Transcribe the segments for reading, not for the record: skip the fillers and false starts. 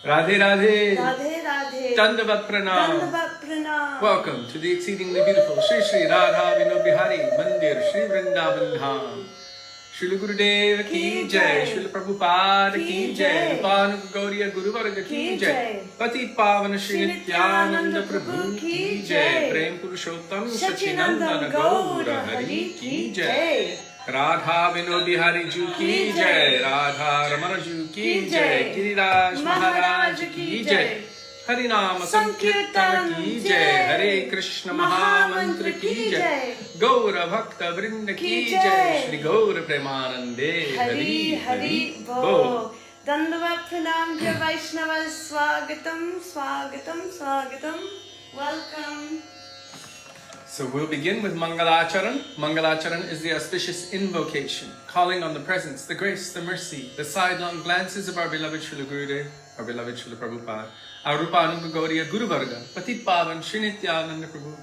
Radhe Radhe. Radhe Radhe. Dandavat Pranam. Dandavat Pranam. Welcome to the exceedingly beautiful Shri Shri Radha Vinod Bihari Mandir Shri Vrindavan Dham. Srila Gurudeva ki jai, Srila Prabhupada ki jai, Rupa Gauriya Guru Varga ki jai, Patit Pavana Shri Nityananda Prabhu ki jai, Prem Purushottam Sachinandana Gaura Hari ki jai, Radha Vinod Bihari Ju ki jai, Radha Ramana Ju ki jai, Giriraj Maharaj ki jai, Harinama Sankirtana ki jai, Hare Krishna Mahamantra ki jai, Gaura Bhakta Vrinda ki jai, Shri Gaura Premanande Hari Hari Bo. Dandavat Pranam Jai Vaishnavas. Swagatam, Swagatam, Swagatam. Welcome. So we'll begin with Mangalacarana. Mangalacarana is the auspicious invocation, calling on the presence, the grace, the mercy, the sidelong glances of our beloved Srila Gurudeva, our beloved Srila Prabhupada, our Rupa Gauriya Guru Varga, Patit Pavan Shri Nityananda Prabhu,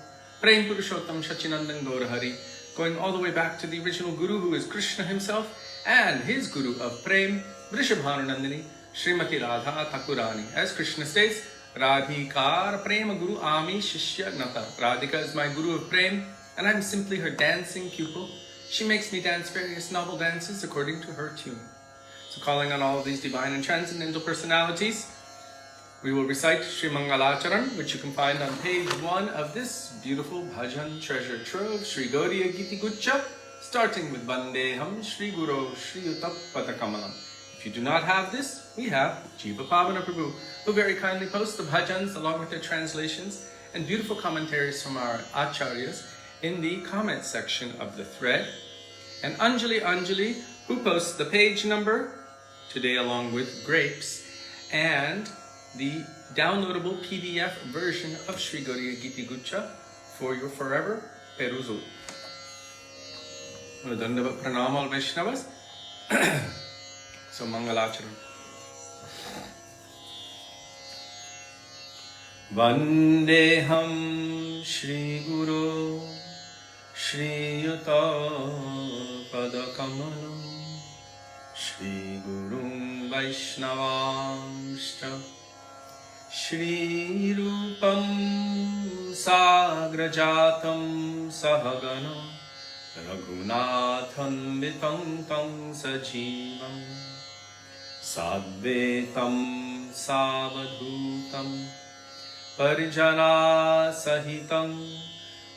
Prem Purushottam Sachinandan Gaura Hari, going all the way back to the original Guru who is Krishna himself, and his Guru of Prem, Vrishabhanunandini, Srimati Radha Thakurani. As Krishna states, Radhikar Prema Guru Ami Shishya Nata. Radhika is my Guru of Prem, and I'm simply her dancing pupil. She makes me dance various novel dances according to her tune. So calling on all of these divine and transcendental personalities, we will recite Sri Mangalacharan, which you can find on page 1 of this beautiful bhajan treasure trove, Sri Gaudiya Giti Gucha, starting with Vandeham Sri Guru Sri Uttapata Kamala. If you do not have this, we have Jiva Pavana Prabhu, who very kindly posts the bhajans along with their translations and beautiful commentaries from our acharyas in the comment section of the thread. And Anjali, who posts the page number today along with grapes and the downloadable PDF version of Sri Gaudiya Giti Gucha for your forever perusal. Dandavat Pranam all Vaishnavas. So Mangalacharan. Vandeham Shri Guru Shri Yuta Padakamalam Shri Gurum Vaishnavamshta Shri Rupam Sagrajatam Sahagana Raghunathan Vitam Tam Sajivam Sadvetam Savadhutam Parijana Sahitam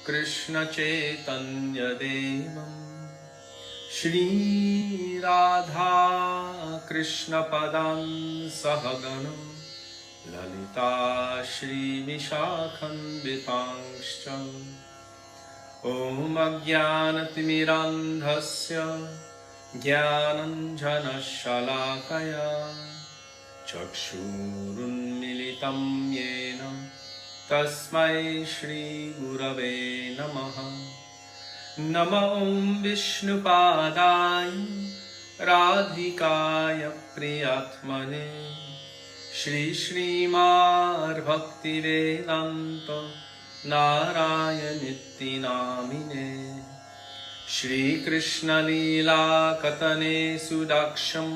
Krishna Chaitanya Devam Shri Radha Krishna Padam Sahaganam Lalita Shri Vishakhan Vitangscha Om Ajnanatimirandhasya Jnananjana Shalakaya Chakshurunmilitam Yena Tasmai Shri Gurave Namaha Nama Om Vishnupadaya Radhikaya Priyatmane Shri Shrimar Bhakti Vedanta Narayanitti Namine Shri Krishna Leela Katane Sudaksham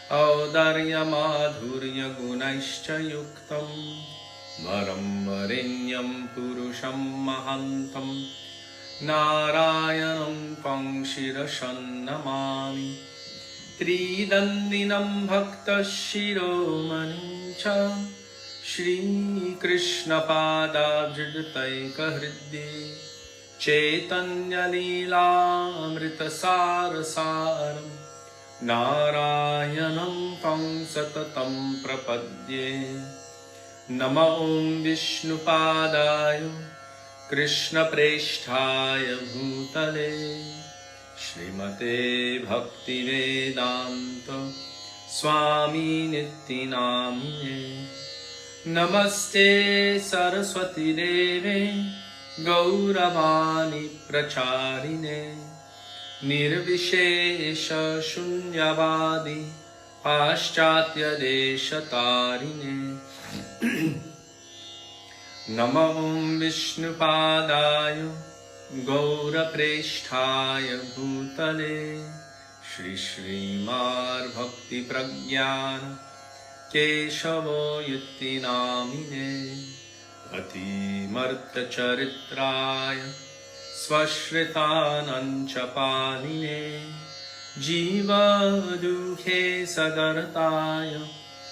Audarya Madhurya Gunaishcha Yuktam Varam Varenyam Purusham Mahantam Narayanam Pangshirashan Namami Tridandinam Bhakta Shiromani Cha Shri Krishna Padabjidataika Hriddi Chaitanya Leela Amrita Sarasaram Narayanam Tam Satatam Prapadye Nama Om Vishnupadaya Krishna Presthaya Bhutale Srimate Bhakti Vedanta Swami Nitti Namine Namaste Saraswati Deve Gauravani Pracharine Nirvishesha Shunyavadi Paschatya Deshatarine Nama Om Vishnupadaya Gaura Presthaya Bhutale Shri Shrimar Bhakti Pragyana Keshavo Yutti Namine Atimartha Charitraya Swashritanancha Paline Jiva Dukhe Sadartaya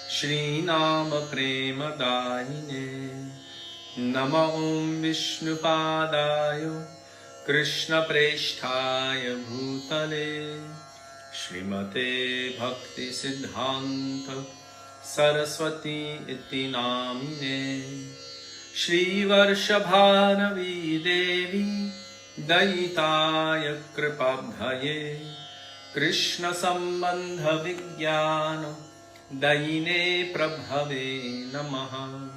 Shri Nama Prema Daine Nama Om Vishnu Padaya Krishna Preshthaya Bhutale Shrimate Bhakti Siddhanta Saraswati Iti Namine Shri Varshabhanavi Devi Daitaya Kripabhaye Krishna Sambandha Vijnana Daine Prabhave Namaha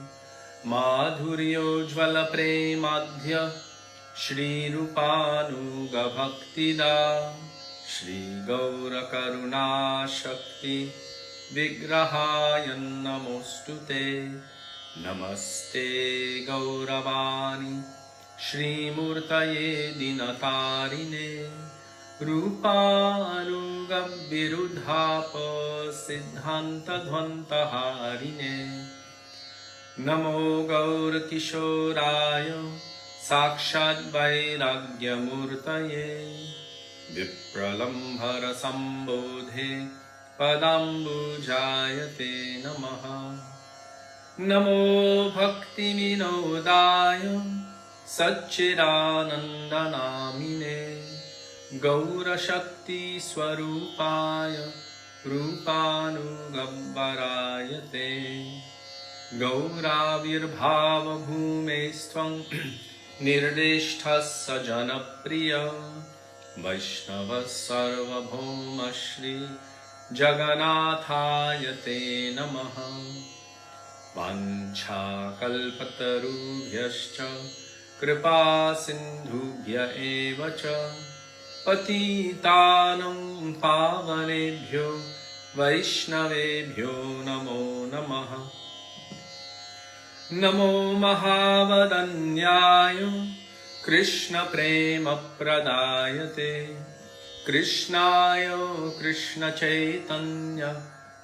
Madhuryo Jvala Premadhya Shri Rupanuga Bhaktida Shri Gaura Karuna Shakti Vigrahaya Namostute Namaste Gauravani Shri Murtaye Dinatarine Rupanuga Virudhapa Siddhanta Dhvanta Harine Namo Gaur Kishoraya Sakshat Vairagya Murtaye Vipralambhara Sambodhe Padambu Jayate Namaha Namo Bhakti Vinodaya Satchidananda Namine Gaura Shakti Swarupaya Rupanugabbarayate Gauravirbhava Bhumestvam Nirdishthassa Janapriya Vaishnava Sarvabhauma Shri Jaganathayate Namaha Vancha Kalpatarubhyascha Kripa Sindhubhya Evacha Patitanam Pavanebhyo Vaishnavebhyo Namo Namaha Namo Mahavadanyaya Krishna Prema Pradayate Krishnaya Krishna Chaitanya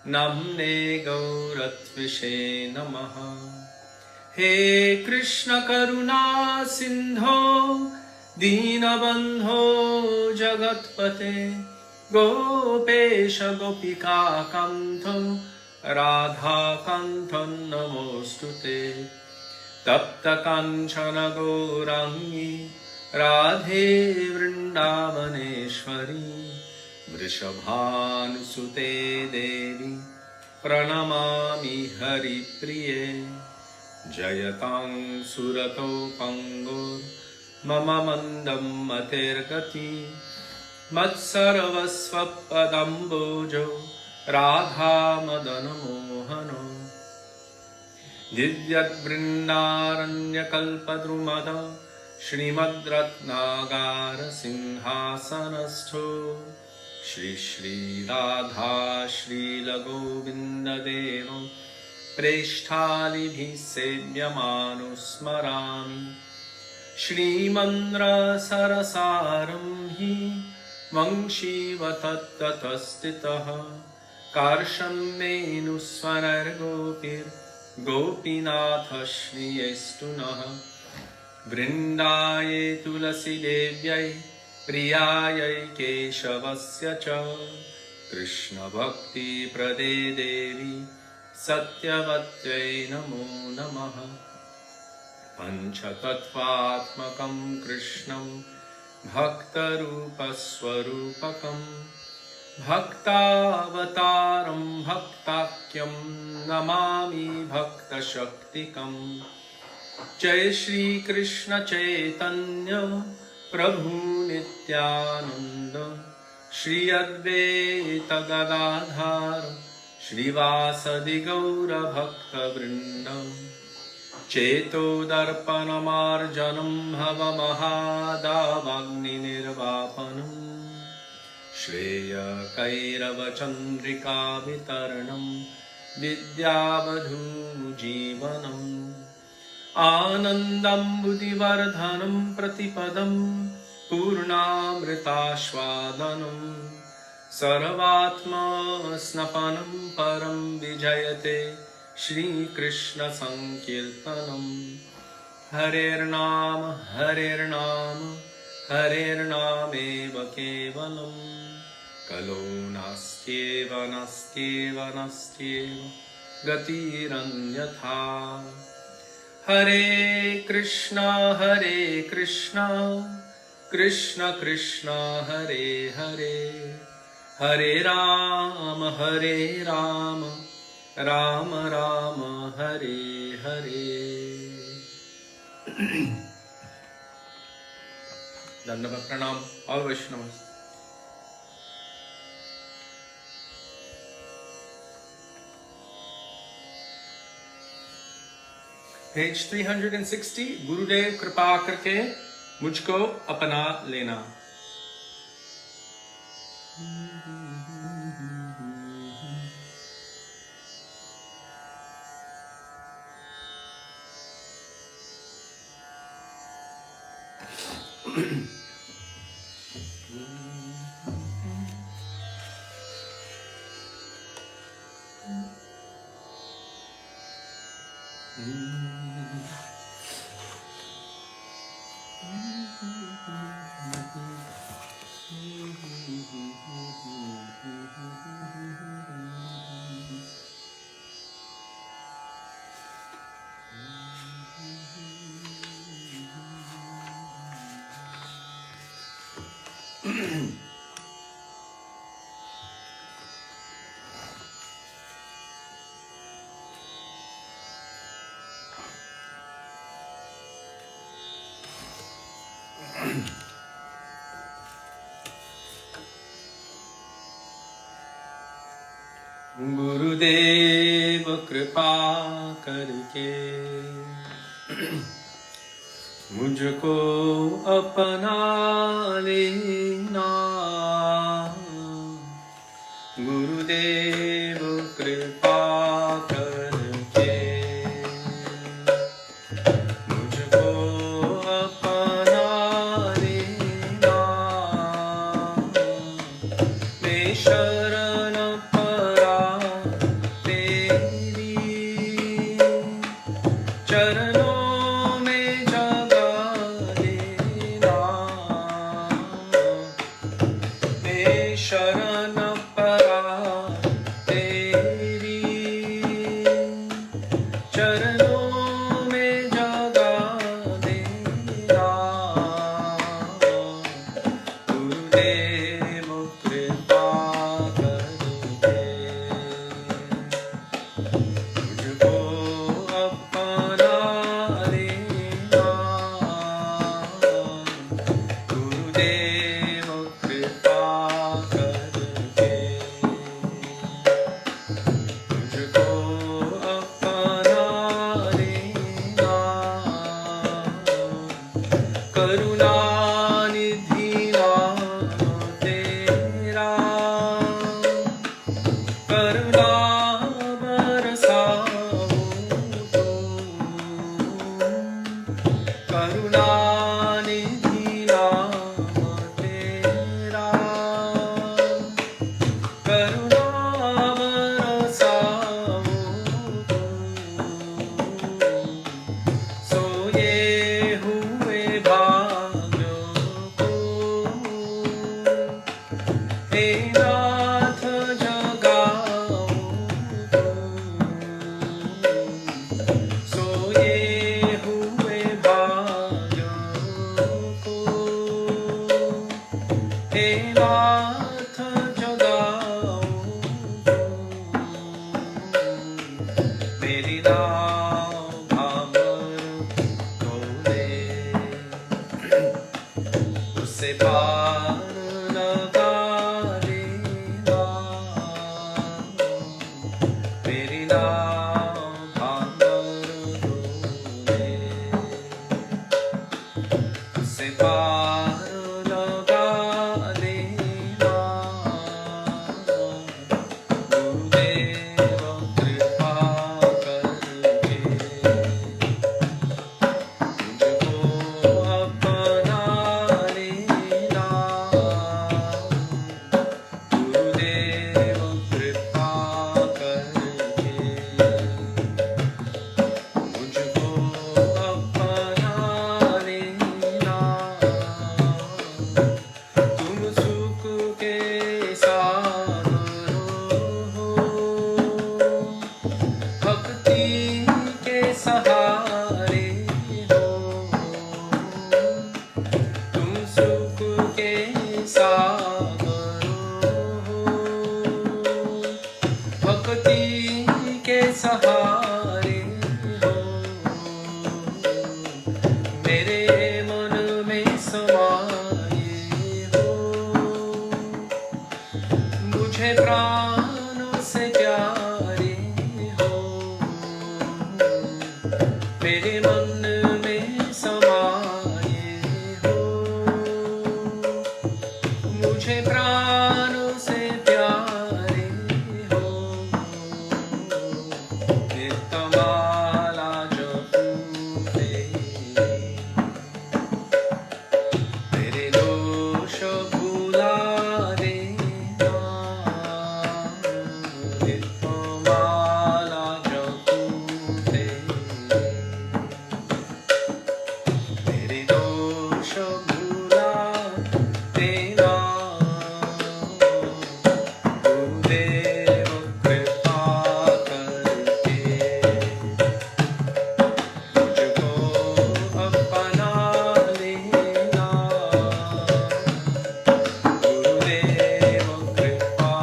Namne Gauratvishe Namaha He Krishna Karuna Sindho Dinabandho Jagatpate Gopesha Gopika Kanto Radha Kantan Namostute Tapta Kanchana Gaurangi Radhe Vrindavaneshwari Vrishabhanusute Devi Pranamami Hari Priye Jayatang Surato Pangur Mama Mandam Matergati Matsarvasvapadambojo Radha Madana Mohano Divyat Vrindaranya Kalpadrumada Shrimad Ratnagara Sinhasanastho Shri Shri Radha Shri Lagovinda Devam Preshthali Sevyamanu Smarami Shri Mandra Sarasaram Hi Vangshiva Tattatastitaha Karsham Menu Swanar Gopir Gopinatha Shri Estunaha Vrindaye Tulasi Devyai Priyayai Keshavasya Cha Krishna Bhakti Prade Devi Satyavatyai Namo Namaha Panchatattvatmakam Krishnam Bhaktarupa Swarupakam Bhaktavataram Bhaktakyam Namami Bhakta Shaktikam Jai Shri Krishna Chaitanya Prabhu Nityananda Shri Advaita Gadadhar Shri Vasadi Gaura Bhakta Vrindam Cheto Darpanamarjanam Hava Mahadavagni Nirvapanam Shreya Kairava Chandrika Vitaranam Vidyavadhu Jivanam Anandam Buddhivardhanam Pratipadam Purnamritashvadanam Sarvatma snapanam param vijayate Shri Krishna Sankirtanam. Harer Nama Harer Nama Harer Nameva Kevalam. Kalo nastyeva nastyeva nastyeva gatiranyatha. Hare Krishna Krishna Krishna Hare Hare Hare Rama Rama Rama Hare Hare. Dandavat Pranam, all Vaishnavas. Page 360, Gurudev Kripa Karke, Mujhko Apanalena. गुरुदेव कृपा करके मुझको अपना लेना. गुरुदेव कृपा करके मुझको अपना लेना. मैं शरण परा तेरी चरणों में जगा देना. मैं शरण परा तेरी चरणों में जगा देना. गुरुदेव कृपा करके मुझको अपना लेना. गुरुदेव कृपा करके मुझको अपना लेना. करुणा निधि नाम तेरा करुणा बरसाओ तो. करुणा निधि नाम तेरा करुणा बरसाओ तो. सोए हुए भाग्यों को हे नाथ जगाओ भक्ति के सहारे हो, मेरे मन में समाये हो, मुझे प्राणों से प्यारे हो, मेरे मन में समाये हो, मुझे प्राणों से प्यारे हो, नित्यमाला जपूते, मेरे दोष भुला देना, नित्यमाला जपूते, मेरे दोष भुला देना, गुरुदेव कृपा करके मुझको अपना लेना, गुरुदेव कृपा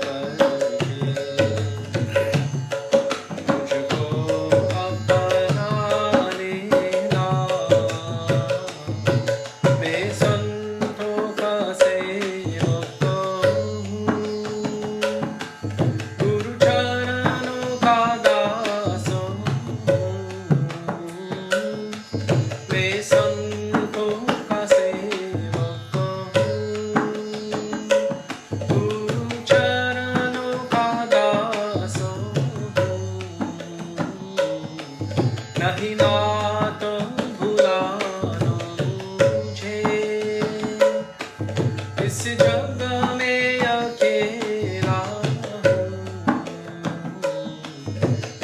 करके मुझको अपना लेना, मैं संतों का सेवक हूँ, गुरु चरणों का दास हूँ, मैं संतों का सेवक हूँ, गुरु चरणों का दास हूँ, नहीं नाथ भुलाना मुझे, इस जग में अकेला हूँ,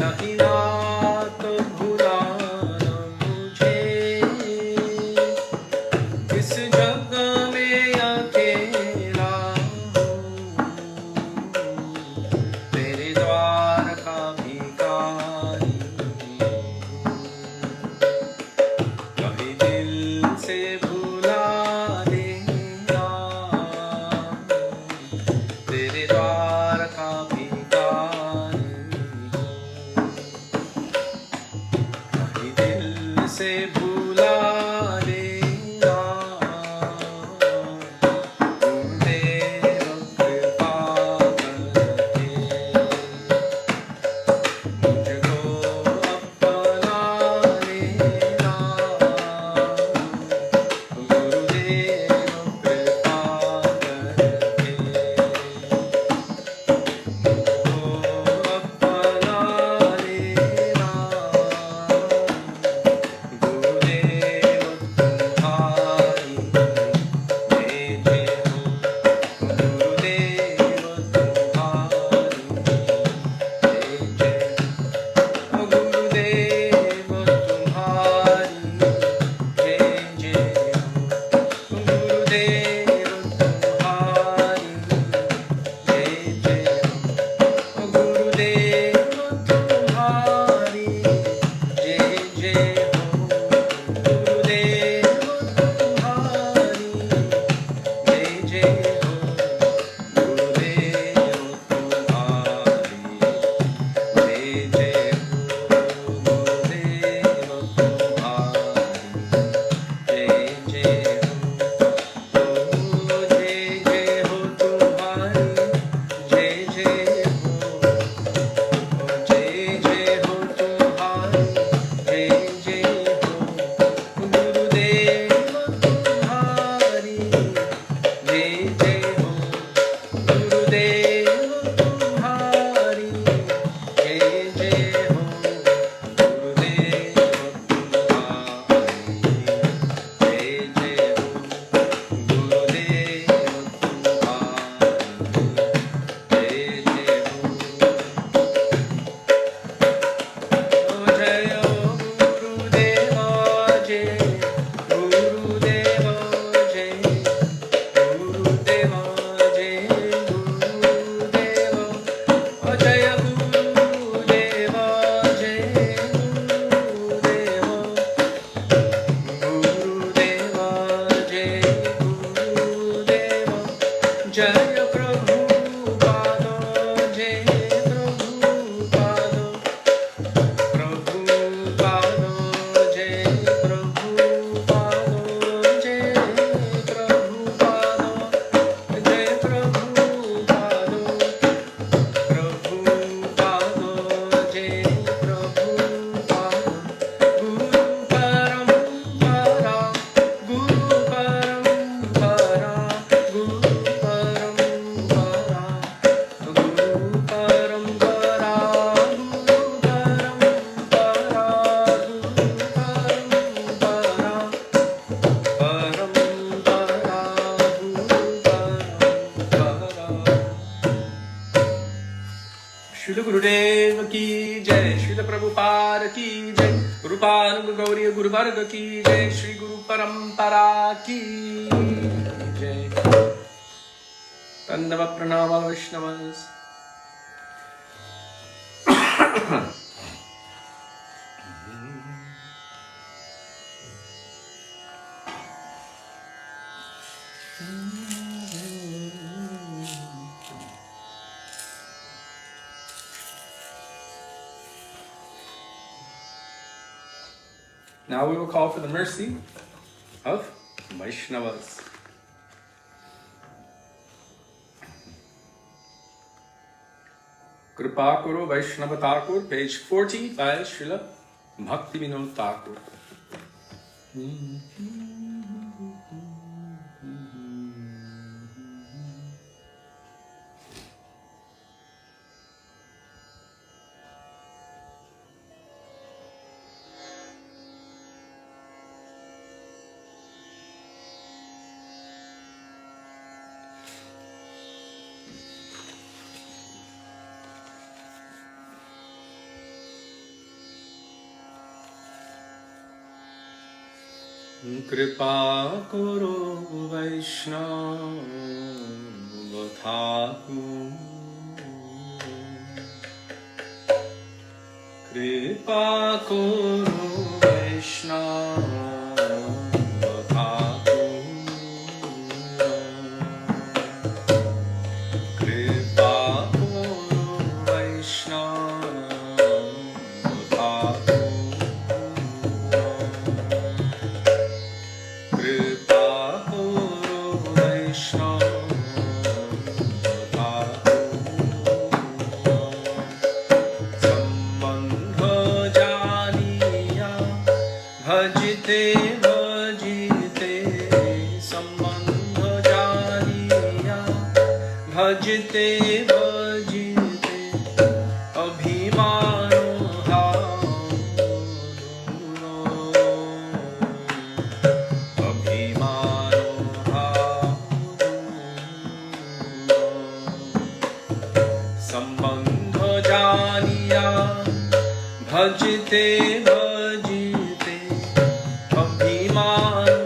नहीं नाथ भुलाना मुझे, इस जग में अकेला हूँ, तेरे द्वार का भिखारी, कभी दिल से भुला देना, तेरे द्वार का भिखारी, कभी दिल से भुला देना, गुरुदेव कृपा करके मुझको अपना लेना, गुरुदेव कृपा करके मुझको अपना लेना, गुरुदेव तुम्हारी जय जय हो, गुरुदेव तुम्हारी जय जय हो, गुरुदेव तुम्हारी जय जय हो, गुरुदेव तुम्हारी जय जय हो, गुरुदेव तुम्हारी जय जय हो, गुरुदेव तुम्हारी जय जय हो, गुरुदेव तुम्हारी जय जय हो, गुरुदेव तुम्हारी जय जय हो, जय जय हो तुम्हारी जय जय हो, जय जय हो तुम्हारी जय जय हो, गुरुदेव तुम्हारी जय जय हो, गुरुदेव तुम्हारी जय जय हो, गुरुदेव जय प्रभु पादो जय प्रभु Srila Gurudeva ki jai, Srila Prabhupada ki jai, Rupa Gauriya Guru Varga ki jai, Shri Guru Parampara ki jai. Dandava Pranama Vaishnavas. Now we will call for the mercy of Vaishnavas. Kripa Karo Vaishnava Thakur, page 40 by Srila Bhakti Vinod Thakur. Kripa Karo Vaishnava Thakur, Kripa Karo Vaishnava Thakur, Kripa Karo Vaishnava Thakur. Bhajte bhajte abhimano hauduro, abhimano hauduro, sambandha janiya bhajte bhajte abhimano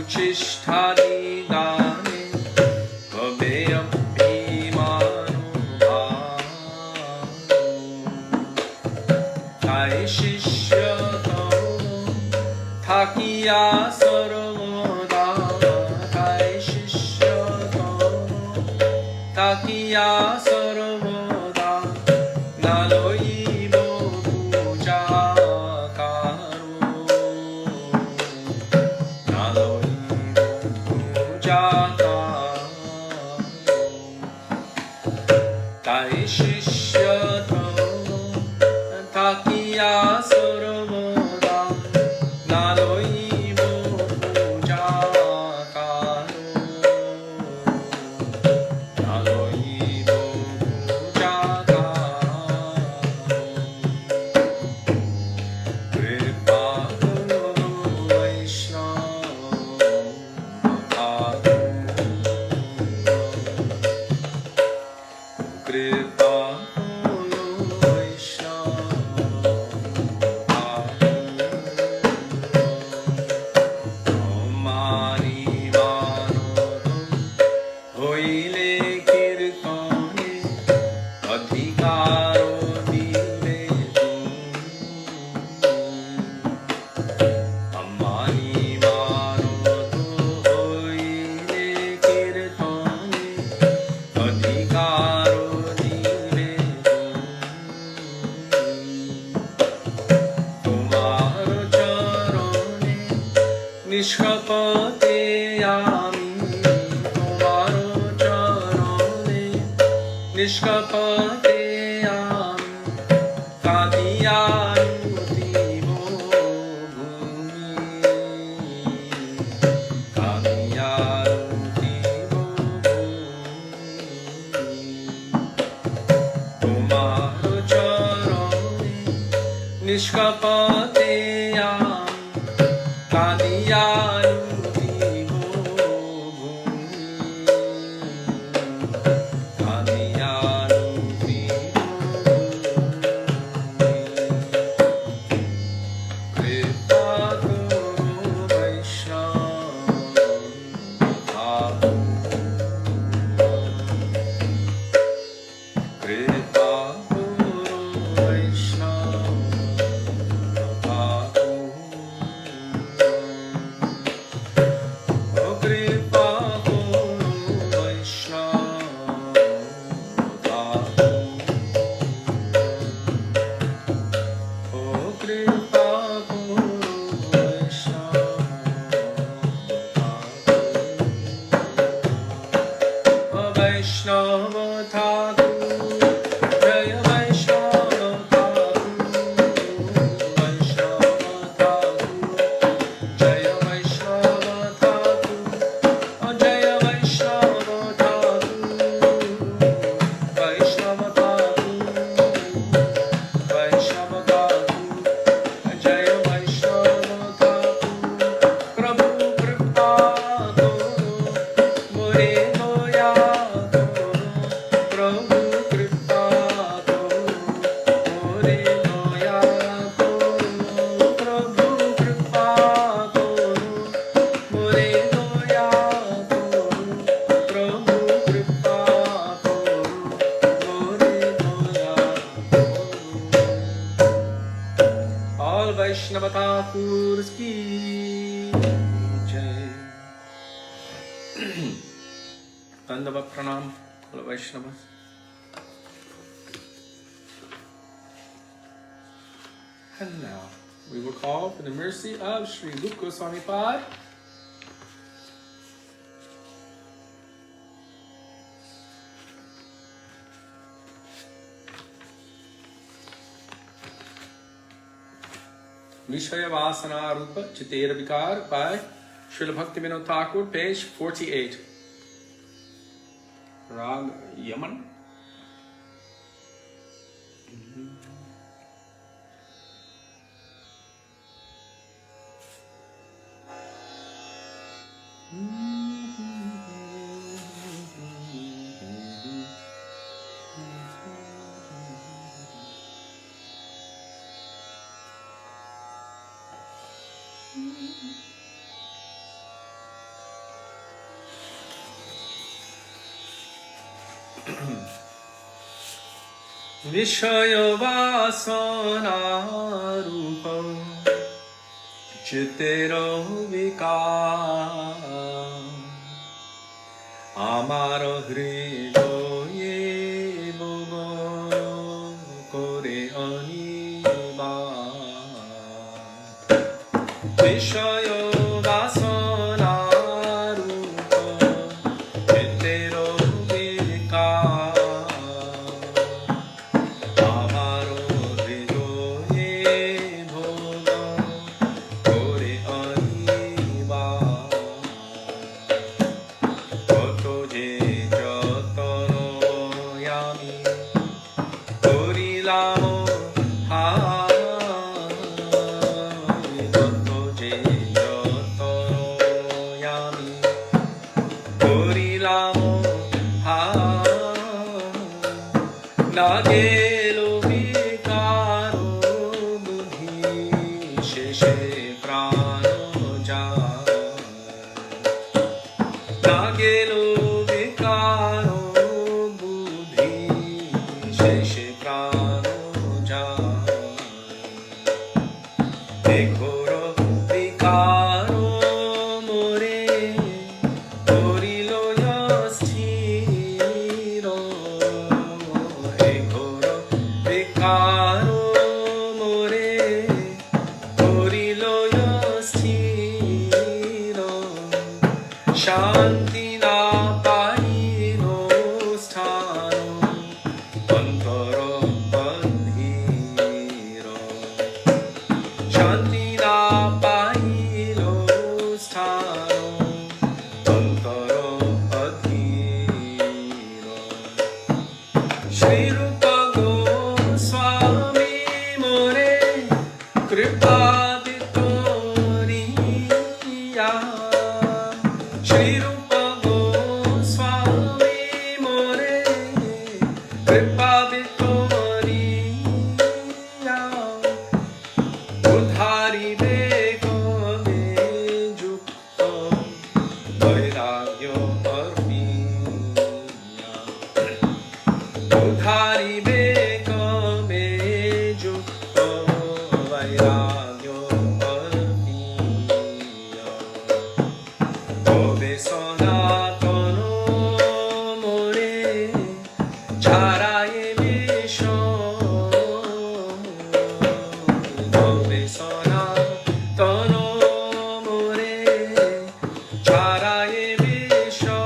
Uchisthani dane Vabeyam bhimano bhano Tai shishya tamo Thakiya sarvada Tai shishya tamo Thakiya sarvada Naloibo puja Dandava pranam, all Vaishnavas. And now we will call for the mercy of Sri Rupa Goswami Pad. Visaya Vasana Rupa Citera Vikara by Srila Bhaktivinoda Thakur, page 48. Rag Yaman. Visaya Vasana Rupa Citera Vikara Amara Hridoye Bogo Kore Aniba Visaya Vasana Rupa Citera Vikara Amara Hridoye Bogo Kore Aniba Koto je jatano yami Korilamo Koto je jatano yami Korilamo Nagelo vikaro buddhi sheshe prano jaya Nagelo vikaro buddhi sheshe prano jaya Ekoro vikaro more korilo yasthiro Ekoro vikaro more korilo yasthiro Shanti na paino sthano antara bandhiro Shanti na paino sthano antara bandhiro Shri Rupa Goswami more Kripa Vitoriya Shri Rupa Goswami more Kripa Vitoriya Udhari Bekame Jukta Vairagya Armiya Udhari Bekame Jukta Vairagya Armiya Kobe Sanatano more Charaye Misho Kobe Sanatano more Charaye Misho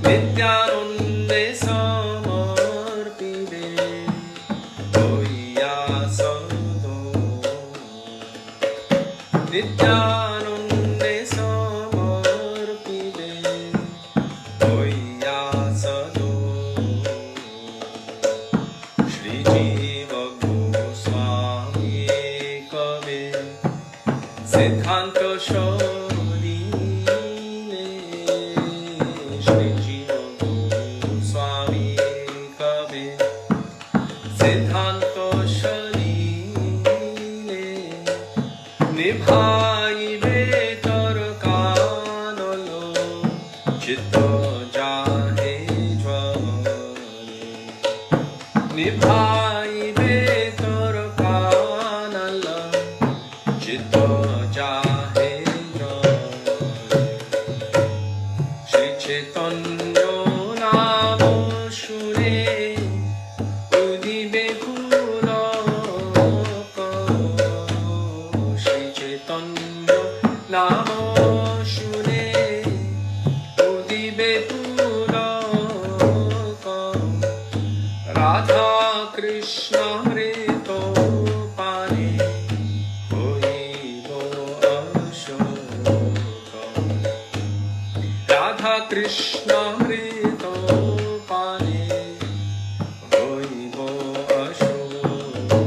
Nityanande Samarpide Toya Sado Nityanande Samarpide Toya Sado Shri Jiva Goswami Kave Siddhanta Shodine Shri Jiva Goswami Kave Siddhanta Shodine Nibhaibe Tarkanalo Chitta Jahe Jwale Nibhaibe Tarkanala Chitta Jahe Jwale Shri Caitanya Namo Shune Udibe Puraka Shri Caitanya Namo Shune Udibe Puraka Radha Krishna Mrito Pane Hoibo Ashoka Radha Krishna Mrito Pane Hoibo Ashoka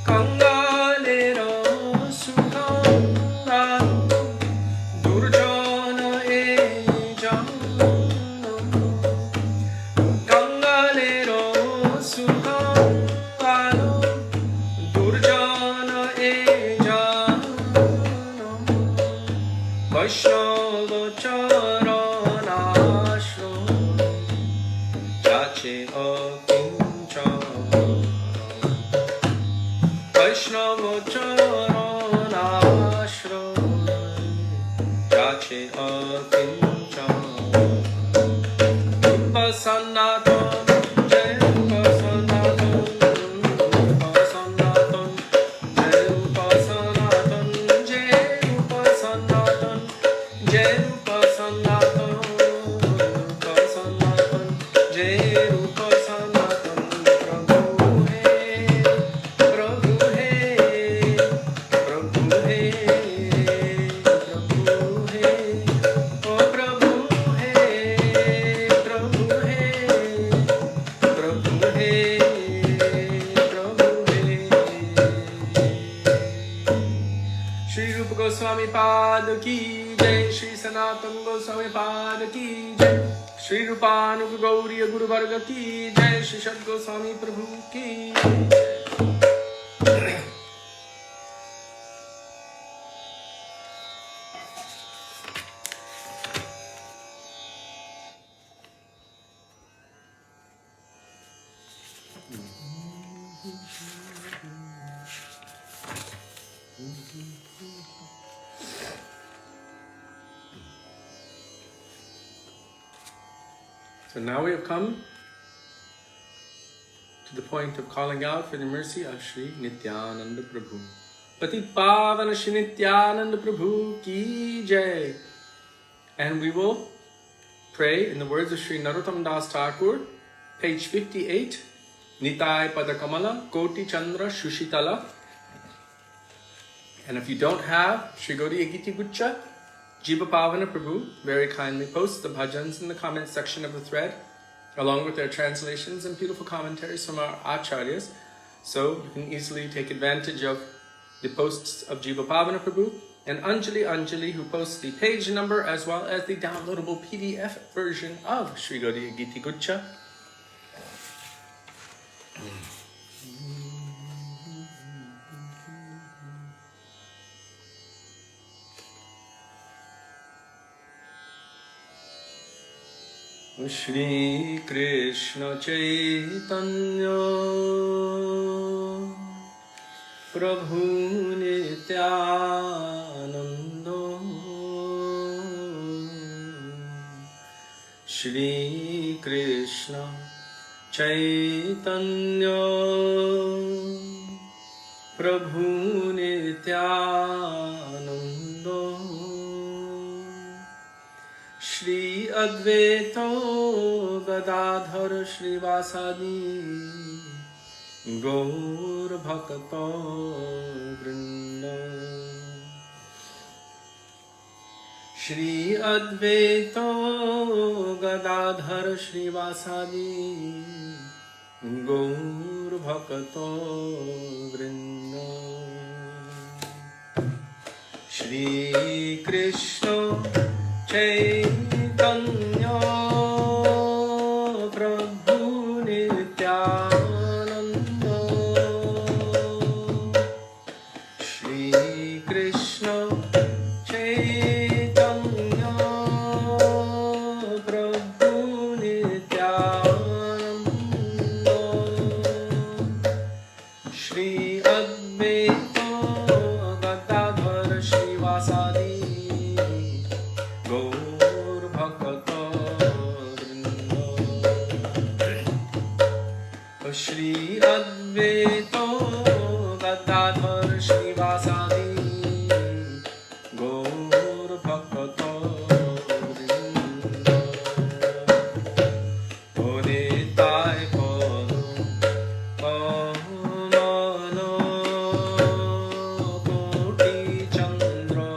Kangalera Sukanga Durjana Ejana Kangalera Sukanga Durjana Ejana Vaishnava Chara kache akinchana. Rupa Sanatan, Jai Rupa Sanatan, Rupa Sanatan, Jai Rupa Sanatan, Jai Rupa Sanatan, Jai Rupa Sanatan, Rupa Sanatan, Jai Rupa Sanatan. Prabhu hai, Prabhu hai, Prabhu hai, Prabhu hai, oh Prabhu hai, Prabhu hai, Prabhu hai, Prabhu hai. Shri Rupa Goswami Pad ki jai, Shri Sanatan Goswami Pad ki jai, Shri Rupanuga Gauriya Guru Varga ki jai, Shri Shat Goswami Prabhu ki jai. So now we have come to the point of calling out for the mercy of Sri Nityananda Prabhu. Patit Pavana Shri Nityananda Prabhu ki jai. And we will pray in the words of Sri Narottam Das Thakur, page 58, Nitai Pada Kamala, Koti Candra Sushitala. And if you don't have Sri Gaudiya Giti Guccha, Jiva Pavana Prabhu very kindly posts the bhajans in the comment section of the thread, along with their translations and beautiful commentaries from our acharyas. So you can easily take advantage of the posts of Jiva Pavana Prabhu and Anjali, who posts the page number as well as the downloadable PDF version of Sri Gaudiya Giti Guccha. Shri Krishna Chaitanya Prabhu Nityananda Shri Krishna Chaitanya Prabhu Nityananda Shri Advaita Gadadhar Shri Vasani Gaur Bhakta Vrinda Shri Advaita Gadadhar Shri Vasani Gaur Bhakta Vrinda Shri Krishna Chaitanya Prabhu Nityananda Shri Krishna Chaitanya Prabhu Nityananda Shri Advaita Gadadhar Shri Vasadi Shri Advaita Gadadhar Shri Vasadi Gaur Bhakta Vrinda Nitai Kamala Koti Candra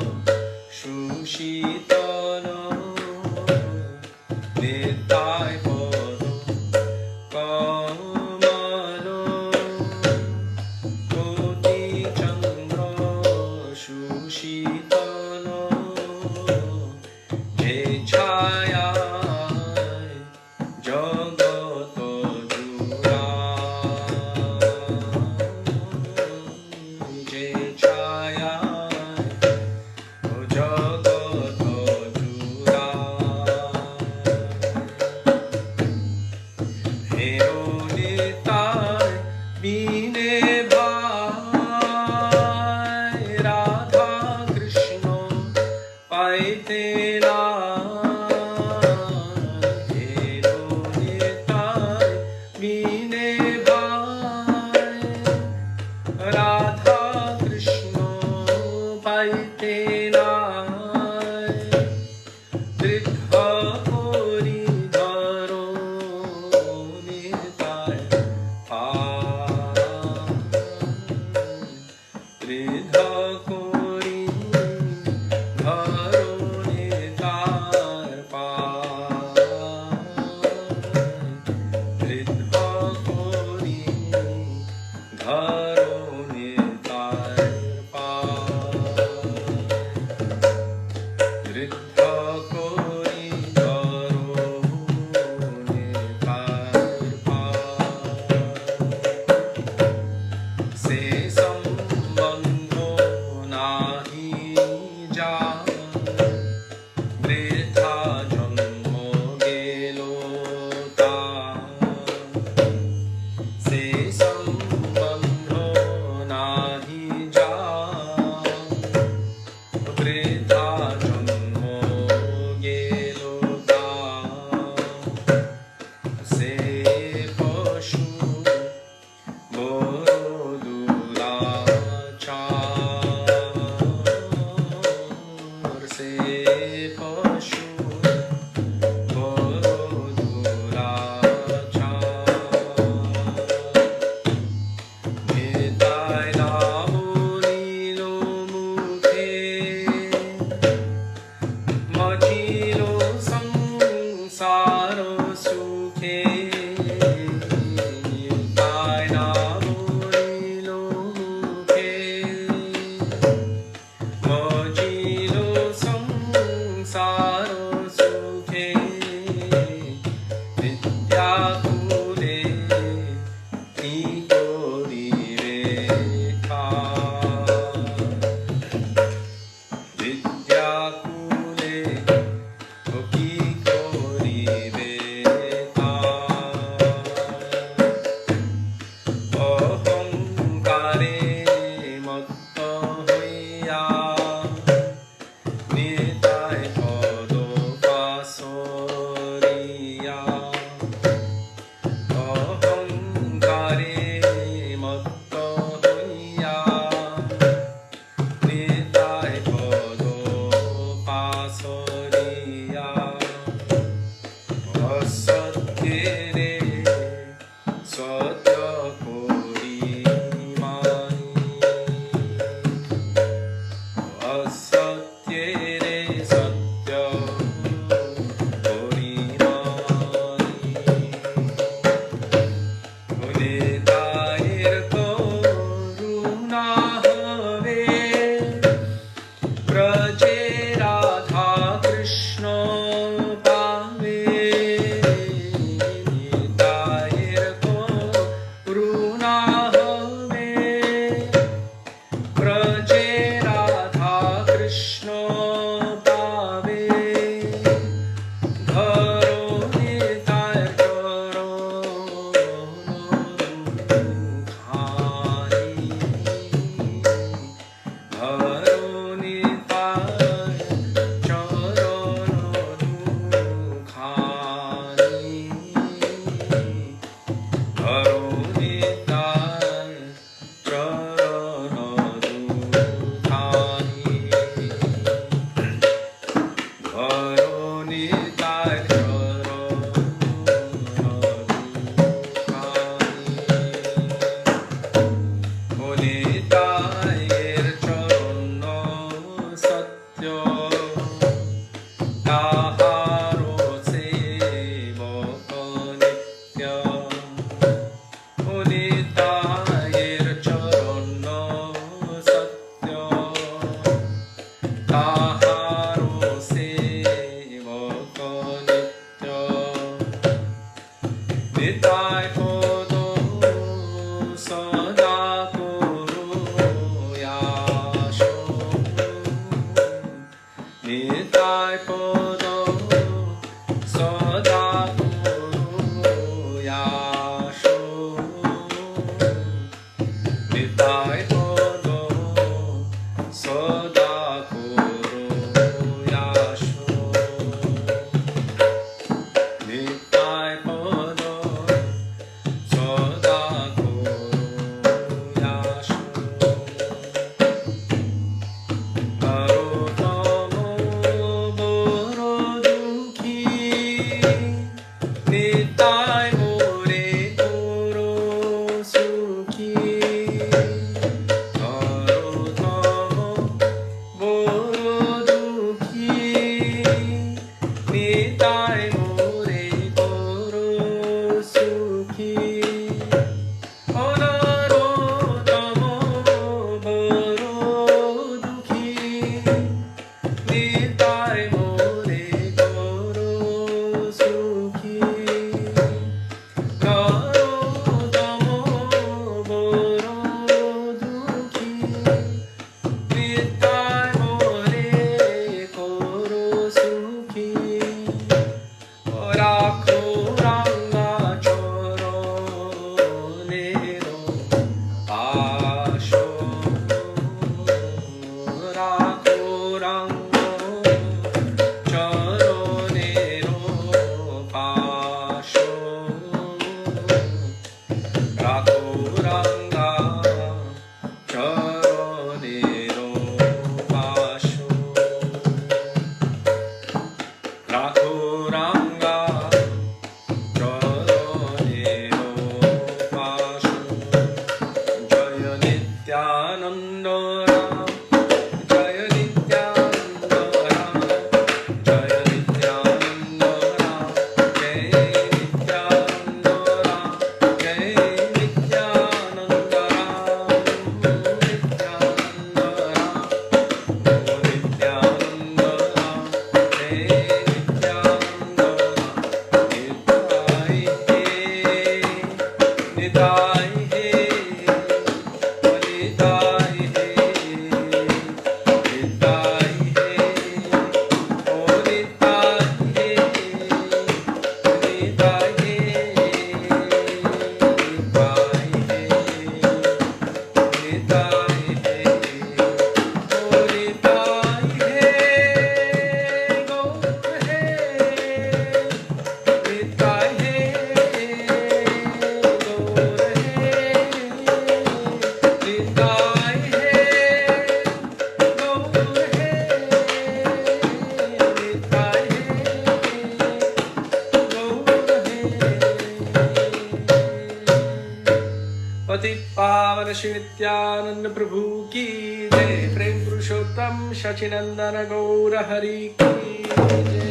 Shri Nityanand प्रभु की जय। प्रेम पुरुषोत्तम शचिनंदन गौर हरि की जय।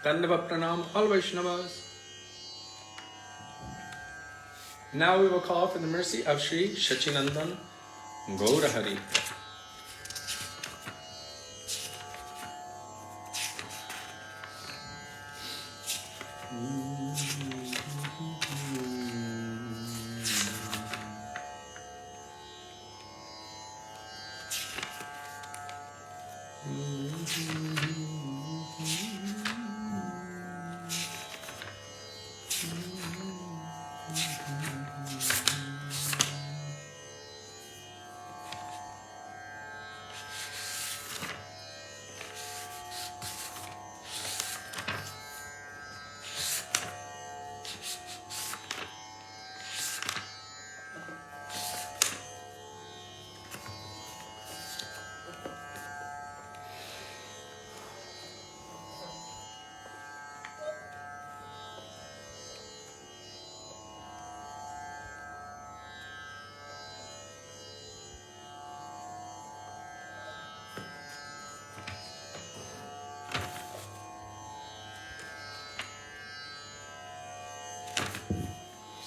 Dandava pranam all Vaishnavas. Now we will call for the mercy of Sri Shachinandan Gaurahari.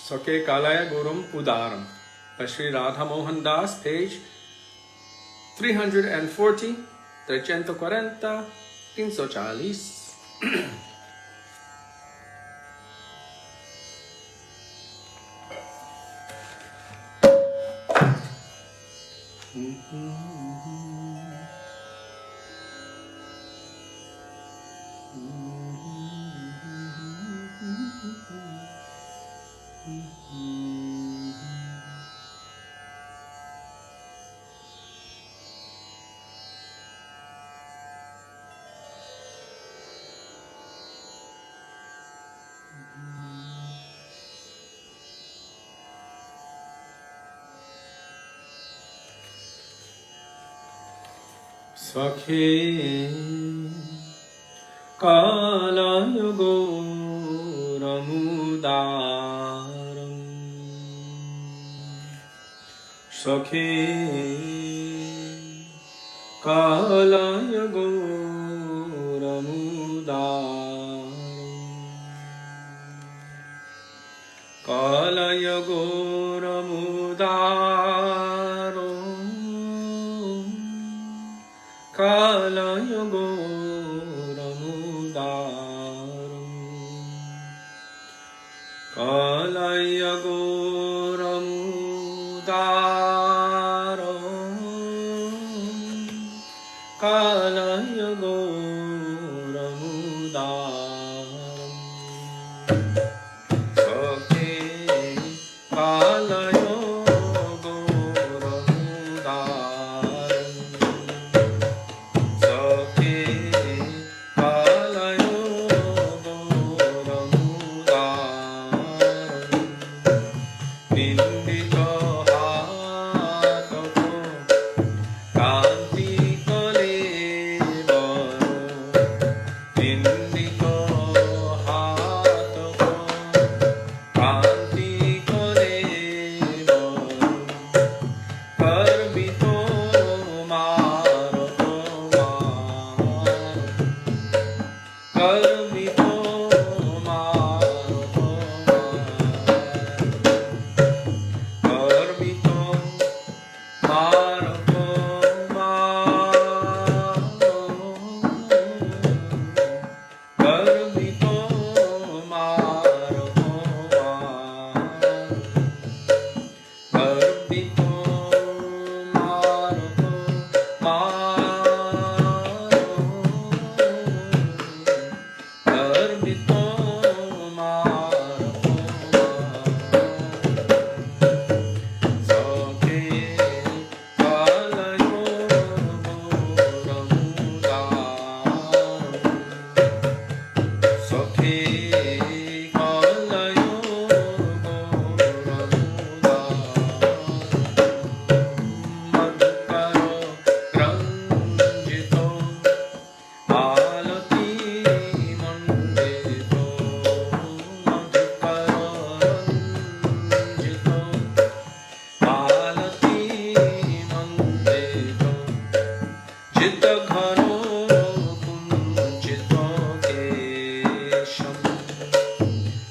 Sakhe, Kalaya, Gauram, Udaram. By Sri Radha Mohan Das, page 340, 340, 340. Sakhe Kalaya Gauram Udaram. Sakhe Kalaya Gauram Udaram. Kalaya Gauram Udaram. Kalaya Gauram Udaram. Kalaya Gauram Udaram. Kalaya Gauram Udaram.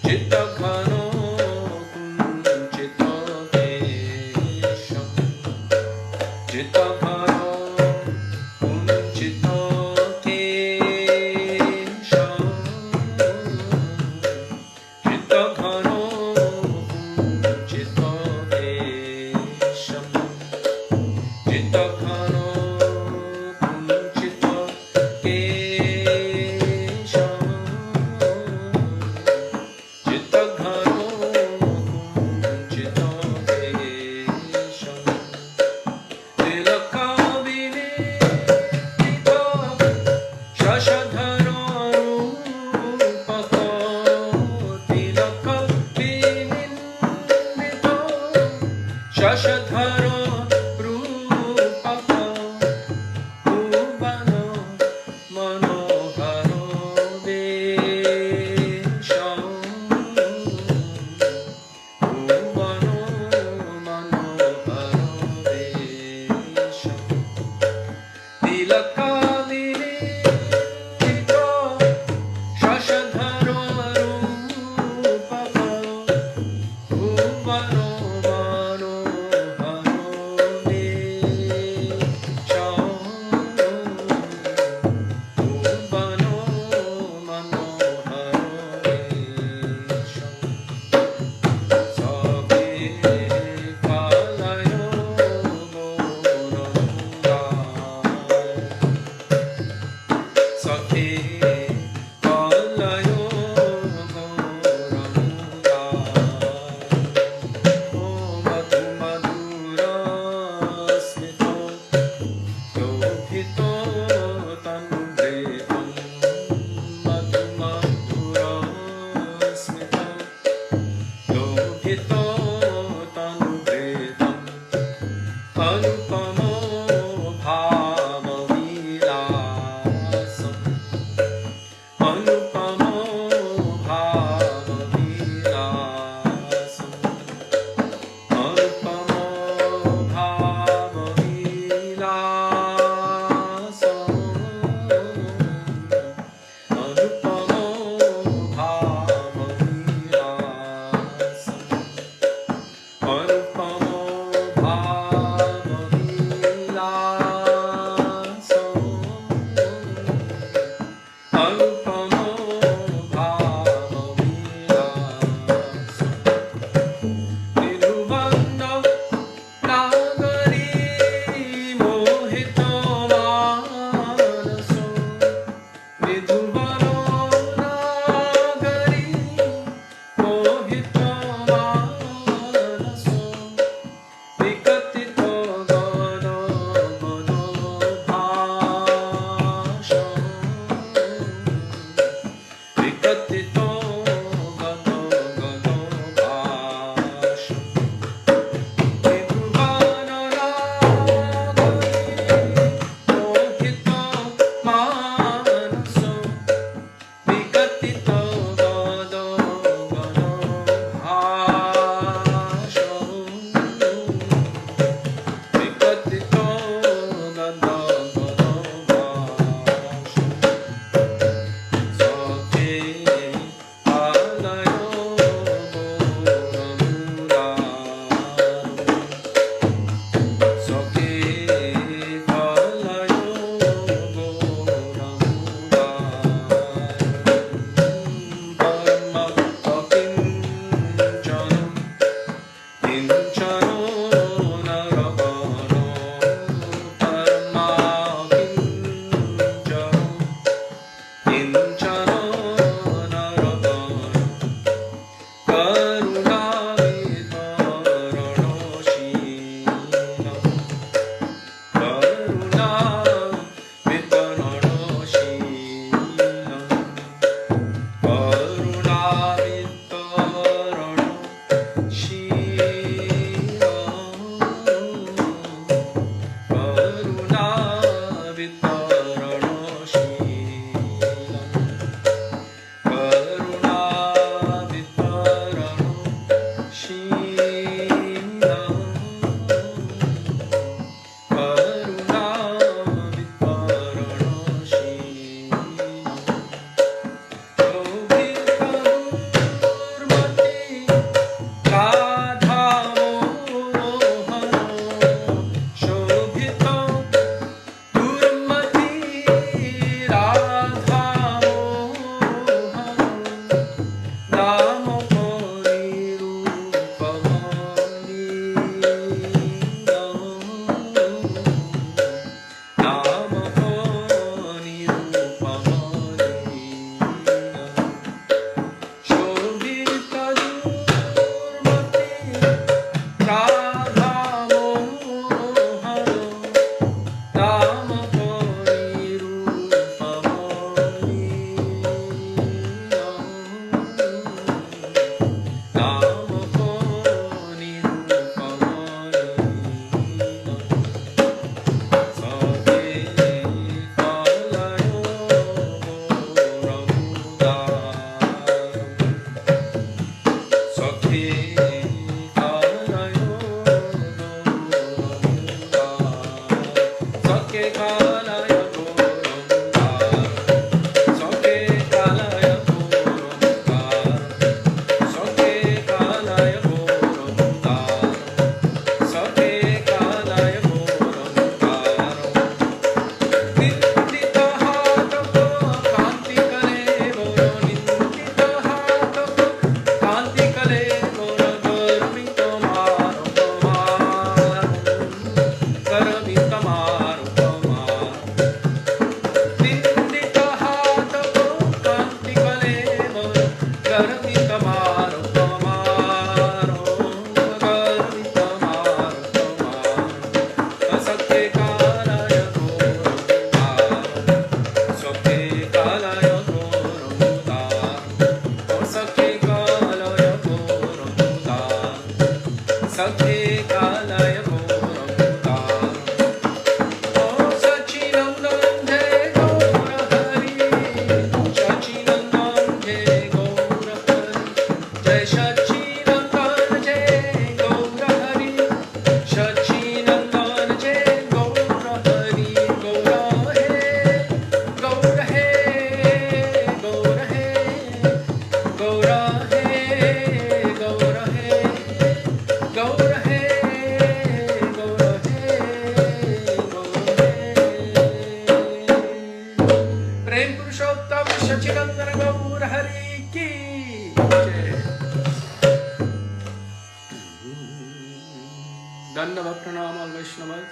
Jitaghano kunchito kesham. Jitaghano kunchito kesham. Jitaghano kunchito kesham. Jitaghano kunchito kesham. Jitaghano Garvitamaro Tamaro Garvitamaro Tamaro Sakhe Kalaya Gauram Sakhe Kalaya Gauram Sakhe Kalaya Gauram Sakhe Kalaya Gauram Dandava Pranam al Vaishnavas.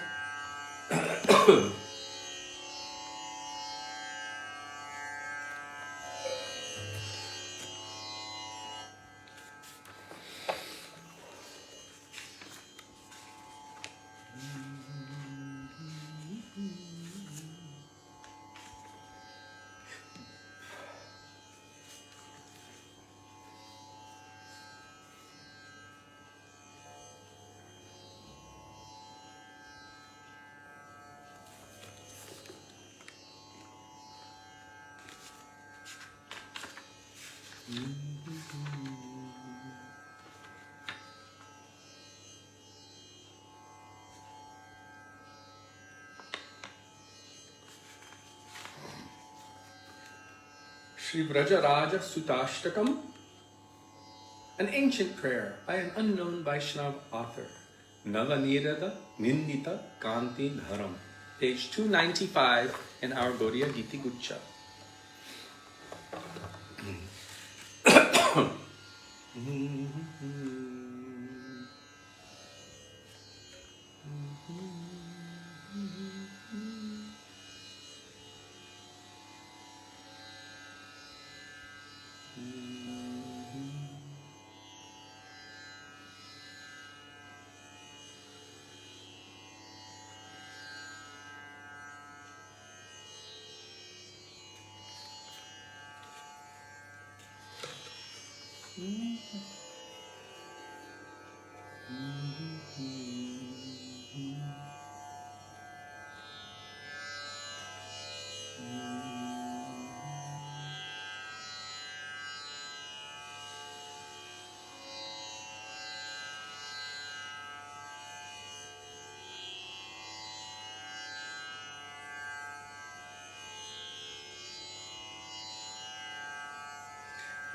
Sri Vrajaraja-Sutastakam, an ancient prayer by an unknown Vaishnava author, Nava Nirada, Nindita, Kanti, Dharam, page 295 in our Gaudiya Giti Gucha.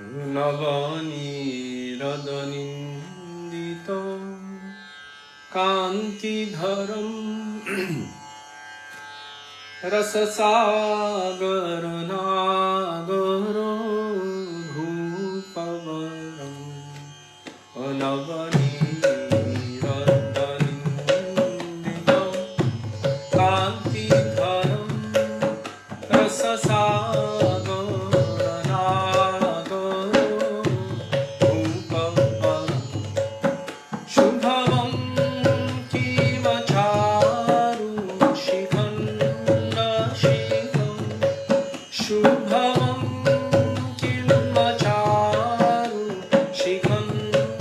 Nava Nirada Nindita Kanti Dharam Rasa Sagar Nagaro Bhupavaram Nava Nirada Nindita Kanti Dharam Rasa Sagar Shikanda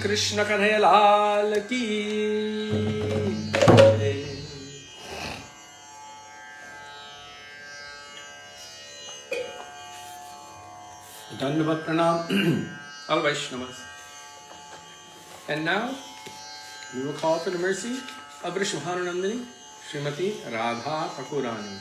Krishna Kanhaiya Lal की जय। Dandavad pranam, all Vaishnavas. And now we will call for the mercy of Vrishabhananandini, Srimati Radha Thakurani.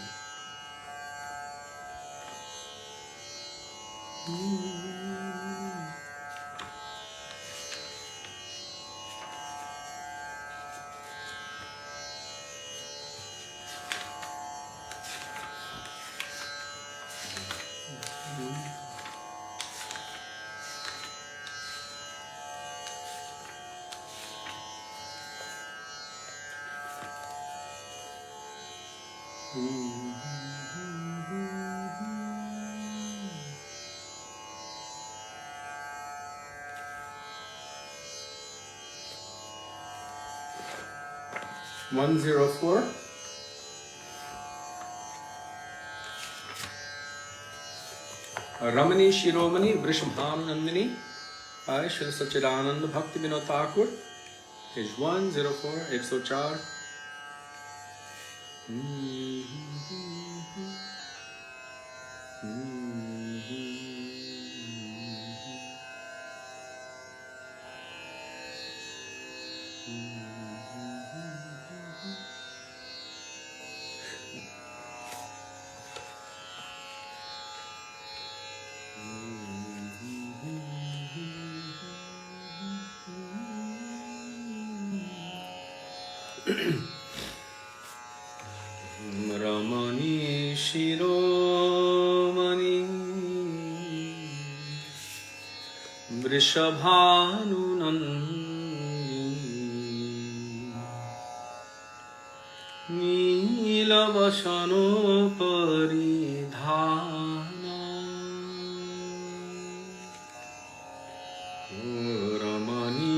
One 104. Ramani Siromani Vrishabhanandini by Shri Sachidananda Bhakti Vinod Thakur, page 104, 104. Ramani Siromani Vrishabhanunandini Nilavasano Paridhana Ramani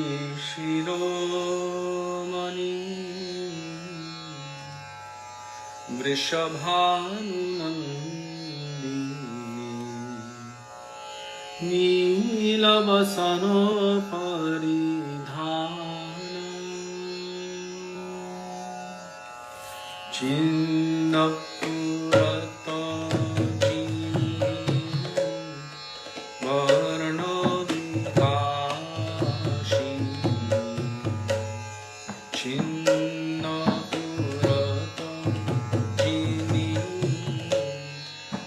Siromani Vrishabhanunandini Nilavasano Paridhana Chinnapurata Varnavikashi Chinnapurata Jini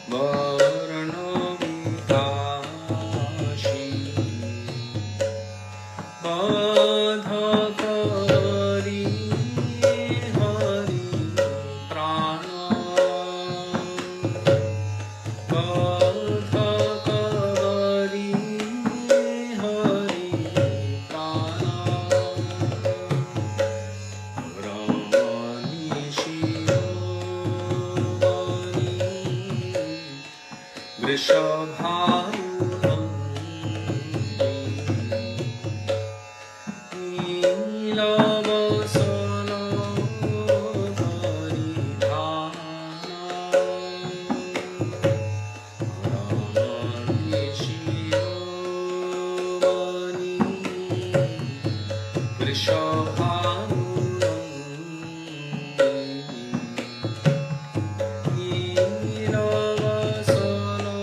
Varnavikashi Badhakari Hari Prana Badhakari Hari Vrishabhanunam Nilavasana Ramani Siromani Vrishabhanunam Nilavasana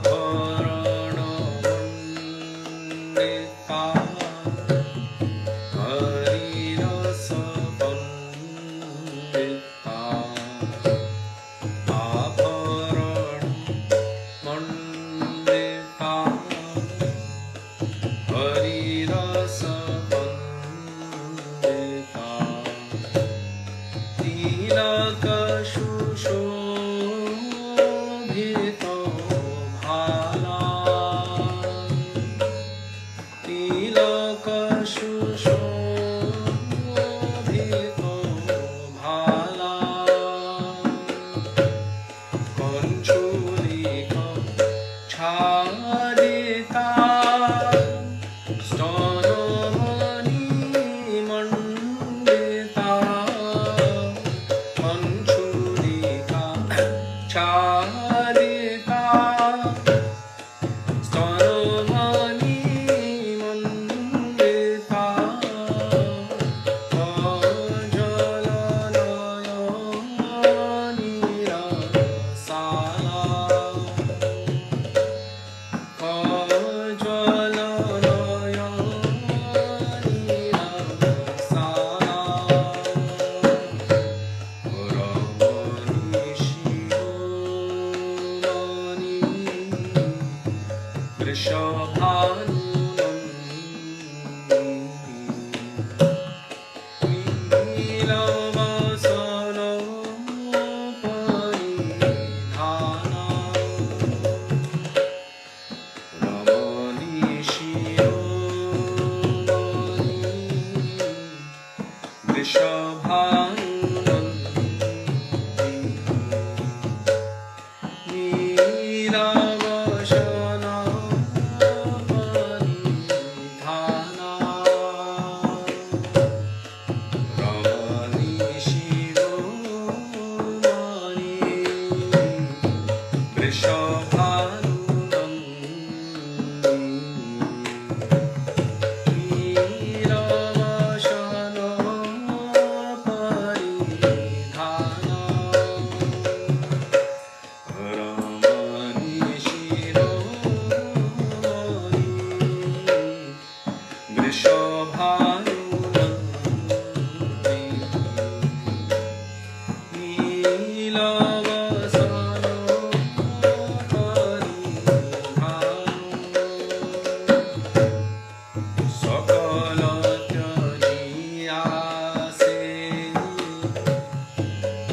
Abharana Vandita Harirasa Vandita Abharana Vandita Harirasa Vandita Tilaka Shushobhita Bhala Tilaka Shushobhita Bhala Konchulika Chadita Siromani Mandita Konchulika Chadita Siromani Mandita Kajalanaya Nirasala Kajalanaya Nirasala Ramani Siromani Vrishabhanunam Nilavasana Paridhana Ramani Siromani Vrishabhanunam Nilavasana Paridhana Ramani Siromani Vrishabhanunam Nilavasana Paridhana Ramani Siromani Vrishabhanunam Nilavasana Paridhana Sakala Tyajiya Se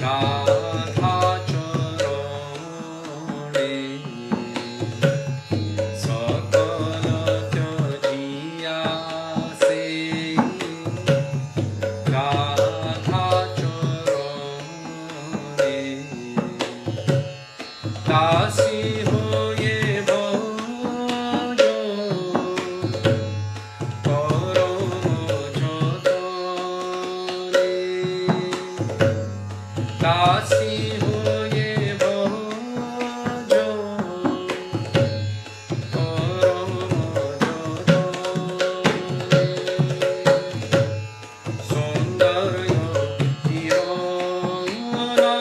Radha Charane Sakala Tyajiya Se Radha Charane Dasi hoye bhajo Gauram jatane Dasi hoye bhajo Gauram jatane Sundarya Hirana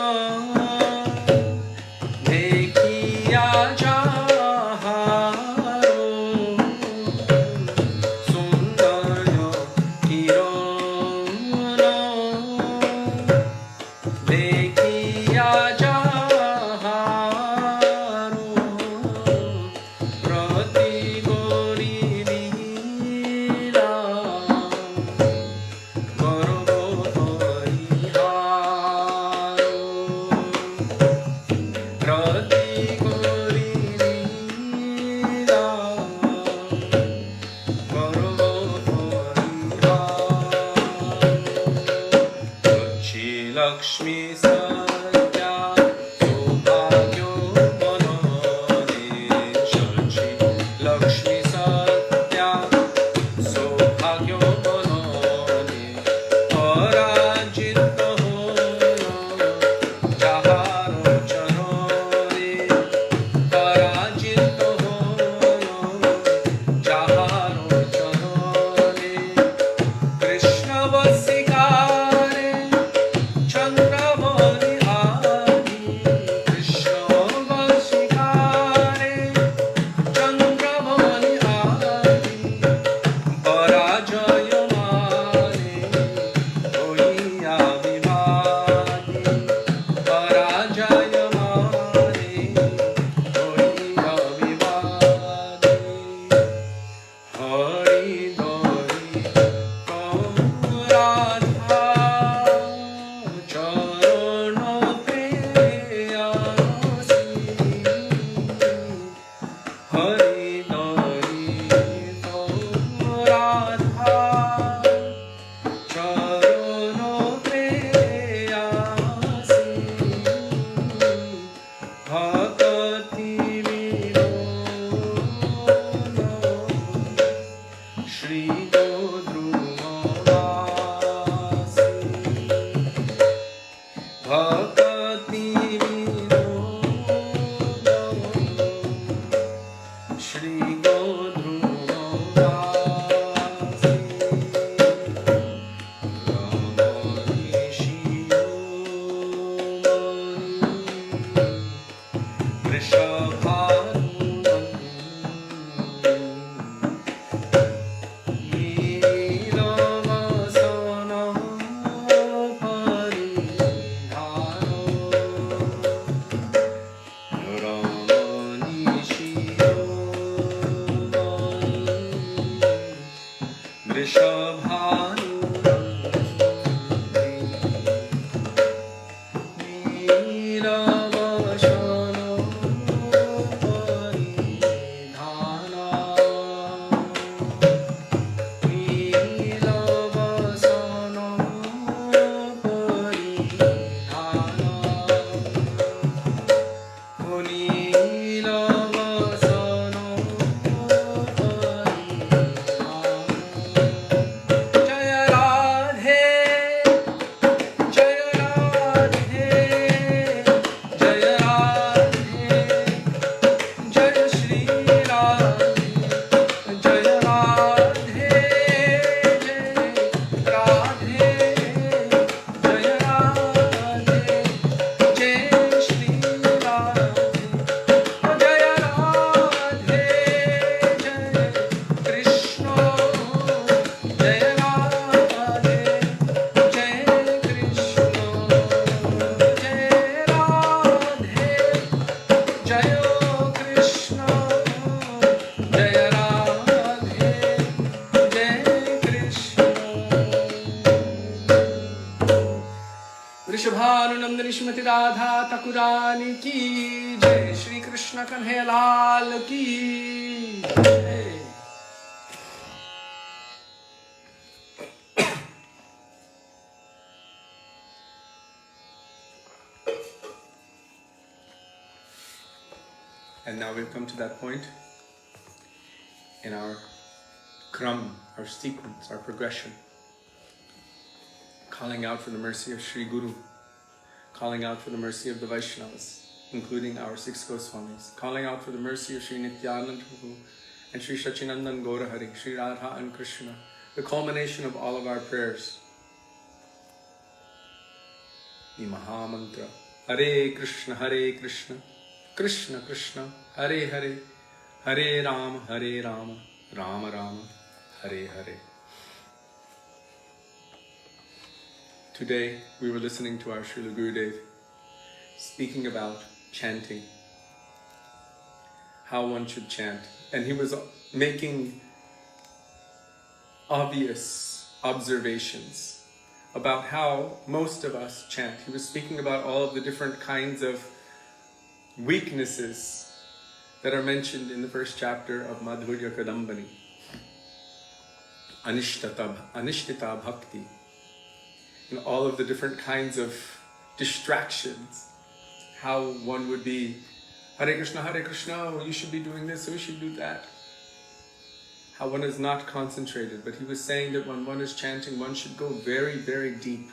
Dekhiya jaharo Sundarya Hirana Dekhiya jaharo Prati gori lila Garbo pariharo Prati gori lila Garbo pariharo वृषभानुनंदनी Shrimati Radha Thakurani की जय, श्री कृष्ण कन्हैया लाल की जय। And now we've come to that point in our kram, our sequence, our progression, calling out for the mercy of Sri Guru, calling out for the mercy of the Vaishnavas, including our 6 Goswamis, calling out for the mercy of Sri Nityananda Prabhu and Sri Sachinandan Gaurahari, Sri Radha and Krishna, the culmination of all of our prayers. The Mahamantra, Hare Krishna, Krishna Krishna, Hare Hare, Hare Rama, Rama Rama, Hare Hare. Today we were listening to our Srila Gurudev speaking about chanting, how one should chant, and he was making obvious observations about how most of us chant. He was speaking about all of the different kinds of weaknesses that are mentioned in the first chapter of Madhurya Kadambani. Anishtita Bhakti, and all of the different kinds of distractions. How one would be, Hare Krishna, oh, you should be doing this, we should do that. How one is not concentrated, but he was saying that when one is chanting, one should go very, very deep.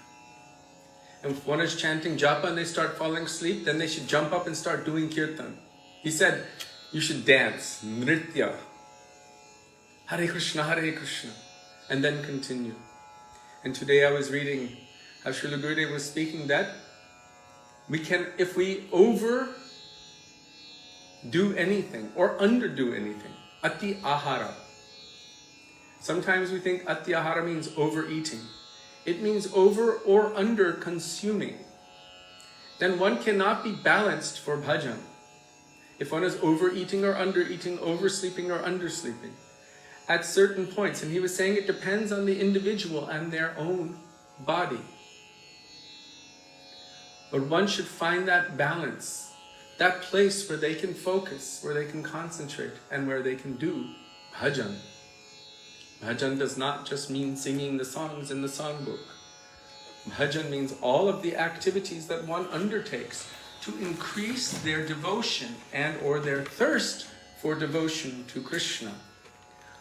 And if one is chanting japa and they start falling asleep, then they should jump up and start doing kirtan. He said, you should dance, nritya, Hare Krishna, and then continue. And today I was reading how Srila Gurudev was speaking that we can, if we overdo anything or underdo anything, ati ahara. Sometimes we think ati ahara means overeating. It means over or under consuming. Then one cannot be balanced for bhajan. If one is overeating or undereating, oversleeping or undersleeping, at certain points. And he was saying it depends on the individual and their own body. But one should find that balance, that place where they can focus, where they can concentrate, and where they can do bhajan. Bhajan does not just mean singing the songs in the songbook. Bhajan means all of the activities that one undertakes to increase their devotion and or their thirst for devotion to Krishna,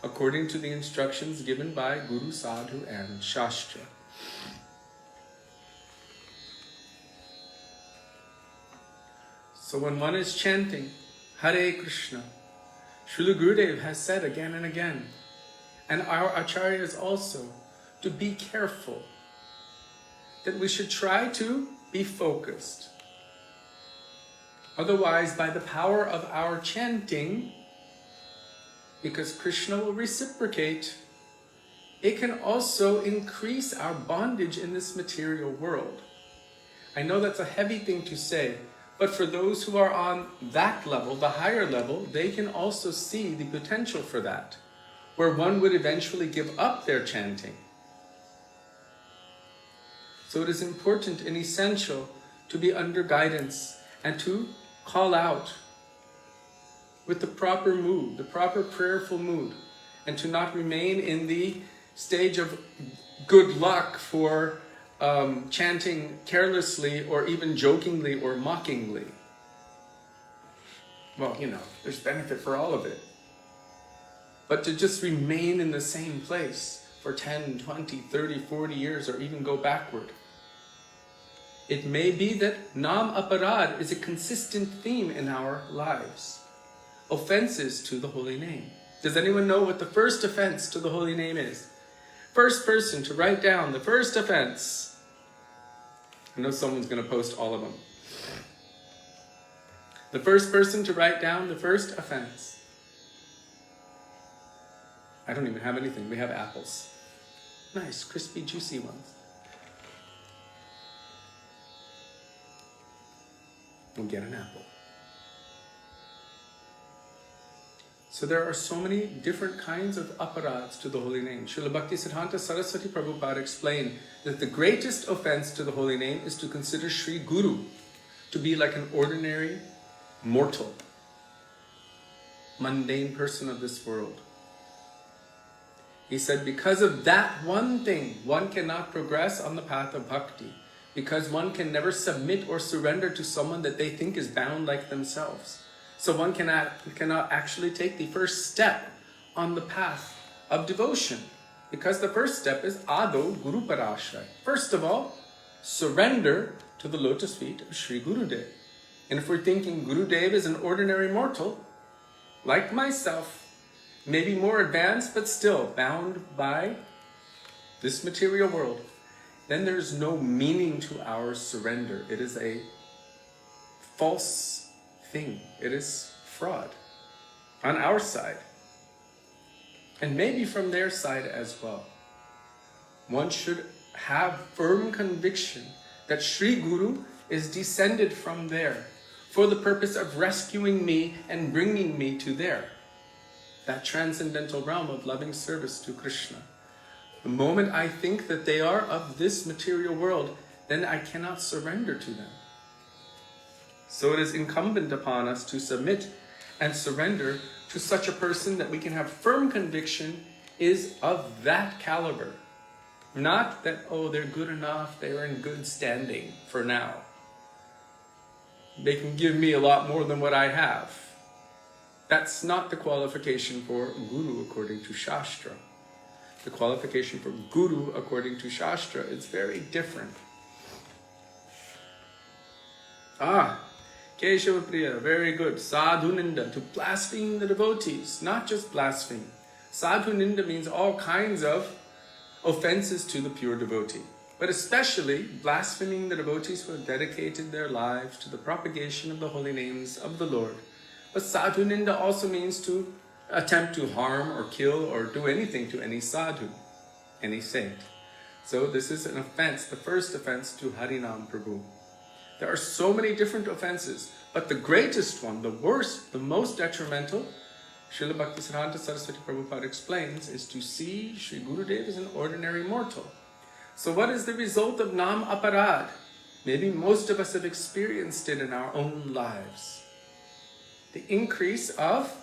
according to the instructions given by Guru, Sadhu and Shastra. So when one is chanting Hare Krishna, Srila Gurudev has said again and again, and our acharyas also, to be careful, that we should try to be focused. Otherwise, by the power of our chanting, because Krishna will reciprocate, it can also increase our bondage in this material world. I know that's a heavy thing to say, but for those who are on that level, the higher level, they can also see the potential for that, where one would eventually give up their chanting. So it is important and essential to be under guidance and to call out with the proper mood, the proper prayerful mood, and to not remain in the stage of good luck for chanting carelessly or even jokingly or mockingly. Well, there's benefit for all of it. But to just remain in the same place for 10, 20, 30, 40 years or even go backward. It may be that Nam Aparad is a consistent theme in our lives. Offenses to the holy name. Does anyone know what the first offense to the holy name is? First person to write down the first offense. I know someone's going to post all of them. The first person to write down the first offense. I don't even have anything. We have apples. Nice, crispy, juicy ones. We'll get an apple. So there are so many different kinds of aparads to the holy name. Srila Bhaktisiddhanta Saraswati Prabhupada explained that the greatest offense to the holy name is to consider Sri Guru to be like an ordinary mortal, mundane person of this world. He said, because of that one thing, one cannot progress on the path of bhakti, because one can never submit or surrender to someone that they think is bound like themselves. So one cannot actually take the first step on the path of devotion, because the first step is Ado Guru Parashray. First of all, surrender to the lotus feet of Sri Gurudev. And if we're thinking Gurudev is an ordinary mortal, like myself, maybe more advanced, but still bound by this material world, then there's no meaning to our surrender. It is a false thing. It is fraud on our side. And maybe from their side as well. One should have firm conviction that Sri Guru is descended from there for the purpose of rescuing me and bringing me to there. That transcendental realm of loving service to Krishna. The moment I think that they are of this material world, then I cannot surrender to them. So it is incumbent upon us to submit and surrender to such a person that we can have firm conviction is of that caliber. Not that, oh, they're good enough, they're in good standing for now. They can give me a lot more than what I have. That's not the qualification for Guru according to Shastra. The qualification for Guru according to Shastra is very different. Keshava Priya, very good. Sadhu Ninda, to blaspheme the devotees, not just blaspheme. Sadhu Ninda means all kinds of offenses to the pure devotee, but especially blaspheming the devotees who have dedicated their lives to the propagation of the holy names of the Lord. But Sadhu Ninda also means to attempt to harm or kill or do anything to any sadhu, any saint. So this is an offense, the first offense to Harinam Prabhu. There are so many different offenses, but the greatest one, the worst, the most detrimental, Srila Bhaktisiddhanta Saraswati Prabhupada explains, is to see Sri Gurudev as an ordinary mortal. So what is the result of Nam Aparad? Maybe most of us have experienced it in our own lives. The increase of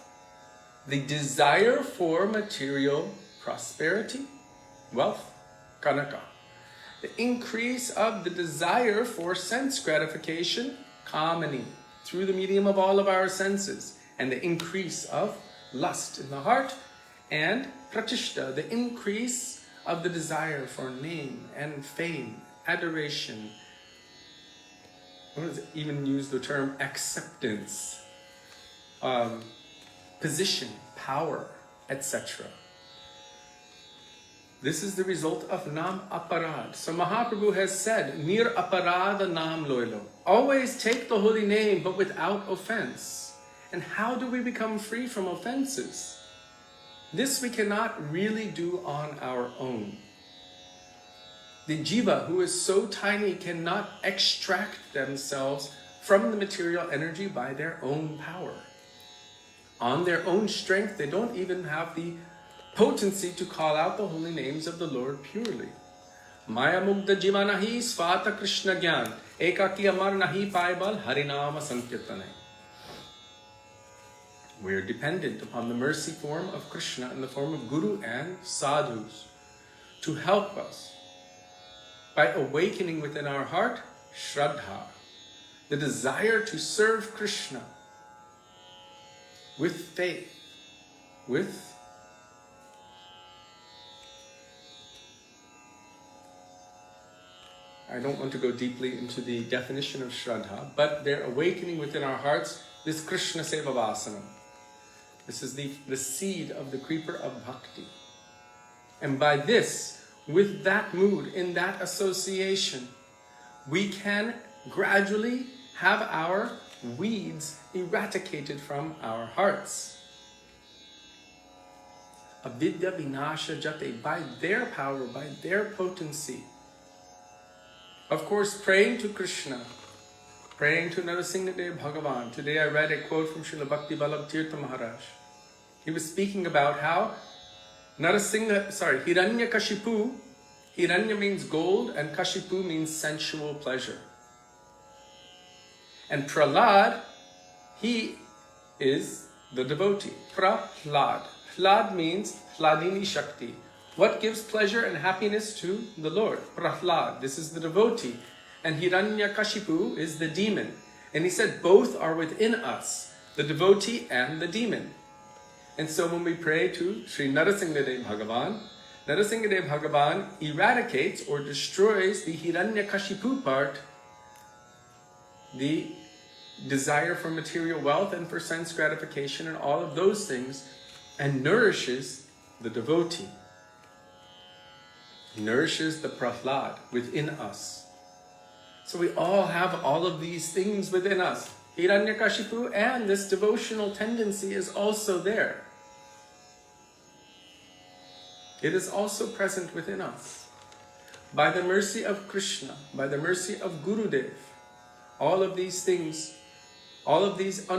the desire for material prosperity, wealth, kanaka. The increase of the desire for sense gratification, kamani, through the medium of all of our senses. And the increase of lust in the heart, and pratishta, the increase of the desire for name and fame, adoration. I want to even use the term acceptance, position, power, etc. This is the result of Nam Aparad. So Mahaprabhu has said, Nir Aparada Nam Loilo. Always take the holy name, but without offense. And how do we become free from offenses? This we cannot really do on our own. The jiva, who is so tiny, cannot extract themselves from the material energy by their own power. On their own strength, they don't even have the potency to call out the holy names of the Lord purely. Maya mugda jiva nahi svata Krishna gyan, ekaki amar nahi paibal harinama sankirtane. We are dependent upon the mercy form of Krishna in the form of Guru and Sadhus to help us by awakening within our heart Shraddha, the desire to serve Krishna with faith, I don't want to go deeply into the definition of Shraddha, but they're awakening within our hearts this Krishna Seva Vasana. This is the seed of the creeper of bhakti. And by this, with that mood, in that association, we can gradually have our weeds eradicated from our hearts. Avidya vinasha jate, by their power, by their potency. Of course, praying to Krishna, praying to Narasimha Bhagavan. Today I read a quote from Srila Bhakti Vallabh Tirtha Maharaj. He was speaking about how Hiranyakashipu, Hiranya means gold and Kashipu means sensual pleasure. And Prahlad, he is the devotee. Prahlad. Prahlad means Hladini Shakti. What gives pleasure and happiness to the Lord? Prahlad, this is the devotee. And Hiranyakashipu is the demon. And he said both are within us, the devotee and the demon. And so when we pray to Sri Narasimha Bhagavan, Narasimha Bhagavan eradicates or destroys the Hiranyakashipu part, the desire for material wealth and for sense gratification and all of those things, and nourishes the devotee. Nourishes the Prahlad within us. So we all have all of these things within us. Hiranyakashipu, and this devotional tendency is also there. It is also present within us. By the mercy of Krishna, by the mercy of Gurudeva, all of these things, all of these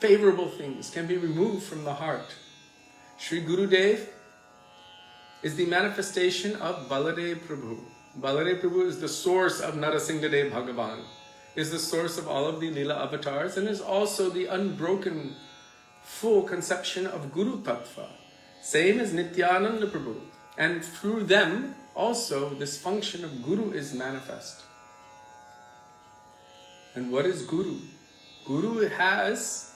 unfavorable things can be removed from the heart. Sri Gurudeva is the manifestation of Baladev Prabhu. Baladev Prabhu is the source of Narasimha Bhagavan, is the source of all of the Leela avatars, and is also the unbroken full conception of Guru Tattva. Same as Nityananda Prabhu. And through them also this function of Guru is manifest. And what is Guru? Guru has,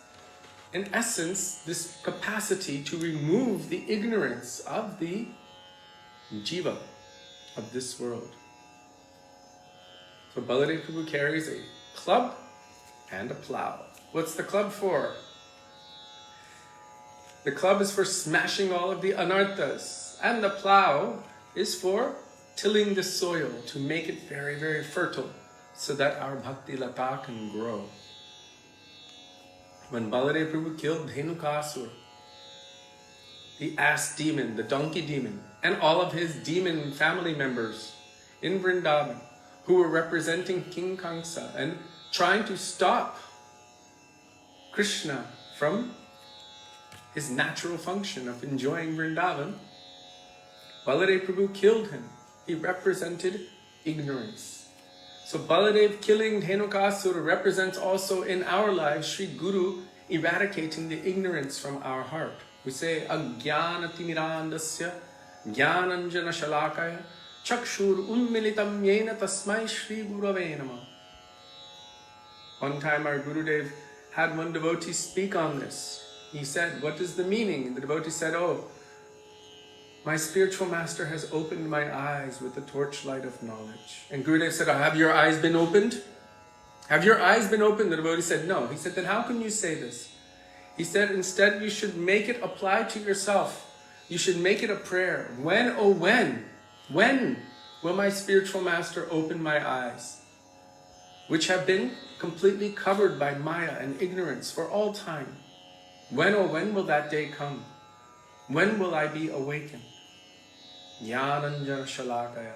in essence, this capacity to remove the ignorance of the jiva of this world. So Baladev Prabhu carries a club and a plow. What's the club for? The club is for smashing all of the anarthas, and the plow is for tilling the soil to make it very, very fertile so that our bhakti lata can grow. When Baladev Prabhu killed Dhenukasura, the ass demon, the donkey demon, and all of his demon family members in Vrindavan, who were representing King Kamsa and trying to stop Krishna from his natural function of enjoying Vrindavan, Baladev Prabhu killed him. He represented ignorance. So Baladev killing Dhenukasura represents also in our lives Sri Guru eradicating the ignorance from our heart. We say, Ajnanatimirandasya Jnananjana Shalakaya Chakshur Unmilitam Yena Tasmai Shri Gurave Namah. One time our Gurudev had one devotee speak on this. He said, what is the meaning? And the devotee said, oh, my spiritual master has opened my eyes with the torchlight of knowledge. And Gurudev said, oh, have your eyes been opened? Have your eyes been opened? The devotee said, no. He said, then how can you say this? He said, instead you should make it apply to yourself. You should make it a prayer. When, oh when will my spiritual master open my eyes? which have been completely covered by Maya and ignorance for all time. When, oh when will that day come? When will I be awakened? Jnananjana Shalakaya.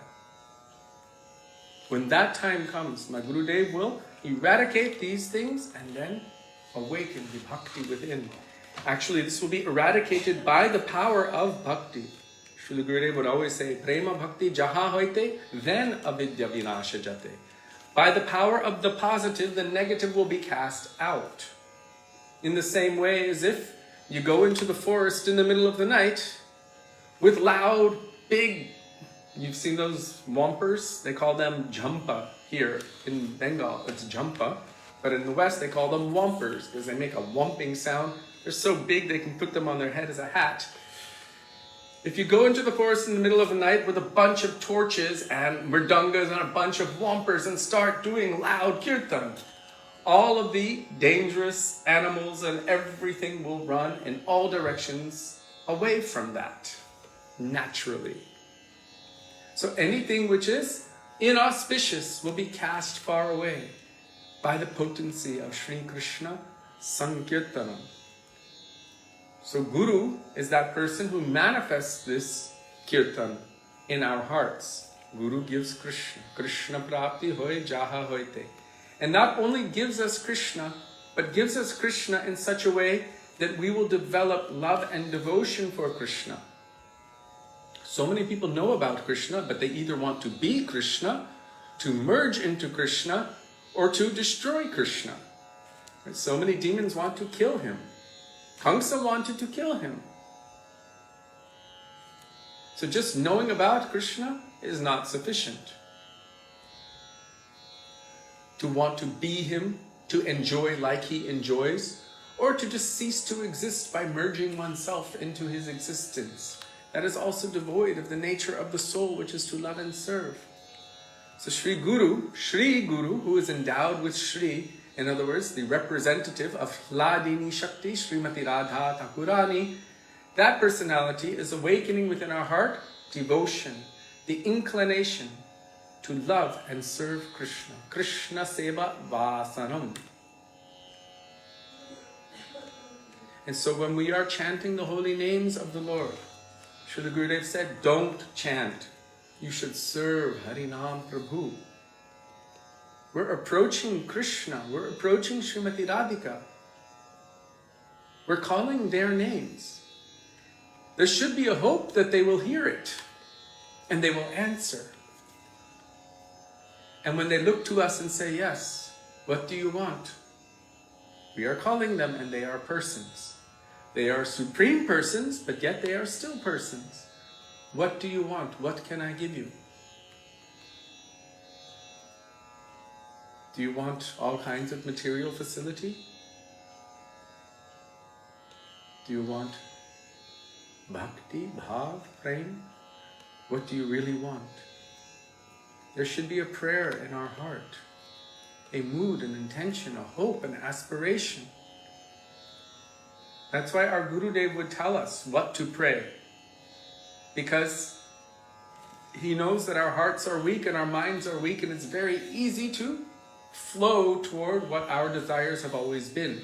When that time comes, my Gurudev will eradicate these things and then awaken the bhakti within. Actually, this will be eradicated by the power of bhakti. Srila Gurudev would always say, Prema bhakti jaha hoite, then avidya vinasha jate. By the power of the positive, the negative will be cast out. In the same way as if you go into the forest in the middle of the night with loud, big, you've seen those wampers? They call them jhampa here in Bengal. It's jhampa. But in the West, they call them wampers because they make a whumping sound. They're so big they can put them on their head as a hat. If you go into the forest in the middle of the night with a bunch of torches and mridangas and a bunch of wampers and start doing loud kirtan, all of the dangerous animals and everything will run in all directions away from that, naturally. So anything which is inauspicious will be cast far away by the potency of Sri Krishna Sankirtanam. So Guru is that person who manifests this kirtan in our hearts. Guru gives Krishna. Krishna prapti hoy jaha hoite. And not only gives us Krishna, but gives us Krishna in such a way that we will develop love and devotion for Krishna. So many people know about Krishna, but they either want to be Krishna, to merge into Krishna, or to destroy Krishna. And so many demons want to kill him. Kamsa wanted to kill him. So just knowing about Krishna is not sufficient. To want to be him, to enjoy like he enjoys, or to just cease to exist by merging oneself into his existence. That is also devoid of the nature of the soul, which is to love and serve. So Sri Guru, who is endowed with Sri, in other words, the representative of Hladini Shakti, Srimati Radha Thakurani, that personality is awakening within our heart devotion, the inclination to love and serve Krishna. Krishna Seva Vasanam. And so when we are chanting the holy names of the Lord, Srila Gurudev said, don't chant. You should serve Harinam Prabhu. We're approaching Krishna. We're approaching Srimati Radhika. We're calling their names. There should be a hope that they will hear it and they will answer. And when they look to us and say, yes, what do you want? We are calling them and they are persons. They are supreme persons, but yet they are still persons. What do you want? What can I give you? Do you want all kinds of material facility? Do you want bhakti, bhav, prem? What do you really want? There should be a prayer in our heart, a mood, an intention, a hope, an aspiration. That's why our Gurudev would tell us what to pray, because he knows that our hearts are weak and our minds are weak, and it's very easy to flow toward what our desires have always been.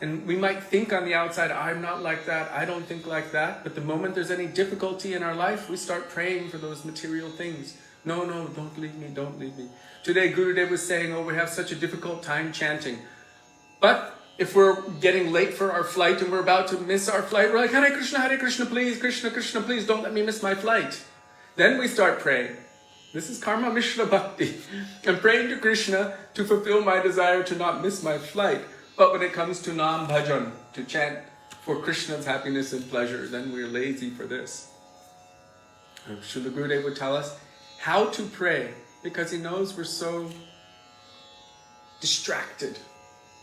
And we might think on the outside, I'm not like that, I don't think like that, but the moment there's any difficulty in our life, we start praying for those material things. No, don't leave me, don't leave me. Today Gurudev was saying, oh, we have such a difficult time chanting. But if we're getting late for our flight and we're about to miss our flight, we're like, Hare Krishna, please, Krishna, Krishna, please, don't let me miss my flight. Then we start praying. This is Karma Mishra Bhakti. I'm praying to Krishna to fulfill my desire to not miss my flight. But when it comes to Nam Bhajan, to chant for Krishna's happiness and pleasure, then we're lazy for this. Srila Gurudev would tell us how to pray, because he knows we're so distracted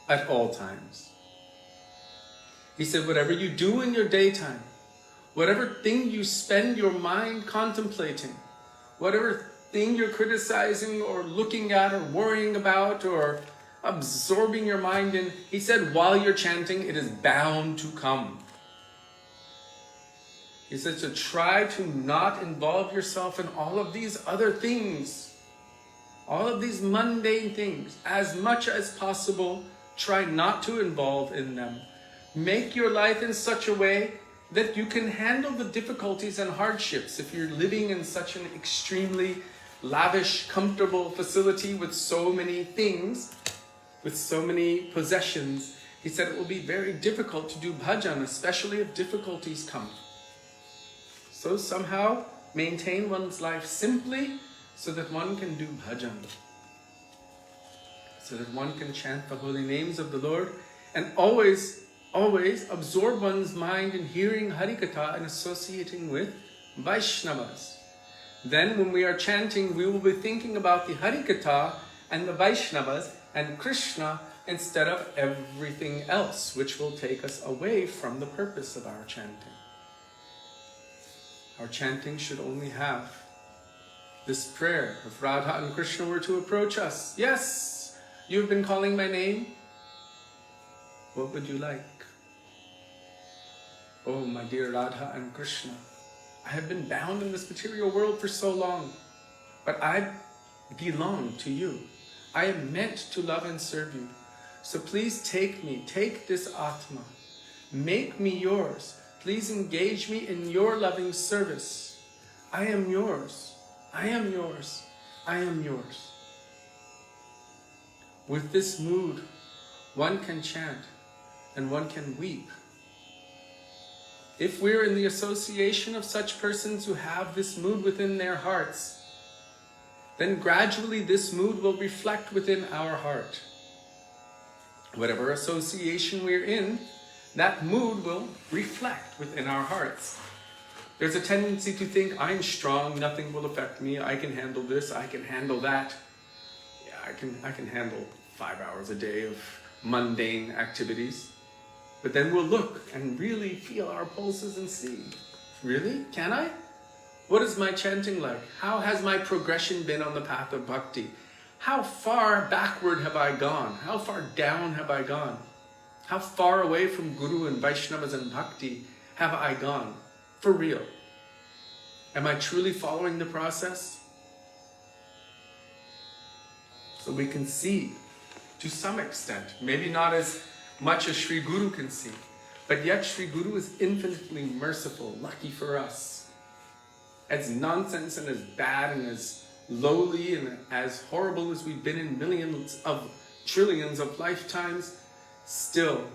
at all times. He said, whatever you do in your daytime, whatever thing you spend your mind contemplating, whatever thing you're criticizing or looking at or worrying about or absorbing your mind in, he said, while you're chanting, it is bound to come. He said to try to not involve yourself in all of these other things. all of these mundane things, as much as possible, try not to involve in them. Make your life in such a way that you can handle the difficulties and hardships. If you're living in such an extremely lavish, comfortable facility with so many things, with so many possessions, he said it will be very difficult to do bhajan, especially if difficulties come. So somehow maintain one's life simply so that one can do bhajan, so that one can chant the holy names of the Lord, and always absorb one's mind in hearing Harikatha and associating with Vaishnavas. Then when we are chanting, we will be thinking about the Harikatha and the Vaishnavas and Krishna instead of everything else, which will take us away from the purpose of our chanting. Our chanting should only have this prayer. If Radha and Krishna were to approach us, yes, you've been calling my name, what would you like? Oh, my dear Radha and Krishna, I have been bound in this material world for so long, but I belong to you. I am meant to love and serve you. So please take me, take this Atma, make me yours. Please engage me in your loving service. I am yours. I am yours. I am yours. With this mood, one can chant and one can weep. If we're in the association of such persons who have this mood within their hearts, then gradually this mood will reflect within our heart. Whatever association we're in, that mood will reflect within our hearts. There's a tendency to think, I'm strong, nothing will affect me, I can handle this, I can handle that. Yeah, I can handle 5 hours a day of mundane activities. But then we'll look and really feel our pulses and see, really? Can I? What is my chanting like? How has my progression been on the path of bhakti? How far backward have I gone? How far down have I gone? How far away from Guru and Vaishnavas and bhakti have I gone? For real. Am I truly following the process? So we can see, to some extent, maybe not as much as Sri Guru can see, but yet Sri Guru is infinitely merciful, lucky for us. As nonsense and as bad and as lowly and as horrible as we've been in millions of trillions of lifetimes, still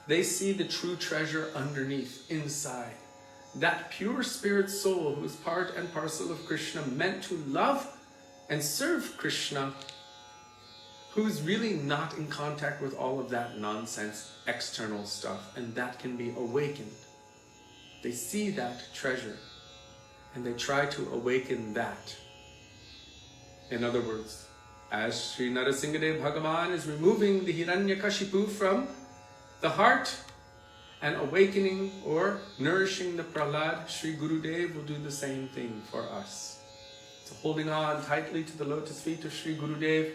they see the true treasure underneath, inside. That pure spirit soul who is part and parcel of Krishna, meant to love and serve Krishna, who's really not in contact with all of that nonsense, external stuff, and that can be awakened. They see that treasure, and they try to awaken that. In other words, as Sri Narasimhadev Bhagavan is removing the Hiranyakashipu from the heart and awakening or nourishing the Prahlad, Sri Gurudev will do the same thing for us. So holding on tightly to the lotus feet of Sri Gurudev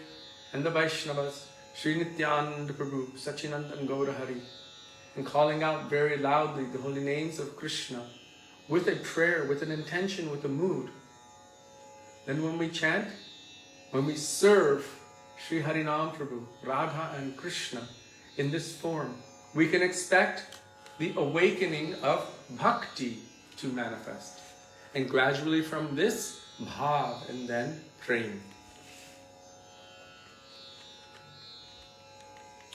and the Vaishnavas, Sri Nityananda Prabhu, Sachinandan Gaurahari, and calling out very loudly the holy names of Krishna with a prayer, with an intention, with a mood. Then when we chant, when we serve Sri Harinam Prabhu, Radha and Krishna in this form, we can expect the awakening of bhakti to manifest. And gradually from this, bhav, and then prem.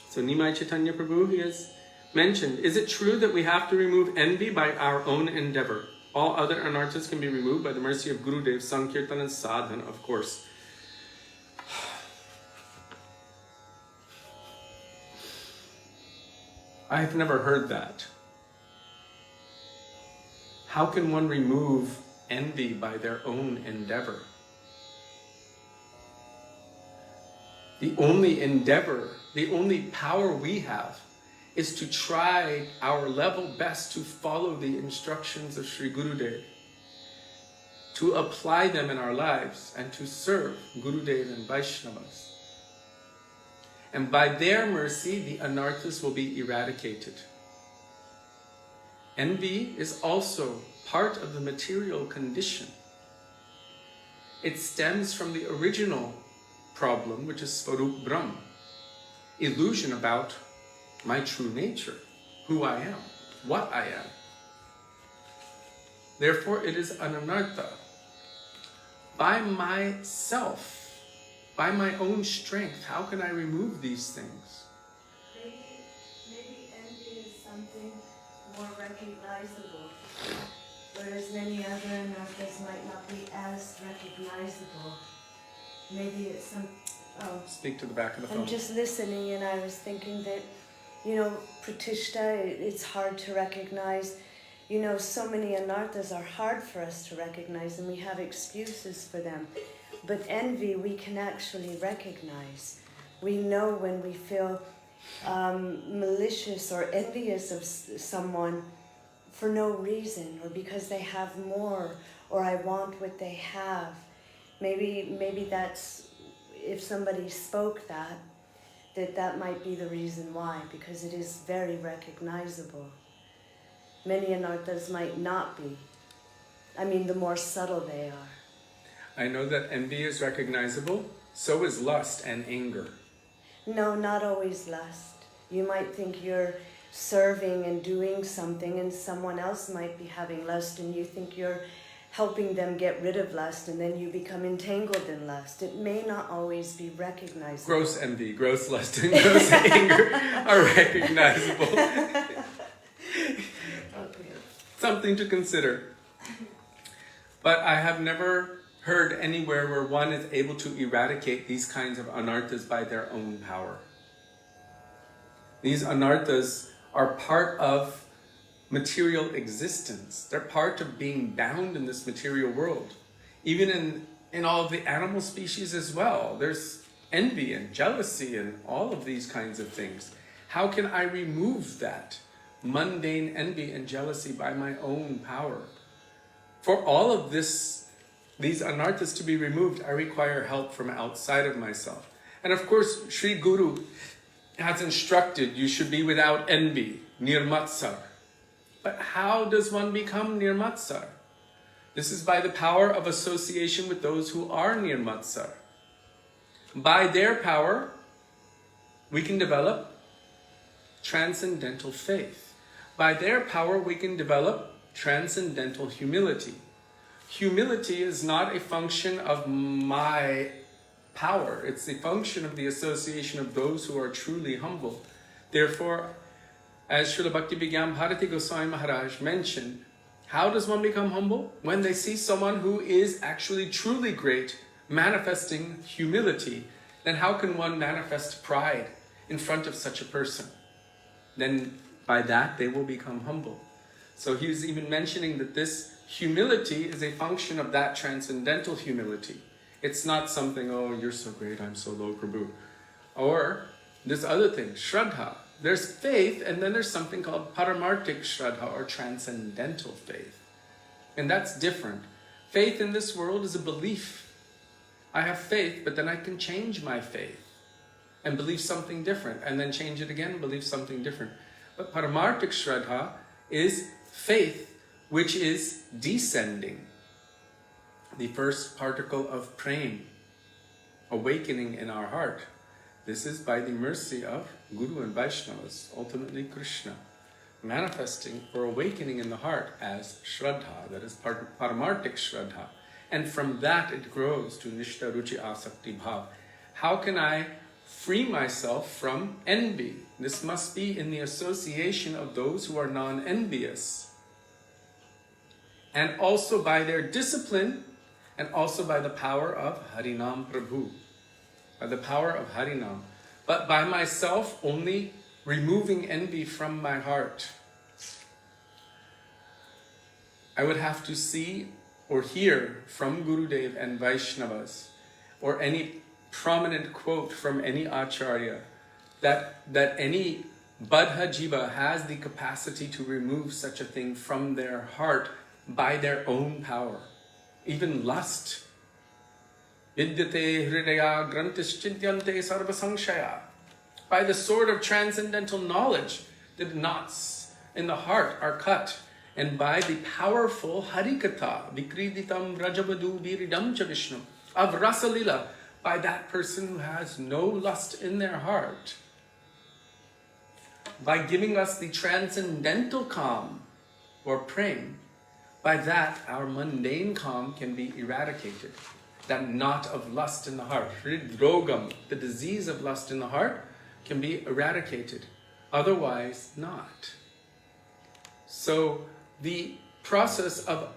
So Nimai Chaitanya Prabhu, he has mentioned, is it true that we have to remove envy by our own endeavor? All other anarthas can be removed by the mercy of Gurudev, Sankirtan and Sadhana, of course. I have never heard that. How can one remove envy by their own endeavor? The only endeavor, the only power we have is to try our level best to follow the instructions of Sri Gurudev, to apply them in our lives and to serve Gurudev and Vaishnavas. And by their mercy, the anarthas will be eradicated. Envy is also part of the material condition. It stems from the original problem, which is Svarup Brahm, illusion about my true nature, who I am, what I am. Therefore, it is an anartha. By myself, by my own strength, how can I remove these things? Maybe envy is something more recognizable, whereas many other anarthas might not be as recognizable. Maybe it's some... Oh. Speak to the back of the phone. I'm just listening and I was thinking that, Pratishta, it's hard to recognize. So many anarthas are hard for us to recognize and we have excuses for them. But envy we can actually recognize. We know when we feel malicious or envious of someone for no reason, or because they have more, or I want what they have. Maybe that's, if somebody spoke that might be the reason why, because it is very recognizable. Many anarthas might not be. The more subtle they are. I know that envy is recognizable, so is lust and anger. No, not always lust. You might think you're serving and doing something and someone else might be having lust and you think you're helping them get rid of lust and then you become entangled in lust. It may not always be recognizable. Gross envy, gross lust, and gross anger are recognizable. Okay. Something to consider. But I have never heard anywhere where one is able to eradicate these kinds of anarthas by their own power. These anarthas are part of material existence. They're part of being bound in this material world. Even in all of the animal species as well. There's envy and jealousy and all of these kinds of things. How can I remove that mundane envy and jealousy by my own power? For all of these anarthas to be removed, I require help from outside of myself. And of course, Sri Guru has instructed you should be without envy, nirmatsar. But how does one become nirmatsar? This is by the power of association with those who are nirmatsar. By their power, we can develop transcendental faith. By their power, we can develop transcendental humility. Humility is not a function of my power. It's a function of the association of those who are truly humble. Therefore, as Srila Bhakti Vigyan Bharati Goswami Maharaj mentioned, how does one become humble? When they see someone who is actually truly great, manifesting humility, then how can one manifest pride in front of such a person? Then by that they will become humble. So he's even mentioning that this humility is a function of that transcendental humility. It's not something, oh, you're so great, I'm so low, Prabhu. Or this other thing, Shraddha. There's faith, and then there's something called Paramartik Shraddha, or transcendental faith. And that's different. Faith in this world is a belief. I have faith, but then I can change my faith and believe something different, and then change it again, believe something different. But Paramartik Shraddha is faith which is descending. The first particle of prem, awakening in our heart. This is by the mercy of Guru and Vaishnavas, ultimately Krishna, manifesting or awakening in the heart as Shraddha, that is Paramartik Shraddha. And from that it grows to Nishta Ruchi Asakti Bhav. How can I free myself from envy? This must be in the association of those who are non-envious. And also by their discipline, and also by the power of Harinam Prabhu. By the power of Harinam. But by myself only removing envy from my heart. I would have to see or hear from Gurudeva and Vaishnavas, or any prominent quote from any Acharya, that any Badha Jiva has the capacity to remove such a thing from their heart by their own power. Even lust. Vidyate hridaya grantischintyante sarva sankshaya. By the sword of transcendental knowledge, the knots in the heart are cut. And by the powerful harikatha, vikriditam rajavadu viridam cha Vishnu, of Rasalila, by that person who has no lust in their heart. By giving us the transcendental calm, or prem, by that our mundane calm can be eradicated. That knot of lust in the heart, hridrogam, the disease of lust in the heart, can be eradicated. Otherwise, not. So the process of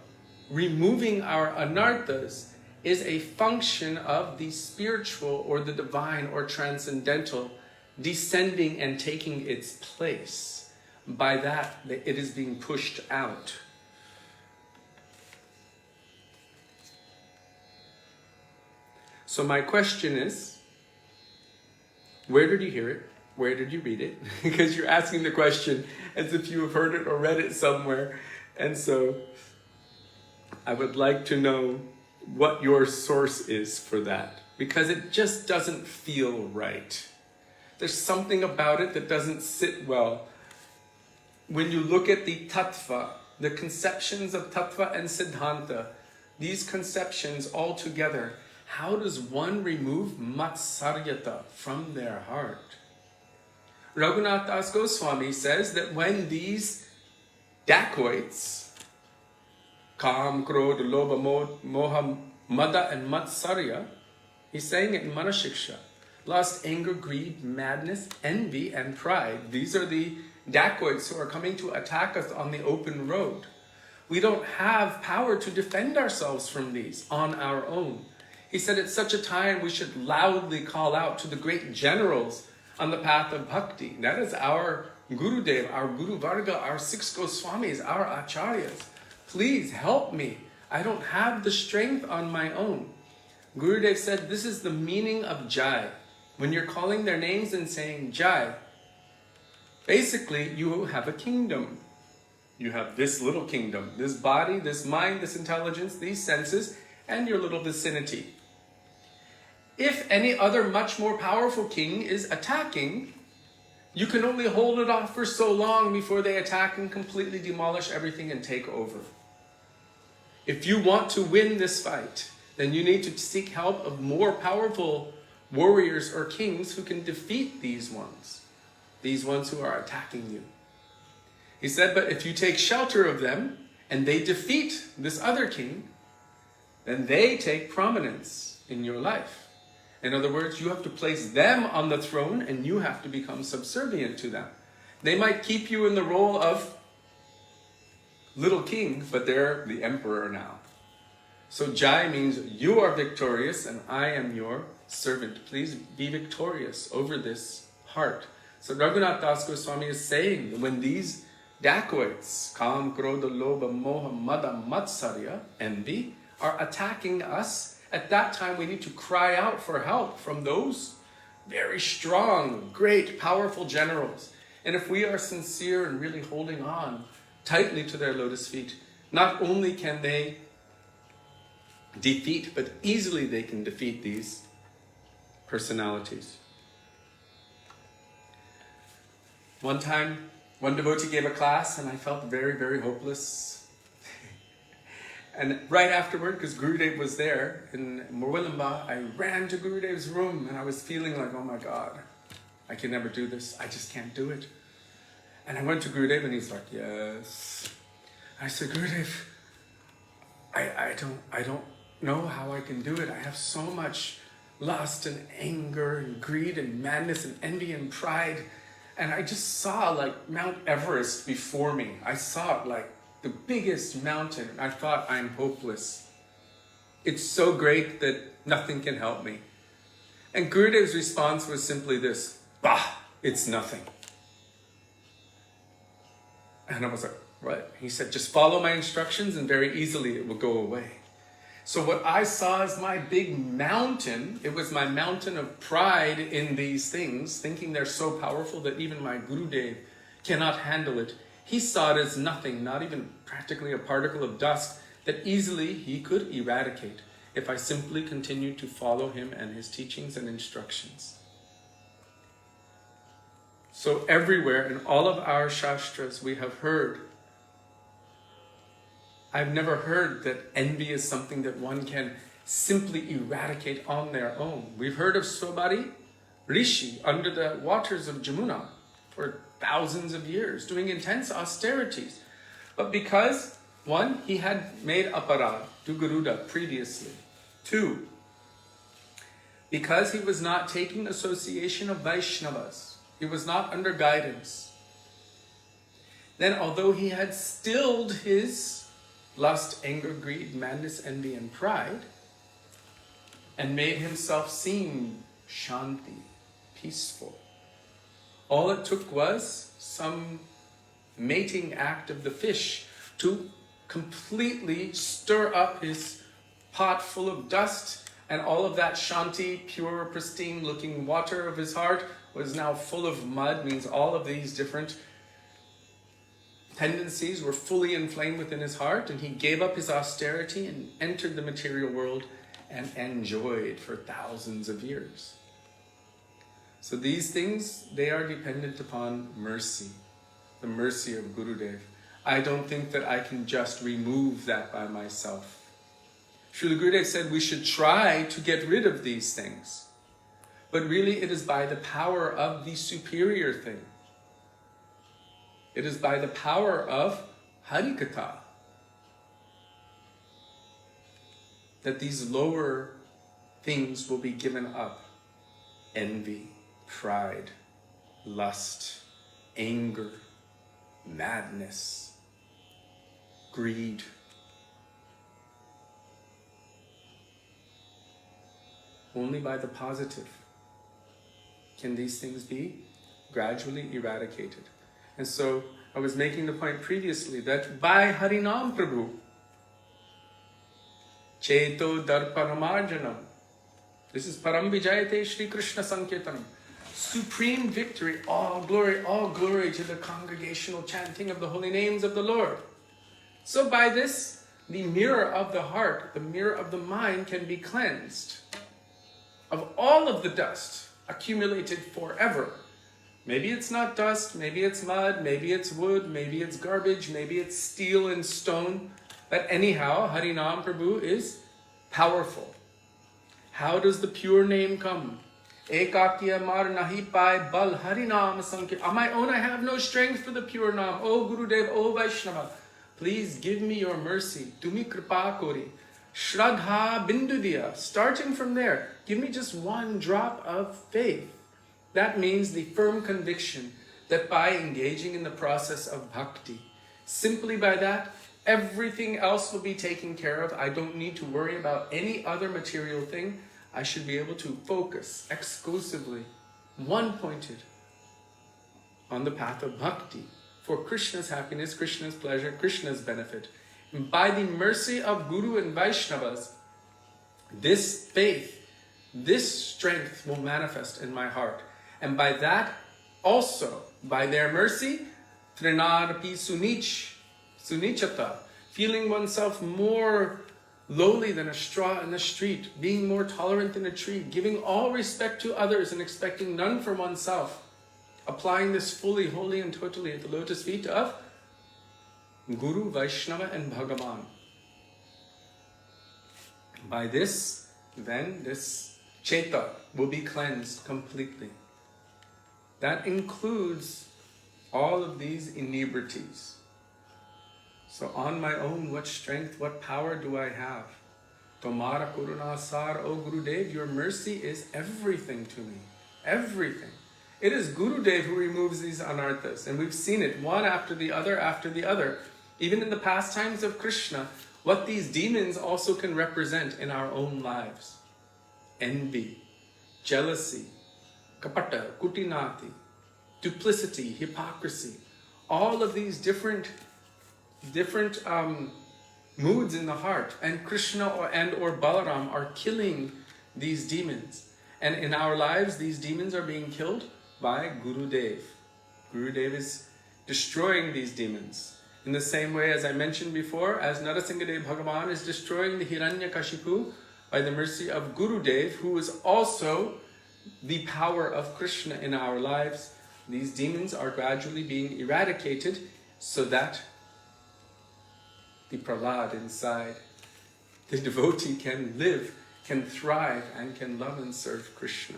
removing our anarthas is a function of the spiritual or the divine or transcendental descending and taking its place. By that, it is being pushed out. So my question is, where did you hear it? Where did you read it? Because you're asking the question as if you have heard it or read it somewhere. And so I would like to know what your source is for that. Because it just doesn't feel right. There's something about it that doesn't sit well. When you look at the tattva, the conceptions of tattva and siddhanta, these conceptions all together, how does one remove matsaryata from their heart? Raghunath Das Goswami says that when these dacoits, Kam, Krodh, Lobha, Moha, Mada and Matsarya, he's saying it in Manashiksha, lust, anger, greed, madness, envy, and pride. These are the dacoits who are coming to attack us on the open road. We don't have power to defend ourselves from these on our own. He said at such a time we should loudly call out to the great generals on the path of bhakti. That is our Gurudeva, our Guru Varga, our 6 Goswamis, our Acharyas. Please help me. I don't have the strength on my own. Gurudev said this is the meaning of Jai. When you're calling their names and saying Jai, basically you have a kingdom. You have this little kingdom, this body, this mind, this intelligence, these senses, and your little vicinity. If any other much more powerful king is attacking, you can only hold it off for so long before they attack and completely demolish everything and take over. If you want to win this fight, then you need to seek help of more powerful warriors or kings who can defeat these ones who are attacking you. He said, but if you take shelter of them and they defeat this other king, then they take prominence in your life. In other words, you have to place them on the throne and you have to become subservient to them. They might keep you in the role of little king, but they're the emperor now. So Jai means you are victorious and I am your servant. Please be victorious over this heart. So Raghunath Das Goswami is saying that when these dacoits, Kam, Krodha, Lobha, Moha, Mada, Matsarya, envy, are attacking us, at that time we need to cry out for help from those very strong, great, powerful generals. And if we are sincere and really holding on tightly to their lotus feet, not only can they defeat, but easily they can defeat these personalities. One time, one devotee gave a class and I felt very, very hopeless. And right afterward, because Gurudev was there in Murwilamba, I ran to Gurudev's room and I was feeling like, oh my God, I can never do this. I just can't do it. And I went to Gurudev and he's like, yes. I said, Gurudev, I don't know how I can do it. I have so much lust and anger and greed and madness and envy and pride. And I just saw like Mount Everest before me. I saw it like the biggest mountain. I thought, I'm hopeless. It's so great that nothing can help me. And Gurudev's response was simply this, bah, it's nothing. And I was like, what? He said, just follow my instructions and very easily it will go away. So what I saw as my big mountain, it was my mountain of pride in these things, thinking they're so powerful that even my Gurudev cannot handle it. He saw it as nothing, not even practically a particle of dust that easily he could eradicate if I simply continued to follow him and his teachings and instructions. So everywhere in all of our shastras we have heard, I've never heard that envy is something that one can simply eradicate on their own. We've heard of Sobari Rishi under the waters of Jamuna for thousands of years, doing intense austerities. But because, one, he had made aparad to Garuda previously. Two, because he was not taking association of Vaishnavas, he was not under guidance. Then, although he had stilled his lust, anger, greed, madness, envy, and pride, and made himself seem shanti, peaceful, all it took was some mating act of the fish to completely stir up his pot full of dust, and all of that shanti, pure, pristine looking water of his heart was now full of mud. Means all of these different tendencies were fully inflamed within his heart, and he gave up his austerity and entered the material world and enjoyed for thousands of years. So these things, they are dependent upon mercy, the mercy of Gurudev. I don't think that I can just remove that by myself. Srila Gurudev said we should try to get rid of these things. But really it is by the power of the superior thing. It is by the power of Harikatha that these lower things will be given up. Envy, pride, lust, anger, madness, greed. Only by the positive can these things be gradually eradicated. And so I was making the point previously that by Harinam Prabhu, Cheto Darpanamarjanam, this is Param Vijayate Shri Krishna Sankirtanam, supreme victory, all glory to the congregational chanting of the holy names of the Lord. So by this, the mirror of the heart, the mirror of the mind can be cleansed of all of the dust accumulated forever. Maybe it's not dust, maybe it's mud, maybe it's wood, maybe it's garbage, maybe it's steel and stone. But anyhow, Harinam Prabhu is powerful. How does the pure name come? Ekakya mar nahi pai bal Harinam Sankirtan. On my own I have no strength for the pure name. O Gurudev, O Vaishnava, please give me your mercy. Tumi Kripa Kori. Shraddha Bindudiya. Starting from there, give me just one drop of faith. That means the firm conviction that by engaging in the process of bhakti, simply by that, everything else will be taken care of. I don't need to worry about any other material thing. I should be able to focus exclusively, one-pointed, on the path of bhakti for Krishna's happiness, Krishna's pleasure, Krishna's benefit. And by the mercy of Guru and Vaishnavas, this faith, this strength will manifest in my heart. And by that, also, by their mercy, Trinarpi Sunichata, feeling oneself more lowly than a straw in the street, being more tolerant than a tree, giving all respect to others and expecting none from oneself, applying this fully, wholly and totally at the lotus feet of Guru, Vaishnava and Bhagavan. By this, then, this Cheta will be cleansed completely. That includes all of these inebrities. So on my own, what strength, what power do I have? Tomara Kurunasar, O Gurudev, your mercy is everything to me. Everything. It is Gurudev who removes these anarthas. And we've seen it one after the other after the other. Even in the pastimes of Krishna, what these demons also can represent in our own lives. Envy, jealousy, kapata, kutinati, duplicity, hypocrisy. All of these different moods in the heart. And Krishna or Balaram are killing these demons. And in our lives, these demons are being killed by Gurudev. Gurudev is destroying these demons. In the same way, as I mentioned before, as Narasimhadev Bhagavan is destroying the Hiranyakashipu by the mercy of Gurudev, who is also the power of Krishna in our lives, these demons are gradually being eradicated so that the Prahlad inside, the devotee can live, can thrive, and can love and serve Krishna.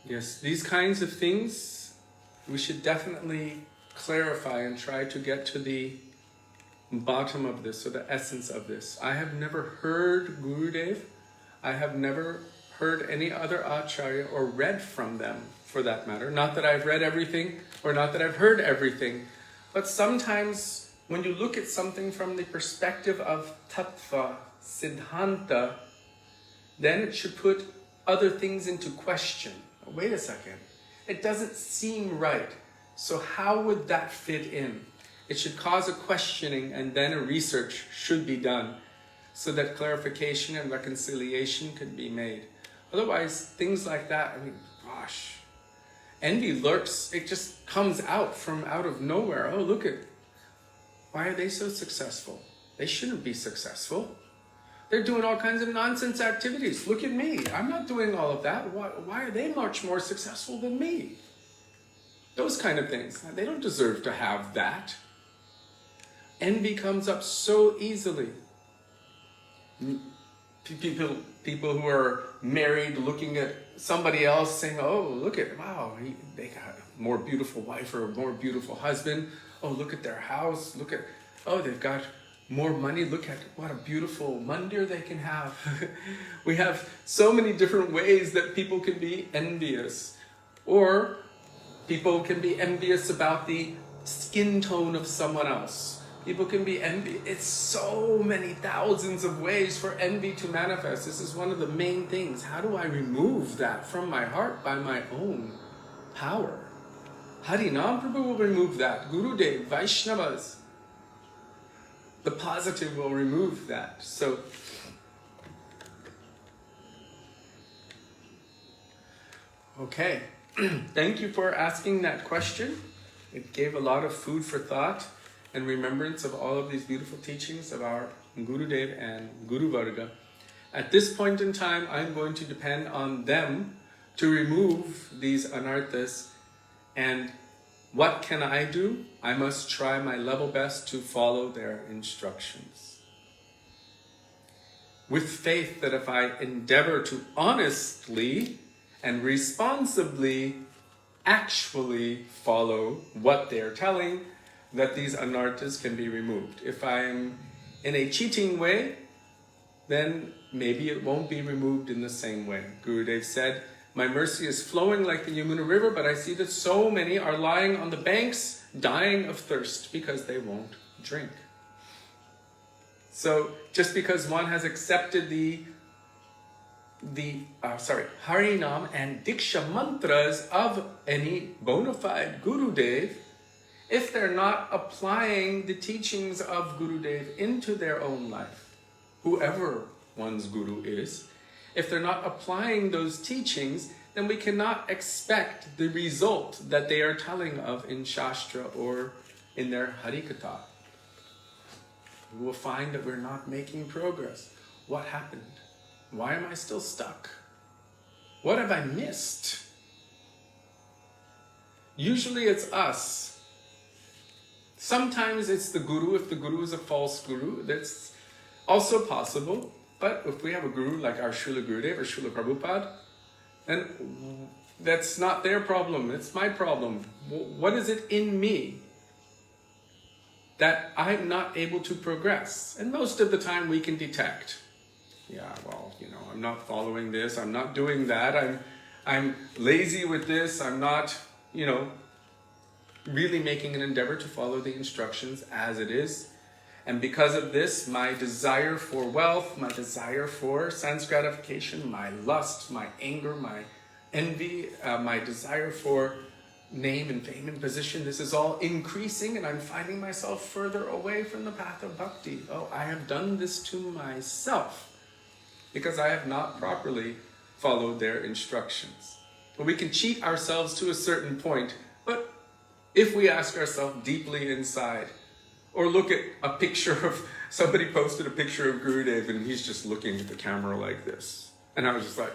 Yes, these kinds of things we should definitely clarify and try to get to the bottom of this, or the essence of this. I have never heard Gurudev, I have never heard any other Acharya or read from them, for that matter. Not that I've read everything, or not that I've heard everything, but sometimes when you look at something from the perspective of Tattva, Siddhanta, then it should put other things into question. Wait a second, it doesn't seem right. So how would that fit in? It should cause a questioning, and then a research should be done so that clarification and reconciliation can be made. Otherwise, things like that, I mean, gosh, envy lurks. It just comes out from out of nowhere. Oh, look at, why are they so successful? They shouldn't be successful. They're doing all kinds of nonsense activities. Look at me. I'm not doing all of that. Why are they much more successful than me? Those kind of things. They don't deserve to have that. Envy comes up so easily. People who are married looking at somebody else saying, oh, look at, wow, they got a more beautiful wife or a more beautiful husband. Oh, look at their house. Look at, oh, they've got more money. Look at what a beautiful mandir they can have. We have so many different ways that people can be envious. Or people can be envious about the skin tone of someone else. People can be envious. It's so many thousands of ways for envy to manifest. This is one of the main things. How do I remove that from my heart by my own power? Harinam Prabhu will remove that. Gurudev, Vaishnavas, the positive will remove that. So, okay. Thank you for asking that question. It gave a lot of food for thought and remembrance of all of these beautiful teachings of our Gurudev and Guru Varga. At this point in time, I'm going to depend on them to remove these anarthas. And what can I do? I must try my level best to follow their instructions. With faith that if I endeavor to honestly and responsibly actually follow what they're telling, that these anarthas can be removed. If I'm in a cheating way, then maybe it won't be removed in the same way. Gurudev said, my mercy is flowing like the Yamuna River, but I see that so many are lying on the banks, dying of thirst because they won't drink. So just because one has accepted the Harinam and Diksha mantras of any bona fide Gurudev, if they're not applying the teachings of Gurudev into their own life, whoever one's Guru is, if they're not applying those teachings, then we cannot expect the result that they are telling of in Shastra or in their Harikatha. We will find that we're not making progress. What happened? Why am I still stuck? What have I missed? Usually it's us. Sometimes it's the Guru, if the Guru is a false Guru, that's also possible. But if we have a Guru like our Srila Gurudev or Srila Prabhupada, then that's not their problem, it's my problem. What is it in me that I'm not able to progress? And most of the time we can detect. Yeah, well, I'm not following this, I'm not doing that, I'm lazy with this, I'm not, really making an endeavor to follow the instructions as it is. And because of this, my desire for wealth, my desire for sense gratification, my lust, my anger, my envy, my desire for name and fame and position, this is all increasing, and I'm finding myself further away from the path of bhakti. Oh, I have done this to myself because I have not properly followed their instructions. But we can cheat ourselves to a certain point, but if we ask ourselves deeply inside, Or look at a picture of, somebody posted a picture of Gurudeva and he's just looking at the camera like this. And I was just like,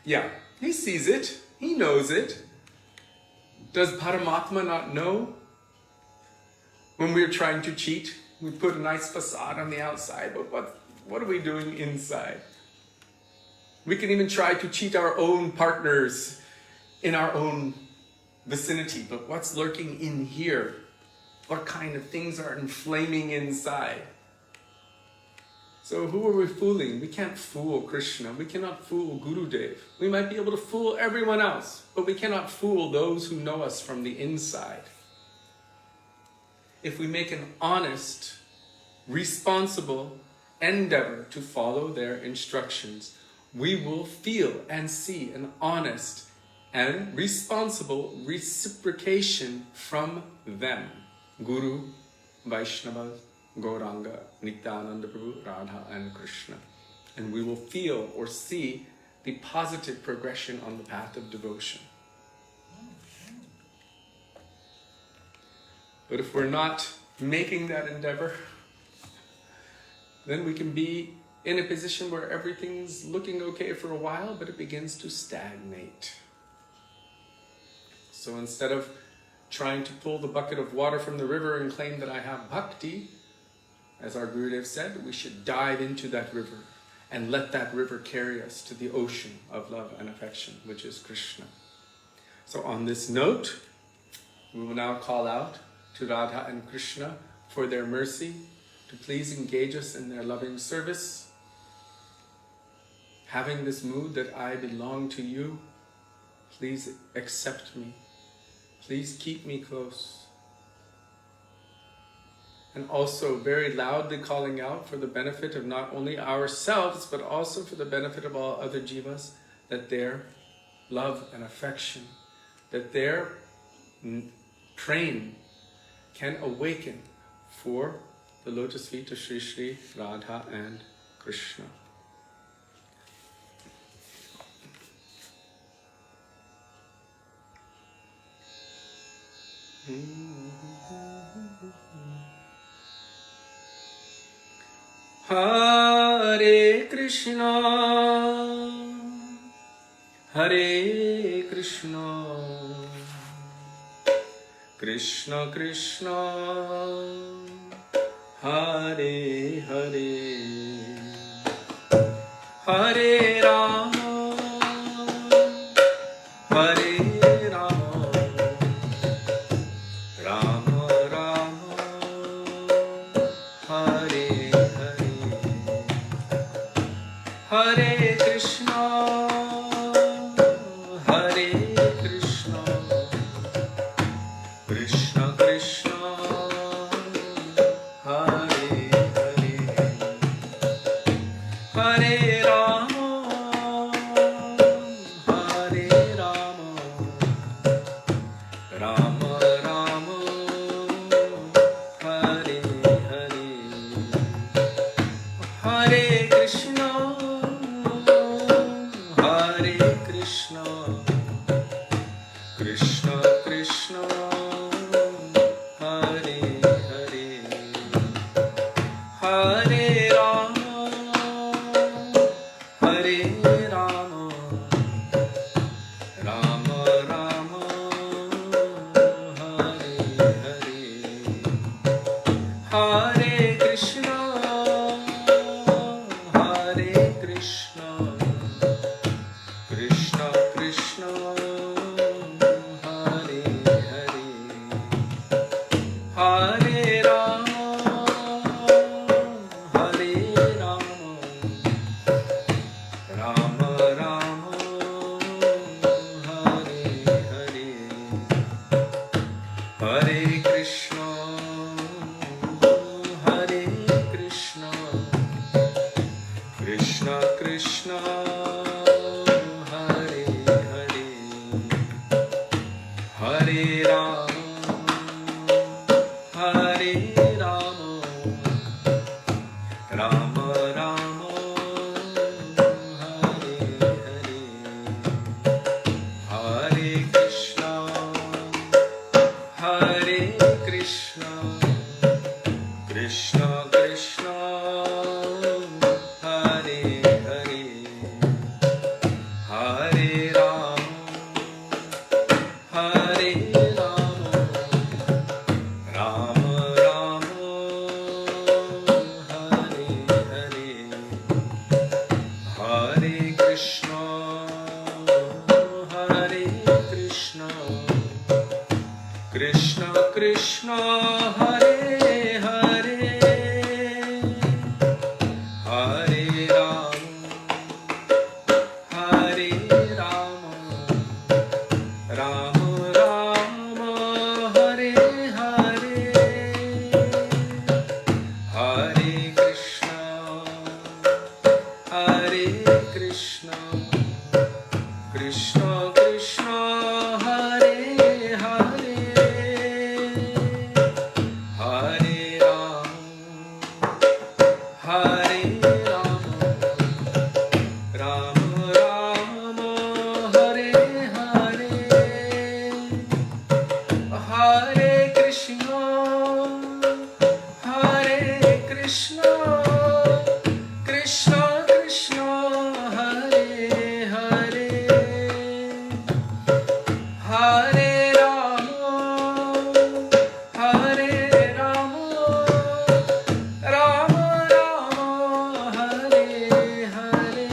yeah, he sees it, he knows it. Does Paramatma not know? When we're trying to cheat, we put a nice facade on the outside, but what are we doing inside? We can even try to cheat our own partners in our own vicinity, but what's lurking in here? What kind of things are inflaming inside? So who are we fooling? We can't fool Krishna. We cannot fool Gurudev. We might be able to fool everyone else, but we cannot fool those who know us from the inside. If we make an honest, responsible endeavor to follow their instructions, we will feel and see an honest and responsible reciprocation from them. Guru, Vaishnava, Gauranga, Nityananda Prabhu, Radha and Krishna. And we will feel or see the positive progression on the path of devotion. But if we're not making that endeavor, then we can be in a position where everything's looking okay for a while, but it begins to stagnate. So instead of trying to pull the bucket of water from the river and claim that I have bhakti, as our Gurudev said, we should dive into that river and let that river carry us to the ocean of love and affection, which is Krishna. So on this note, we will now call out to Radha and Krishna for their mercy, to please engage us in their loving service. Having this mood that I belong to you, please accept me. Please keep me close. And also very loudly calling out for the benefit of not only ourselves, but also for the benefit of all other jivas, that their love and affection, that their praying can awaken for the lotus feet of Sri Sri Radha and Krishna. Hare Krishna, Hare Krishna, Krishna Krishna, Hare Hare, Hare Rama, Hare Rama, Rama Rama, Hare Hare Krishna, Hare Krishna, Krishna Krishna, Hare Hare, Hare Rama, Hare Rama, Rama Rama, Hare Hare, Hare Krishna, Krishna Krishna, Hare Hare, Hare Rama, Hare Rama, Rama Rama, Hare Hare, Hare Krishna, Hare Krishna, Krishna Krishna, Krishna, Hare Hare, Hare Rama, Rama Rama, Hare Hare, Hare Krishna, Krishna Krishna, Hare Hare, Hare Rama, Rama Rama, Hare Hare, Hare Krishna, Krishna Krishna, Hare Hare, Hare Rama, Rama Rama, Hare Hare,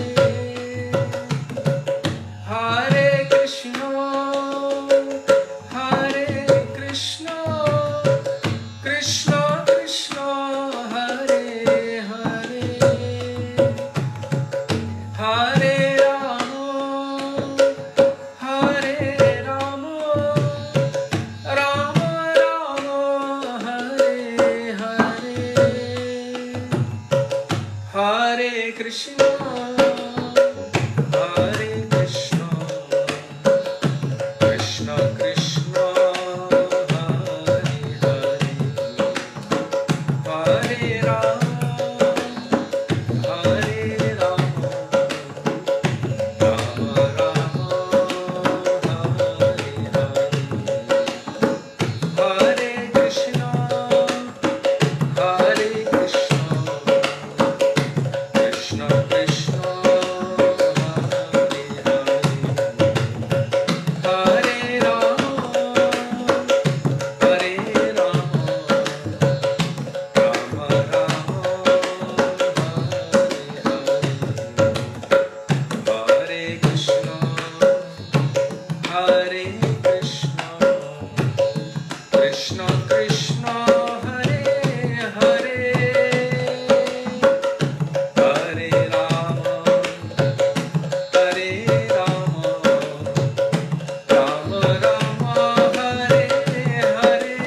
Hare Krishna, Krishna Krishna, Hare Hare, Hare Rama, Rama Rama, Hare Hare, Hare Krishna, Krishna Krishna, Hare Hare, Hare Rama, Rama Rama, Hare Hare,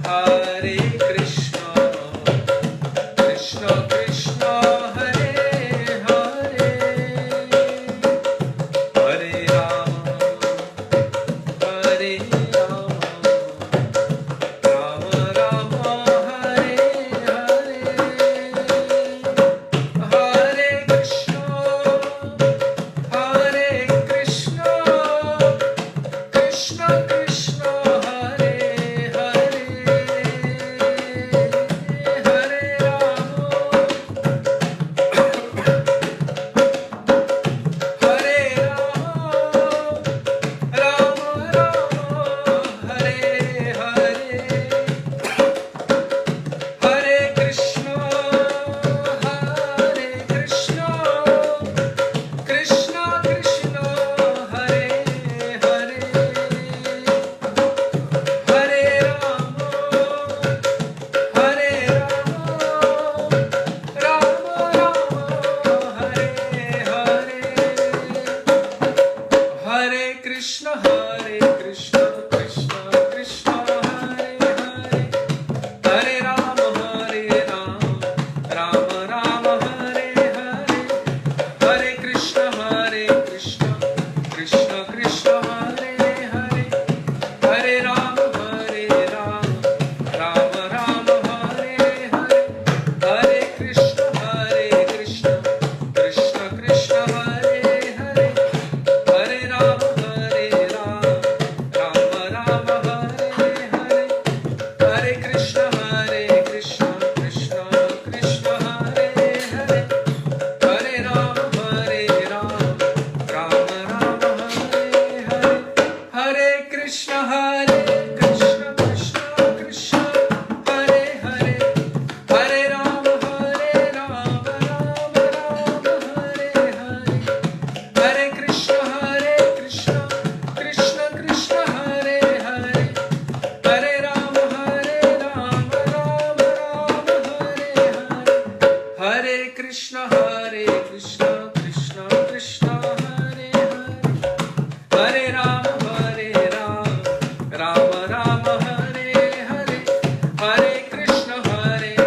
Hare Krishna, Krishna Krishna, Hare Hare, Hare Krishna, Krishna Krishna Hare Hare, Hare Rama, Rama Rama Hare Hare, Hare Krishna,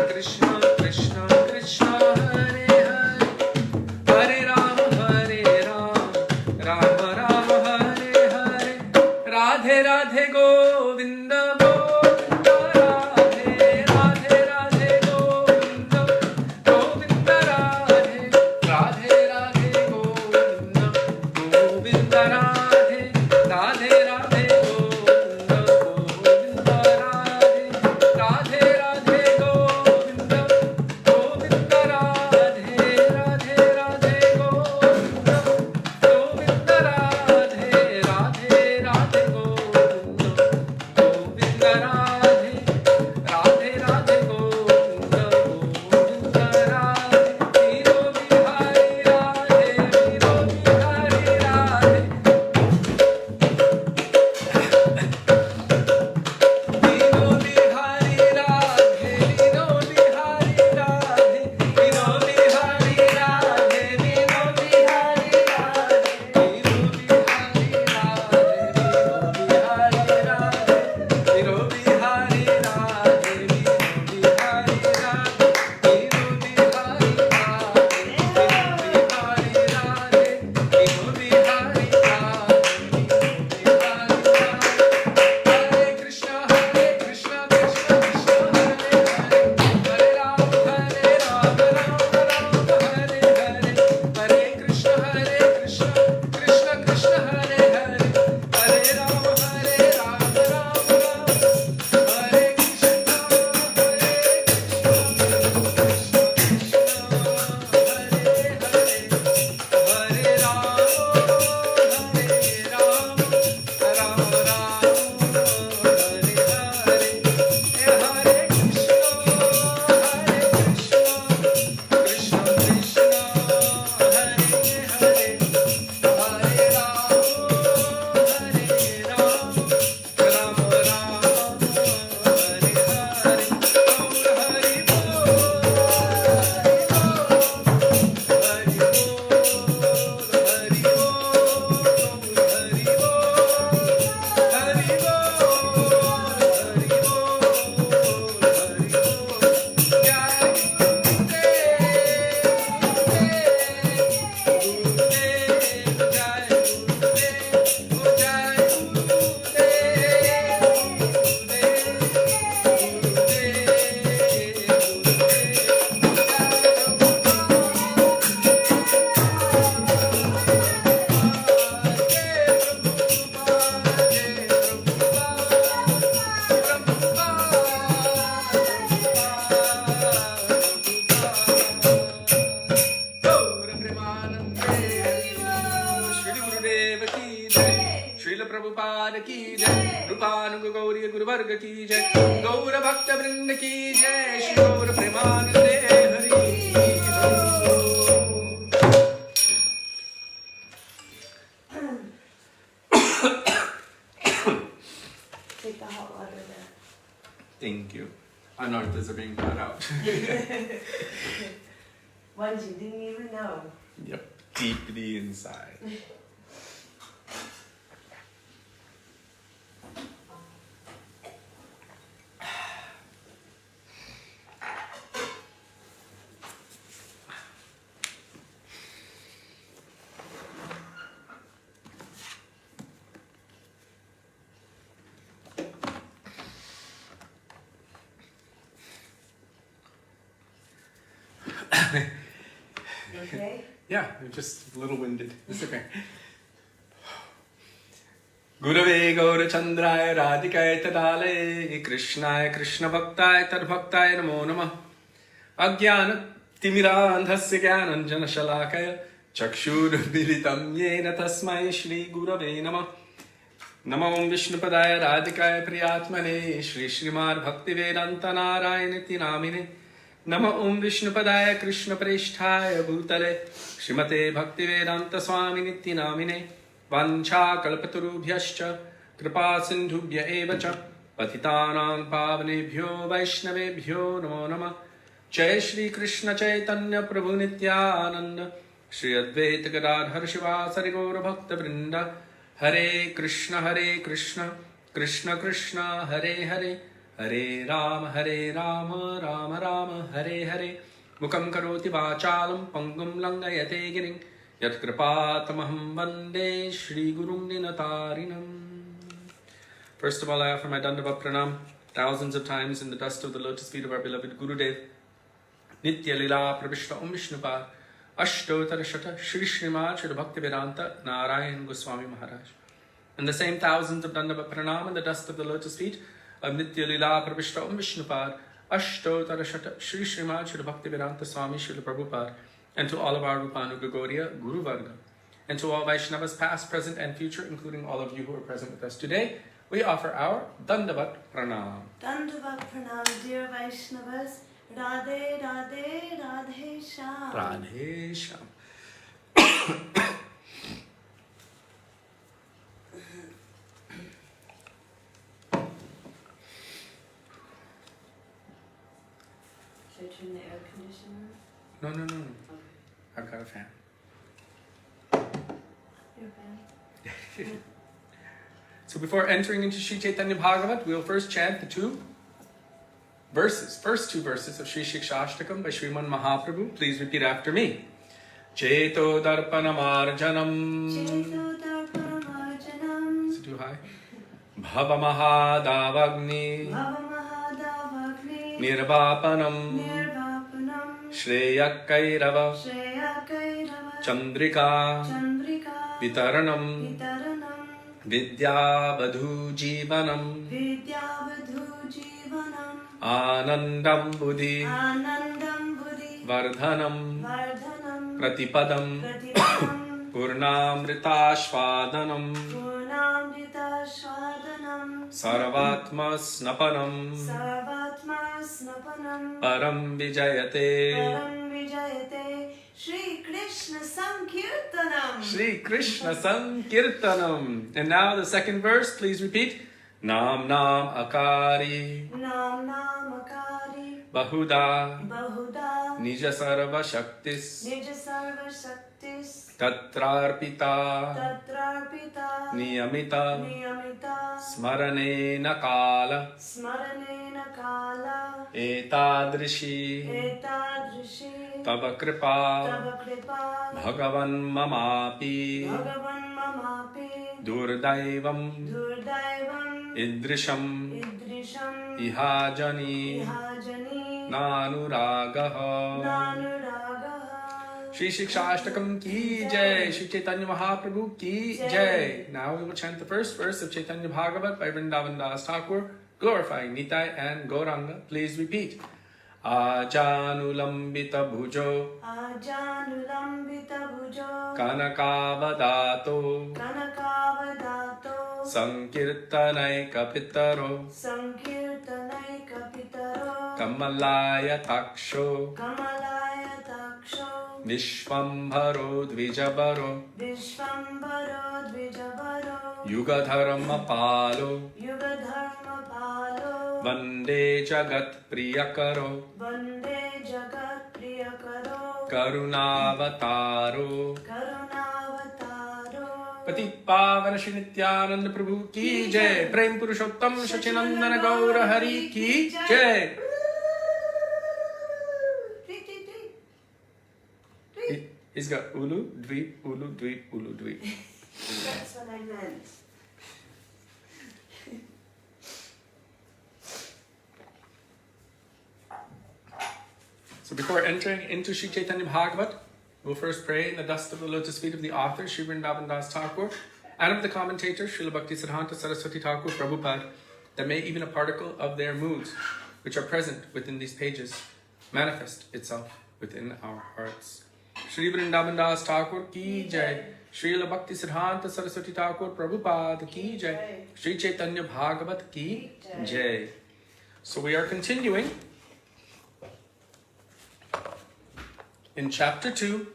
Krishna Krishna Hare Hare, Hare Rama, Rama Rama Hare Hare, Radhe Radhe Govinda Govinda, Radhe Radhe Radhe Govinda Govinda, Radhe Radhe Radhe Govinda Govinda, Radhe Radhe Radhe Govinda Govinda, Radhe Radhe Radhe Govinda Govinda, Radhe Radhe Radhe Govinda Govinda, Radhe Radhe Radhe Govinda Govinda, Radhe Radhe Radhe Govinda Govinda, Radhe Viro Bihari Radhe, Viro Bihari Radhe, Viro Bihari Radhe, Viro Bihari Radhe, Viro Bihari Radhe, Viro Bihari Radhe, Viro Bihari Radhe, Viro Bihari Radhe, Viro Bihari Radhe, Viro Bihari Radhe, Viro Bihari Radhe, Viro Bihari Radhe, Hare Krishna, Krishna Krishna Hare Hare, Hare Rama, Rama Rama Hare Hare, Hare Krishna, Krishna Krishna Hare Hare, Hare Rama, Rama Rama Hare Krishna, Hare Rama, Rama Rama Hare Hare, Hare Krishna, Krishna Krishna Hare Hare, Hare Rama, Rama Rama Hare Hare, Hari Gurudeva ki jai, Srila Prabhupada ki jai, Rupanuga Gauriya Guru Varga ki jai, Gaura Bhakta Vrinda ki jai, Shri Gaura Premanande Hari Hari. Take the hot water there. Thank you. Anarthas are being brought out. Ones you didn't even know. Yep, deeply inside. You okay? Yeah, I'm just a little winded. It's okay. Gurave Gaura Chandraya Radhikaya Tadale Krishnaya Krishna Bhaktaya Tadbhaktaya Namo Namah Ajnana Timirandhasya Jnananjana Shalakaya Chakshur Militam Yena Tasmai Shri Gurave Namah Namo Vishnupadaya Radhikaya Priyatmane Shri Srimad Bhaktivedanta Narayaniti Namine Namo Vishnupadaya Krishna Preshthaya Bhutale Srimate Bhaktivedanta Swaminiti Namine Vancha kalpatarubhyascha kripa sindhubhya evacha patitanang pavanebhyo vaishnavebhyo namo namah Jai Shri Krishna Chaitanya Prabhu Nityananda Shri Advaita Gadadhar Shivasari Gaura Bhakta Vrinda Hare Krishna Krishna Krishna Hare Hare Hare Rama Rama Rama Hare Hare Mukam Karoti Vachalam Pangam Langayate Giring Yat Kripatamaham Vande Shri Gurum Ninatarinam. First of all, I offer my Dandavat Pranam thousands of times in the dust of the lotus feet of our beloved Gurudeva. Nitya Lila Prabhishta Vishnupad Ashtotara Shata Shri Srimad Shri Bhakti Vedanta Narayan Goswami Maharaj. And the same thousands of Dandavat Pranam in the dust of the lotus feet of Nitya Lila Prabhishta Vishnupad Ashtotara Shata Shri Srimad Shri Bhakti Vedanta Swami Shri Prabhupada. And to all of our Rupanuga Gaudiya Guru Varga. And to all Vaishnavas past, present and future, including all of you who are present with us today, we offer our Dandavat Pranam. Dandavat Pranam, dear Vaishnavas. Radhe, Radhe, Radhe Sham. Radhe Sham. Should I turn the air conditioner? No. Okay. I've got a fan. Your fan? So before entering into Sri Caitanya Bhagavat, we'll first chant the first two verses of Sri Caitanya by Sriman Mahaprabhu. Please repeat after me. Cheto Darpanamarjanam. Cheto Darpanamarjanam. Is it too high? Bhava Mahadavagni. Bhava Mahadavagni. Nirvapanam. Nirvapanam. Shreya Kairava. Shreya Kairava. Chandrika. Chandrika. Vitaranam. Vitaranam. Vidyavadhu Jivanam. Vidyavadhu Jivanam. Anandam Buddhi. Anandam Buddhi. Vardhanam. Vardhanam. Pratipadam. Pratipadam. Purnamritashvadanam. Purnamrita Shwadanam. Sarvatma Snapanam. Sarvatma Snapanam. Param Vijayate. Param Vijayate. Shri Krishna Sankirtanam. Shri Krishna Sankirtanam. And now the second verse, please repeat. Nam Nam Akari. Nam Nam Akari. Bahuda. Bahuda. Nija Sarva Shaktis. Nija Sarva Shaktis. Tatrarpita. Tatrarpita. Niyamita. Niyamita. Smaranena Kala. Smaranena Kala. Etadrishi. Etadrishi. Tava Kripa. Tava Kripa. Bhagavan Mamapi. Bhagavan Mamapi. Durdaivam. Durdaivam. Idrisham. Idrisham. Ihajani. Ihajani. Nanuragaha. Nanuragaha. Shri Caitanya ki jai. Shri Caitanya Mahaprabhu ki jai. Now we will chant the first verse of Chaitanya Bhagavat by Vrindavan Das Thakur, glorifying Nitai and Gauranga. Please repeat. Ajanulambita bhujo. Ajanulambita bhujo. Kanakavadato. Kanakavadato. Sankirtanai kapitaro. Sankirtanai kapitaro. Kamalaya taksho. Kamalaya taksho. Vishvambharo dvijabaro. Vishvambaro dvijabaro. Yugadharma palo. Yugadharma palo. Vande jagat priyakaro. Vande jagat priyakaro. Karunavataro. Karunavataro. Patipavana Shri Nityananda Prabhu ki jai. Prem Purushottam Shachinandana Gaura Hari ki jai. He's got Ulu, Dweep, Ulu, Dweep, Ulu, Dweep. That's what I meant. So before entering into Sri Caitanya Bhagavat, we'll first pray in the dust of the lotus feet of the author, Sri Vrindavan Das Thakur, and of the commentator, Srila Bhaktisiddhanta Saraswati Thakur Prabhupada, that may even a particle of their moods, which are present within these pages, manifest itself within our hearts. Sri Vrindavan Das Thakur ki jai. Srila Bhaktisiddhanta Saraswati Thakur Prabhupada ki jai. Sri Caitanya Bhagavat ki jai. So we are continuing in chapter 2.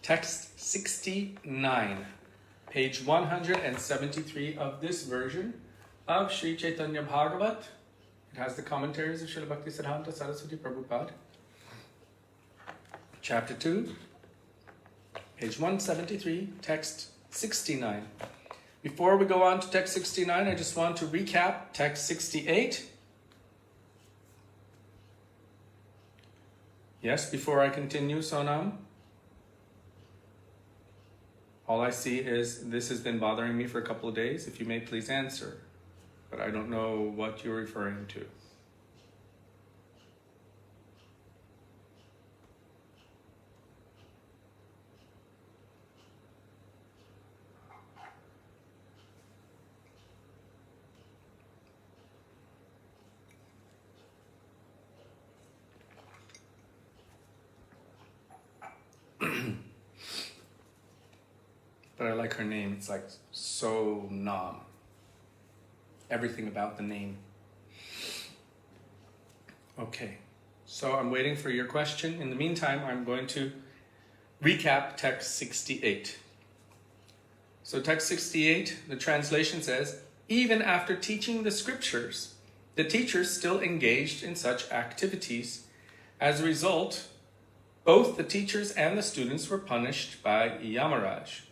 Text 69, page 173 of this version of Sri Caitanya Bhagavat. It has the commentaries of Srila Bhaktisiddhanta Saraswati Prabhupada. Chapter 2, page 173, text 69. Before we go on to text 69, I just want to recap text 68. Yes, before I continue, Sonam. All I see is this has been bothering me for a couple of days. If you may please answer. But I don't know what you're referring to. But I like her name. It's like so nam. Everything about the name. Okay. So I'm waiting for your question. In the meantime, I'm going to recap text 68. So text 68, the translation says, even after teaching the scriptures, the teachers still engaged in such activities. As a result, both the teachers and the students were punished by Yamaraj.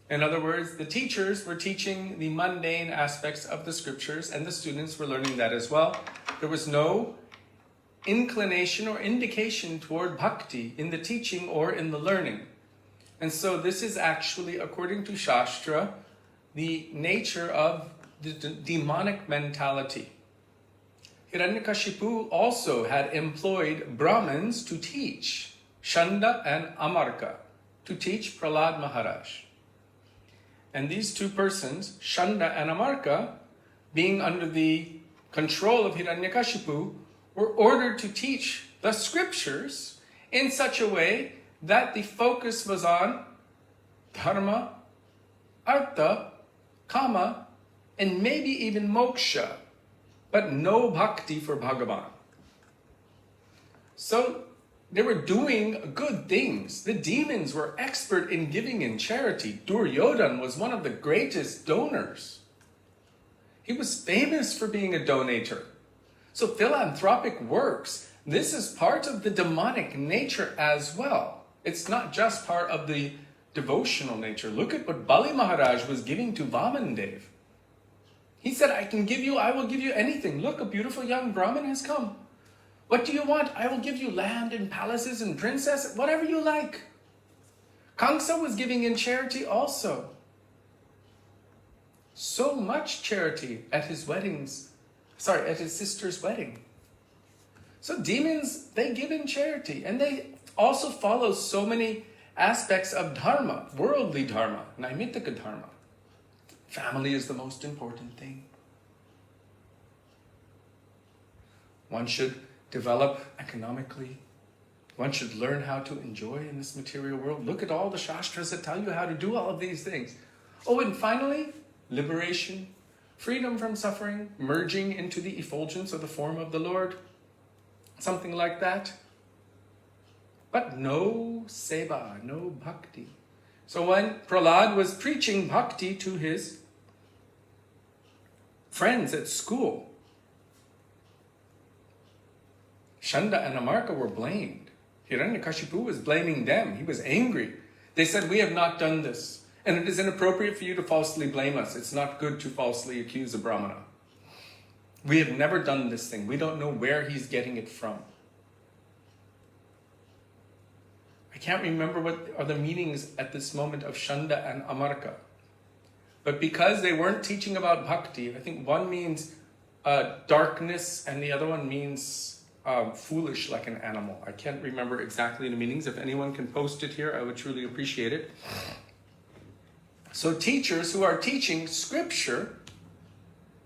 In other words, the teachers were teaching the mundane aspects of the scriptures and the students were learning that as well. There was no inclination or indication toward bhakti in the teaching or in the learning. And so this is actually, according to Shastra, the nature of the demonic mentality. Hiranyakashipu also had employed Brahmins to teach, Shanda and Amarka, to teach Prahlad Maharaj. And these two persons, Shanda and Amarka, being under the control of Hiranyakashipu, were ordered to teach the scriptures in such a way that the focus was on dharma, artha, kama, and maybe even moksha, but no bhakti for Bhagavan. So they were doing good things. The demons were expert in giving in charity. Duryodhana was one of the greatest donors. He was famous for being a donator. So philanthropic works, this is part of the demonic nature as well. It's not just part of the devotional nature. Look at what Bali Maharaj was giving to Vamandev. He said, I will give you anything. Look, a beautiful young Brahmin has come. What do you want? I will give you land and palaces and princess, whatever you like. Kamsa was giving in charity also. So much charity at his at his sister's wedding. So demons, they give in charity and they also follow so many aspects of dharma, worldly dharma, naimittika dharma. Family is the most important thing. One should develop economically. One should learn how to enjoy in this material world. Look at all the shastras that tell you how to do all of these things. Oh, and finally, liberation, freedom from suffering, merging into the effulgence of the form of the Lord. Something like that. But no seva, no bhakti. So when Prahlad was preaching bhakti to his friends at school, Shanda and Amarka were blamed. Hiranyakashipu was blaming them. He was angry. They said, we have not done this. And it is inappropriate for you to falsely blame us. It's not good to falsely accuse a Brahmana. We have never done this thing. We don't know where he's getting it from. I can't remember what are the meanings at this moment of Shanda and Amarka. But because they weren't teaching about bhakti, I think one means darkness and the other one means foolish like an animal. I can't remember exactly the meanings. If anyone can post it here, I would truly appreciate it. So teachers who are teaching scripture,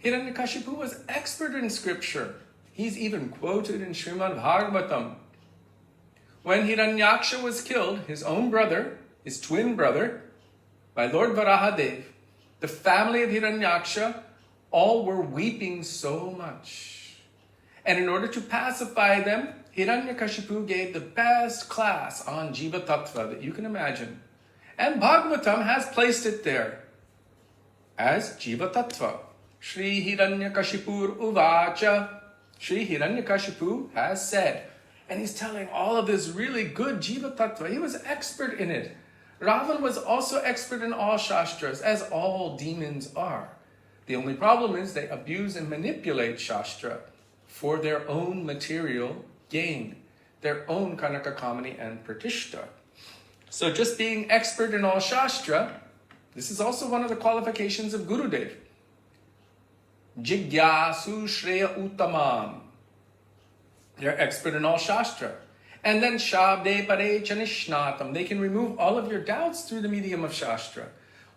Hiranyakashipu was expert in scripture. He's even quoted in Srimad Bhagavatam. When Hiranyaksha was killed, his own brother, his twin brother, by Lord Varahadev, the family of Hiranyaksha, all were weeping so much. And in order to pacify them, Hiranyakashipu gave the best class on Jiva Tattva that you can imagine. And Bhagavatam has placed it there as Jiva Tattva. Sri Hiranyakashipur Uvacha. Sri Hiranyakashipu has said, and he's telling all of this really good Jiva Tattva. He was expert in it. Ravan was also expert in all Shastras, as all demons are. The only problem is they abuse and manipulate Shastra for their own material gain, their own Kanaka Kamani and Pratishta. So just being expert in all Shastra, this is also one of the qualifications of Gurudev. Jigyasu Shreya Uttamam. They're expert in all Shastra. And then Shabde Pare Chanishnatam. They can remove all of your doubts through the medium of Shastra.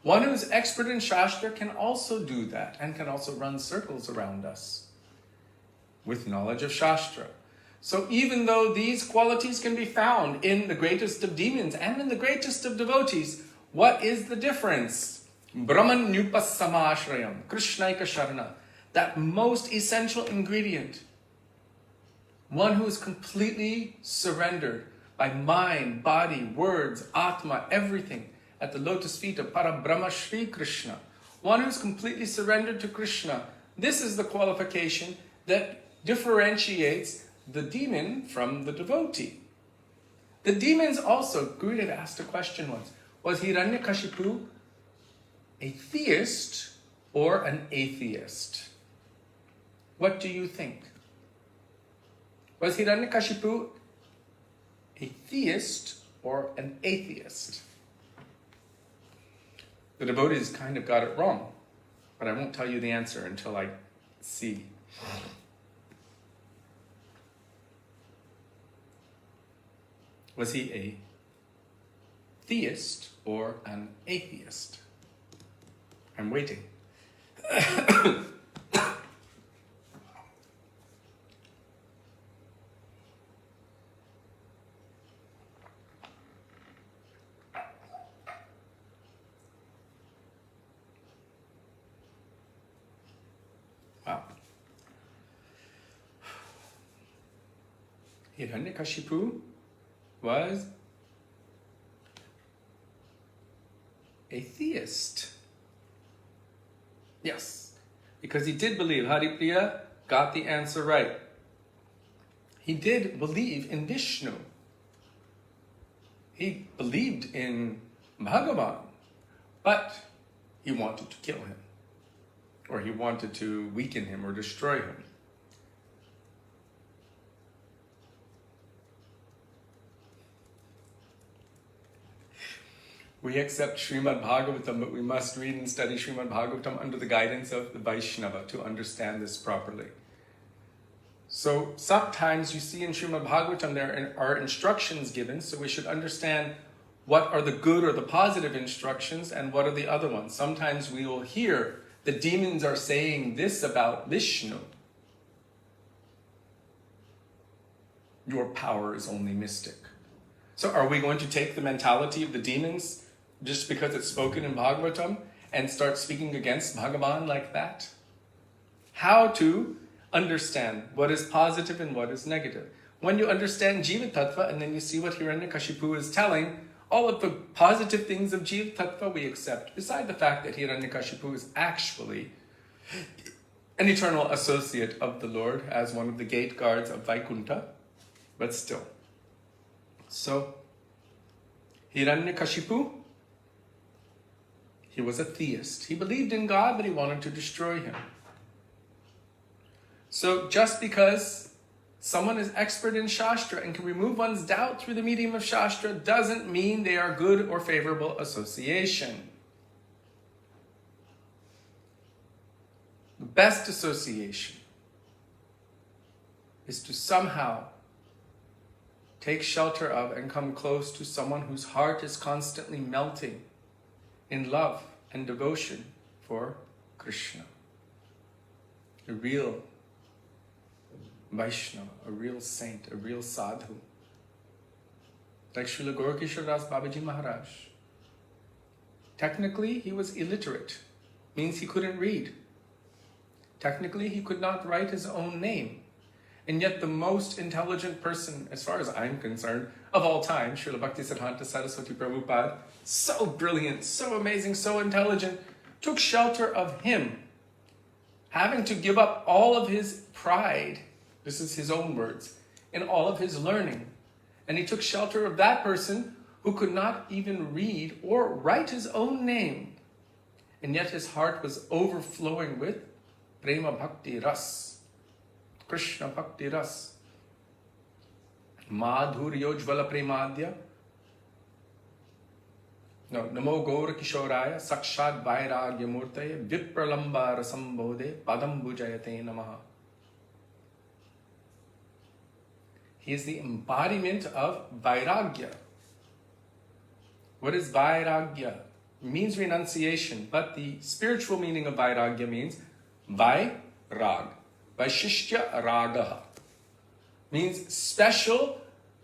One who's expert in Shastra can also do that and can also run circles around us with knowledge of Shastra. So even though these qualities can be found in the greatest of demons and in the greatest of devotees, what is the difference? Brahman Nupasamashrayam, Krishnaika Sharana, that most essential ingredient. One who is completely surrendered by mind, body, words, Atma, everything at the lotus feet of Parabrahma Shri Krishna. One who is completely surrendered to Krishna. This is the qualification that differentiates the demon from the devotee. The demons also, Gurudeva asked a question once, was Hiranyakashipu a theist or an atheist? What do you think? Was Hiranyakashipu a theist or an atheist? The devotees kind of got it wrong, but I won't tell you the answer until I see. Was he a theist or an atheist? I'm waiting. Wow. Hiranyakashipu was a theist. Yes, because he did believe. Haripriya got the answer right. He did believe in Vishnu. He believed in Bhagavan, but he wanted to kill him, or he wanted to weaken him or destroy him. We accept Srimad Bhagavatam, but we must read and study Srimad Bhagavatam under the guidance of the Vaishnava to understand this properly. So sometimes you see in Srimad Bhagavatam there are instructions given, so we should understand what are the good or the positive instructions and what are the other ones. Sometimes we will hear the demons are saying this about Vishnu. Your power is only mystic. So are we going to take the mentality of the demons just because it's spoken in Bhagavatam and start speaking against Bhagavan like that? How to understand what is positive and what is negative. When you understand Jiva Tattva and then you see what Hiranyakashipu is telling, all of the positive things of Jiva Tattva we accept, beside the fact that Hiranyakashipu is actually an eternal associate of the Lord as one of the gate guards of Vaikuntha, but still. So, Hiranyakashipu, he was a theist. He believed in God, but he wanted to destroy him. So just because someone is expert in Shastra and can remove one's doubt through the medium of Shastra doesn't mean they are good or favorable association. The best association is to somehow take shelter of and come close to someone whose heart is constantly melting in love and devotion for Krishna. A real Vaishnava, a real saint, a real sadhu. Like Srila Gaura Das Babaji Maharaj. Technically, he was illiterate. Means he couldn't read. Technically, he could not write his own name. And yet the most intelligent person, as far as I'm concerned, of all time, Srila Bhaktisiddhanta Saraswati Prabhupada, so brilliant, so amazing, so intelligent, took shelter of him, having to give up all of his pride, this is his own words, in all of his learning. And he took shelter of that person who could not even read or write his own name. And yet his heart was overflowing with Prema Bhakti Ras, Krishna Bhakti Ras, Madhuryojvala Premadya, Namo Gaura Kishoraya, Sakshat Vairagya Murtaye, Vipralamba Rasambode, Padam Bhujayate Namaha. He is the embodiment of Vairagya. What is Vairagya? It means renunciation, but the spiritual meaning of Vairagya means Vairag, Vaishishya Ragaha. Means special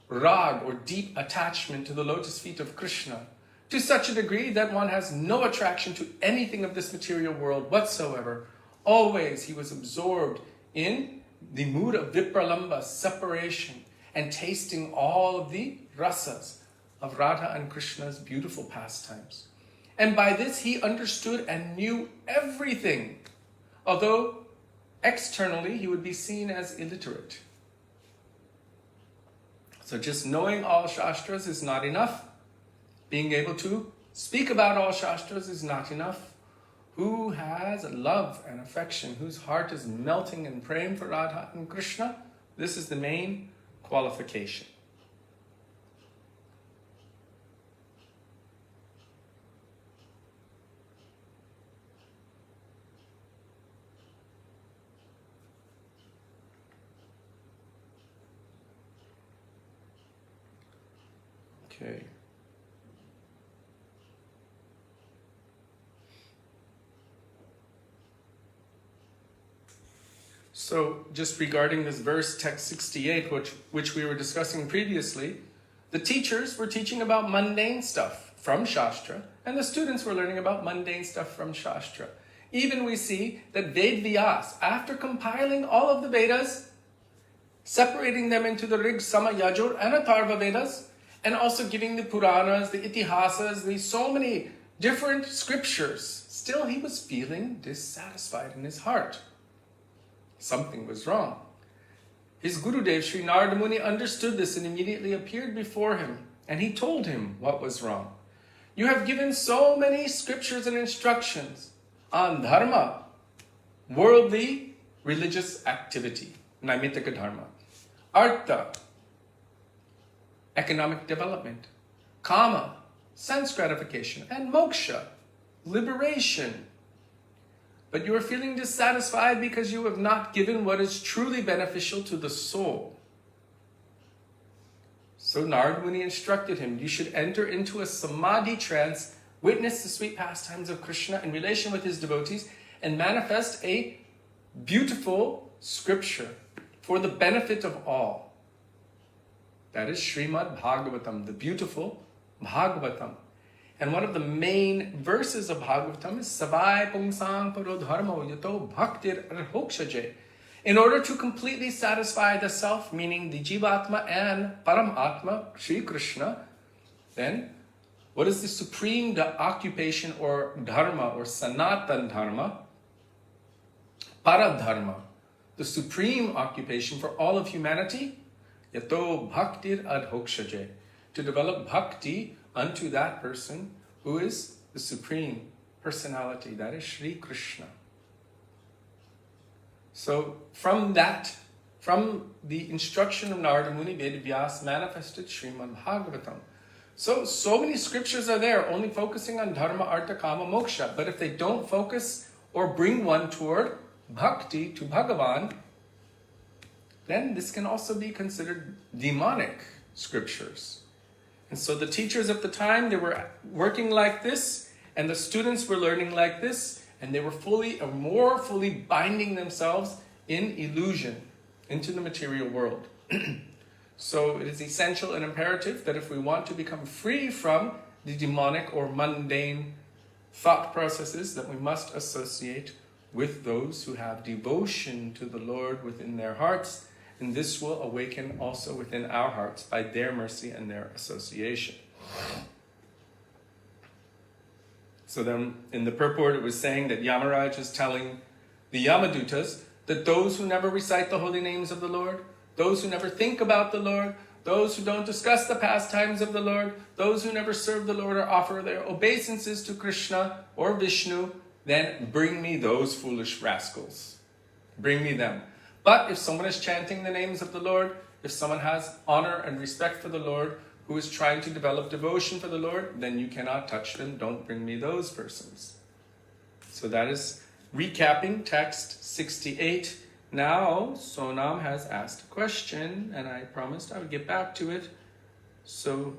rag or deep attachment to the lotus feet of Krishna, to such a degree that one has no attraction to anything of this material world whatsoever. Always he was absorbed in the mood of Vipralamba, separation, and tasting all of the rasas of Radha and Krishna's beautiful pastimes. And by this he understood and knew everything, although externally he would be seen as illiterate. So just knowing all Shastras is not enough. Being able to speak about all Shastras is not enough. Who has love and affection, whose heart is melting and praying for Radha and Krishna, this is the main qualification. Okay. So, just regarding this verse, text 68, which we were discussing previously, the teachers were teaching about mundane stuff from Shastra, and the students were learning about mundane stuff from Shastra. Even we see that Ved Vyas, after compiling all of the Vedas, separating them into the Rig, Sama, Yajur, and Atharva Vedas, and also giving the Puranas, the Itihasas, so many different scriptures, still he was feeling dissatisfied in his heart. Something was wrong. His Gurudev, Sri Narada Muni, understood this and immediately appeared before him, and he told him what was wrong. You have given so many scriptures and instructions on dharma, worldly religious activity, naimittika dharma, artha, economic development, kama, sense gratification, and moksha, liberation. But you are feeling dissatisfied because you have not given what is truly beneficial to the soul. So Narada Muni instructed him, you should enter into a samadhi trance, witness the sweet pastimes of Krishna in relation with his devotees, and manifest a beautiful scripture for the benefit of all. That is Srimad Bhagavatam, the beautiful Bhagavatam. And one of the main verses of Bhagavatam is Savai Pungsang Paro Dharmo Yato Bhaktir Arhokshaje. In order to completely satisfy the self, meaning the Jivatma and Paramatma, Sri Krishna, then what is the supreme occupation or dharma or Sanatan Dharma? Paradharma, the supreme occupation for all of humanity, Yato Bhaktir Adhokshaje, to develop bhakti unto that person who is the supreme personality, that is Sri Krishna. So from the instruction of Narada Muni, Ved Vyas manifested Srimad Bhagavatam. So many scriptures are there, only focusing on dharma, artha, kama, moksha. But if they don't focus or bring one toward bhakti to Bhagavan, then this can also be considered demonic scriptures. And so the teachers of the time, they were working like this, and the students were learning like this, and they were more fully binding themselves in illusion into the material world. So it is essential and imperative that if we want to become free from the demonic or mundane thought processes, that we must associate with those who have devotion to the Lord within their hearts, and this will awaken also within our hearts by their mercy and their association. So then in the purport it was saying that Yamaraj is telling the Yamadutas that those who never recite the holy names of the Lord, those who never think about the Lord, those who don't discuss the pastimes of the Lord, those who never serve the Lord or offer their obeisances to Krishna or Vishnu, then bring me those foolish rascals. Bring me them. But if someone is chanting the names of the Lord, if someone has honor and respect for the Lord, who is trying to develop devotion for the Lord, then you cannot touch them. Don't bring me those persons. So that is recapping text 68. Now, Sonam has asked a question, and I promised I would get back to it. So,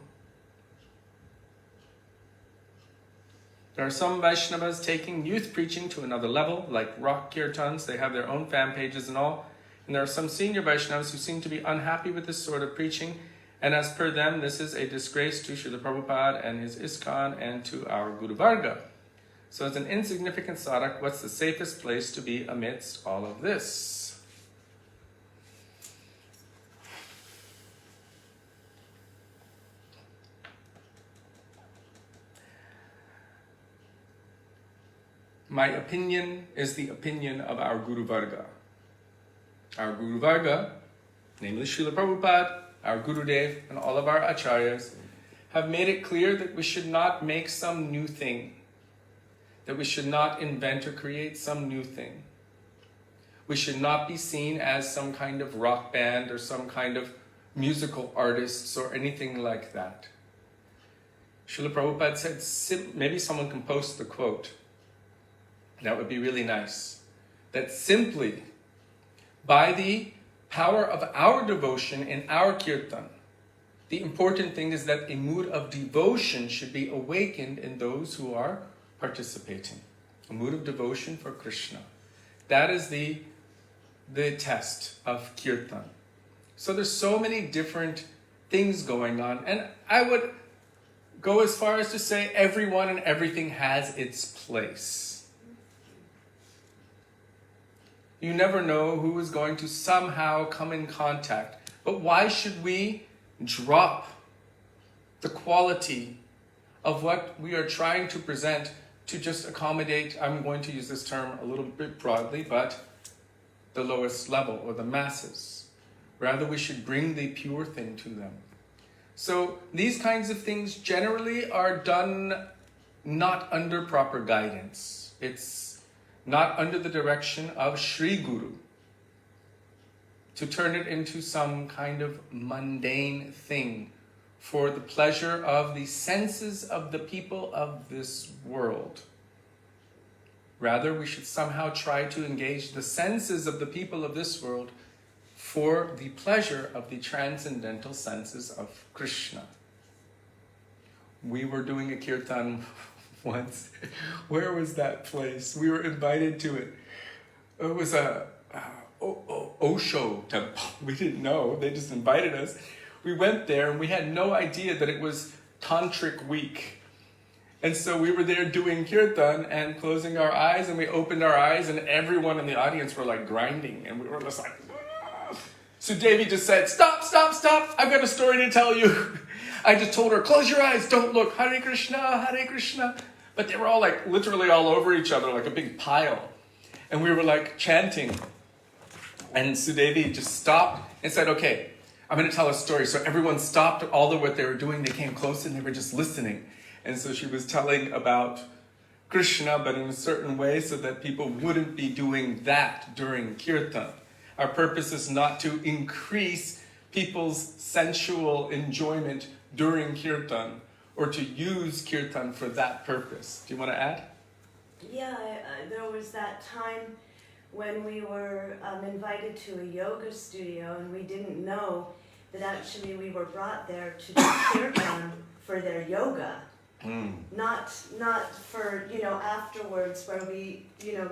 there are some Vaishnavas taking youth preaching to another level, like rock kirtans. They have their own fan pages and all. And there are some senior Vaishnavas who seem to be unhappy with this sort of preaching. And as per them, this is a disgrace to Srila Prabhupada and his ISKCON and to our Guru Varga. So as an insignificant sadhak, what's the safest place to be amidst all of this? My opinion is the opinion of our Guru Varga. Our Guru Varga, namely Srila Prabhupada, our Gurudev, and all of our acharyas, have made it clear that we should not make some new thing, that we should not invent or create some new thing. We should not be seen as some kind of rock band or some kind of musical artists or anything like that. Srila Prabhupada said, maybe someone can post the quote. That would be really nice. That simply, by the power of our devotion in our kirtan, the important thing is that a mood of devotion should be awakened in those who are participating. A mood of devotion for Krishna. That is the test of kirtan. So there's so many different things going on, and I would go as far as to say everyone and everything has its place. You never know who is going to somehow come in contact. But why should we drop the quality of what we are trying to present to just accommodate, I'm going to use this term a little bit broadly, but the lowest level or the masses? Rather, we should bring the pure thing to them. So these kinds of things generally are done not under proper guidance. It's not under the direction of Sri Guru, to turn it into some kind of mundane thing for the pleasure of the senses of the people of this world. Rather, we should somehow try to engage the senses of the people of this world for the pleasure of the transcendental senses of Krishna. We were doing a kirtan once. Where was that place? We were invited to it. It was a Osho temple. We didn't know. They just invited us. We went there and we had no idea that it was Tantric week. And so we were there doing kirtan and closing our eyes, and we opened our eyes and everyone in the audience were like grinding, and we were just like, ah. Sudevi just said, stop, I've got a story to tell you. I just told her, close your eyes, don't look, Hare Krishna, Hare Krishna. But they were all like literally all over each other, like a big pile. And we were like chanting. And Sudevi just stopped and said, okay, I'm going to tell a story. So everyone stopped all of what they were doing. They came close and they were just listening. And so she was telling about Krishna, but in a certain way so that people wouldn't be doing that during kirtan. Our purpose is not to increase people's sensual enjoyment during kirtan, or to use kirtan for that purpose. Do you want to add? Yeah, there was that time when we were invited to a yoga studio, and we didn't know that actually we were brought there to do kirtan for their yoga. Not for, afterwards where we,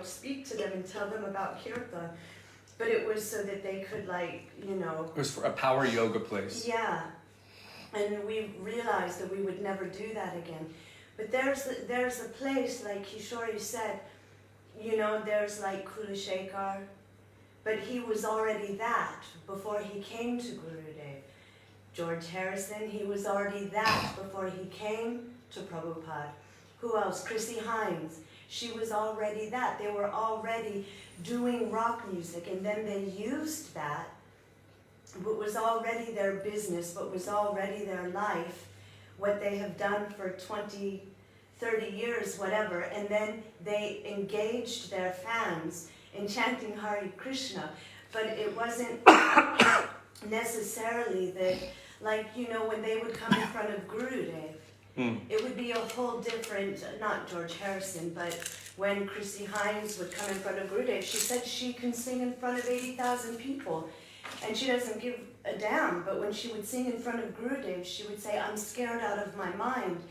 speak to them and tell them about kirtan. But it was so that they could It was for a power yoga place. Yeah. And we realized that we would never do that again. But there's a place, like Kishori said, there's like Kulashekar, but he was already that before he came to Gurudev. George Harrison, he was already that before he came to Prabhupada. Who else? Chrissy Hines, she was already that. They were already doing rock music, and then they used that, what was already their business, what was already their life, what they have done for 20, 30 years, whatever, and then they engaged their fans in chanting Hare Krishna. But it wasn't necessarily that, like, you know, when they would come in front of Gurudev, it would be a whole different, not George Harrison, but when Chrissy Hines would come in front of Gurudev, she said she can sing in front of 80,000 people. And she doesn't give a damn, but when she would sing in front of Gurudev, she would say, I'm scared out of my mind.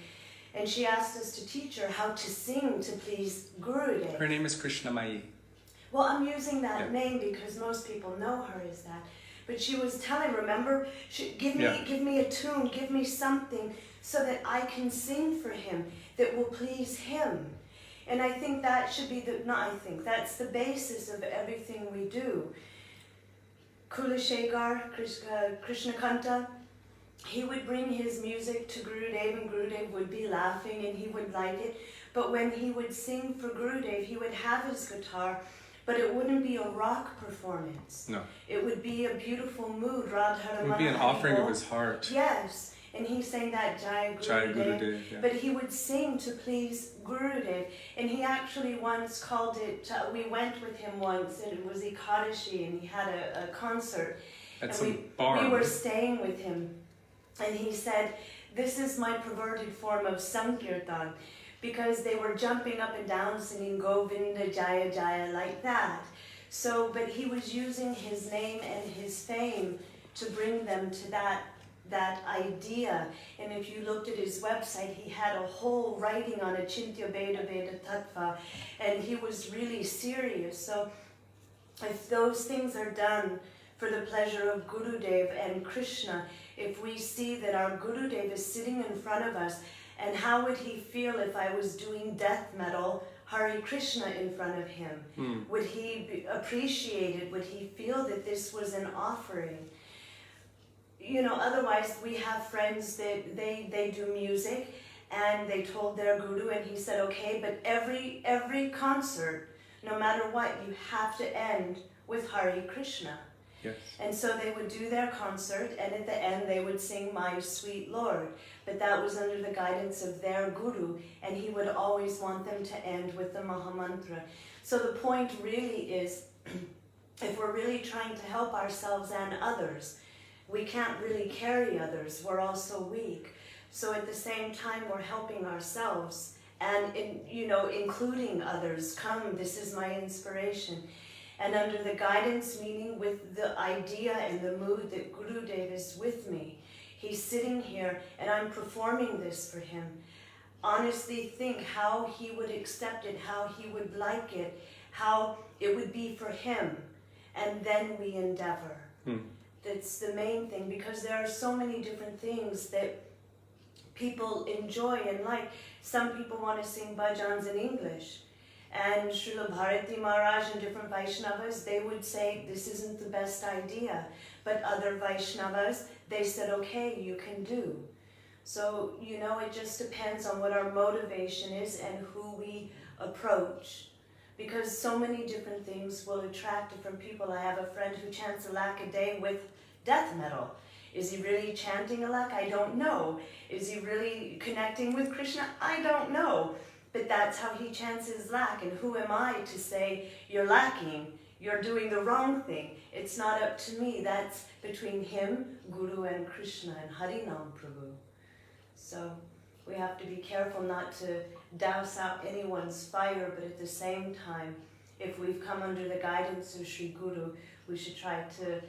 And she asked us to teach her how to sing to please Gurudev. Her name is Krishna Mai. Well, I'm using that name because most people know her as that. But she was telling, remember, give me a tune, give me something so that I can sing for him that will please him. And I think that should be that's the basis of everything we do. Kulashekar, Krishna Kanta, he would bring his music to Gurudev and Gurudev would be laughing and he would like it. But when he would sing for Gurudev, he would have his guitar, but it wouldn't be a rock performance. No. It would be a beautiful mood. Radha It would be an offering of his heart. Yes. And he sang that Jai Gurudev, but he would sing to please Gurudev. And he actually once called it, we went with him once, and it was Ekadashi, and he had a concert. At some bar. We were staying with him, and he said, this is my perverted form of Sankirtan, because they were jumping up and down singing Govinda Jaya Jaya like that. So, but he was using his name and his fame to bring them to that idea. And if you looked at his website, he had a whole writing on Achintya Veda Veda Tattva, and he was really serious. So if those things are done for the pleasure of Gurudev and Krishna, if we see that our Gurudev is sitting in front of us, and how would he feel if I was doing death metal Hare Krishna in front of him? Would he appreciate it? Would he feel that this was an offering? You know, otherwise we have friends that they do music and they told their guru and he said, okay, but every concert, no matter what, you have to end with Hare Krishna. Yes. And so they would do their concert and at the end they would sing My Sweet Lord. But that was under the guidance of their guru and he would always want them to end with the Mahamantra. So the point really is, if we're really trying to help ourselves and others, we can't really carry others, we're all so weak. So at the same time we're helping ourselves and including others. Come, this is my inspiration. And under the guidance, meaning with the idea and the mood that Gurudev is with me. He's sitting here and I'm performing this for him. Honestly think how he would accept it, how he would like it, how it would be for him. And then we endeavor. That's the main thing, because there are so many different things that people enjoy and like. Some people want to sing bhajans in English. And Srila Bharati Maharaj and different Vaishnavas, they would say, this isn't the best idea. But other Vaishnavas, they said, okay, you can do. So, it just depends on what our motivation is and who we approach. Because so many different things will attract different people. I have a friend who chants a lakh a day with death metal. Is he really chanting a lakh? I don't know. Is he really connecting with Krishna? I don't know. But that's how he chants his lakh. And who am I to say, you're lacking, you're doing the wrong thing? It's not up to me. That's between him, Guru, and Krishna, and Harinam Prabhu. So we have to be careful not to douse out anyone's fire, but at the same time, if we've come under the guidance of Sri Guru, we should try to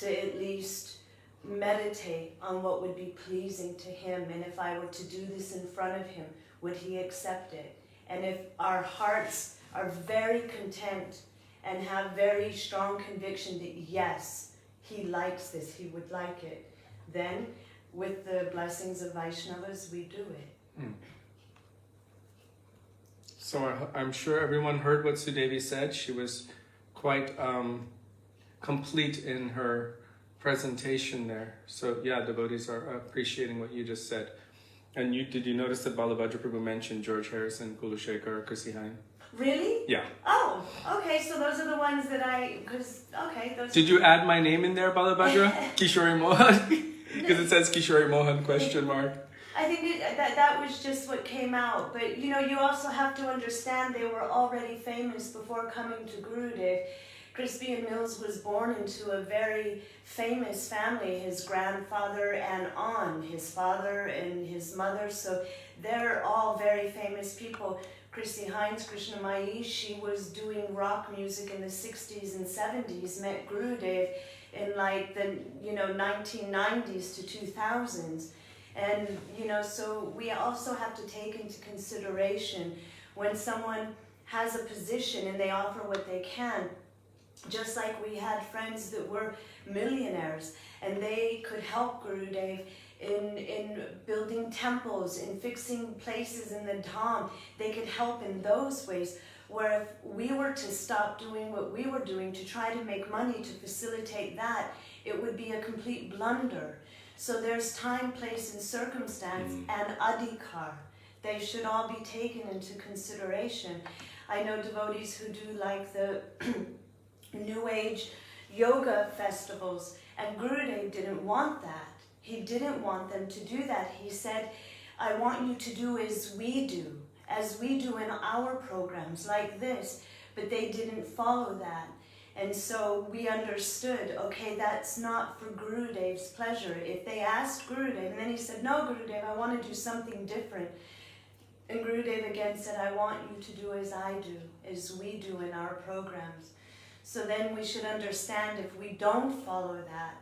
at least meditate on what would be pleasing to him. And if I were to do this in front of him, would he accept it? And if our hearts are very content and have very strong conviction that yes, he likes this, he would like it, then with the blessings of Vaishnavas, we do it. So I'm sure everyone heard what Sudevi said. She was quite complete in her presentation there. So yeah, devotees are appreciating what you just said. And did you notice that Balabhadra Prabhu mentioned George Harrison, Kulashekar, Chrissy Hine? Really? Yeah. Oh, okay. So those are the ones that those. Did you add my name in there, Balabhadra? Kishori Mohan? Because it says Kishori Mohan question mark. I think that was just what came out. But you also have to understand they were already famous before coming to Gurudev. Crispy Mills was born into a very famous family, his grandfather and on, his father and his mother, so they're all very famous people. Chrissy Hines, Krishnamai, she was doing rock music in the 60s and 70s, met Gurudev in like the 1990s to 2000s. And so we also have to take into consideration when someone has a position and they offer what they can. Just like we had friends that were millionaires and they could help Gurudev in building temples, in fixing places in the Dham. They could help in those ways. Where if we were to stop doing what we were doing to try to make money to facilitate that, it would be a complete blunder. So there's time, place, and circumstance, and adhikar. They should all be taken into consideration. I know devotees who do like the New Age yoga festivals, and Gurudev didn't want that. He didn't want them to do that. He said, I want you to do as we do in our programs like this, but they didn't follow that. And so we understood, okay, that's not for Gurudev's pleasure. If they asked Gurudev, and then he said, no, Gurudev, I want to do something different. And Gurudev again said, I want you to do as I do, as we do in our programs. So then we should understand if we don't follow that,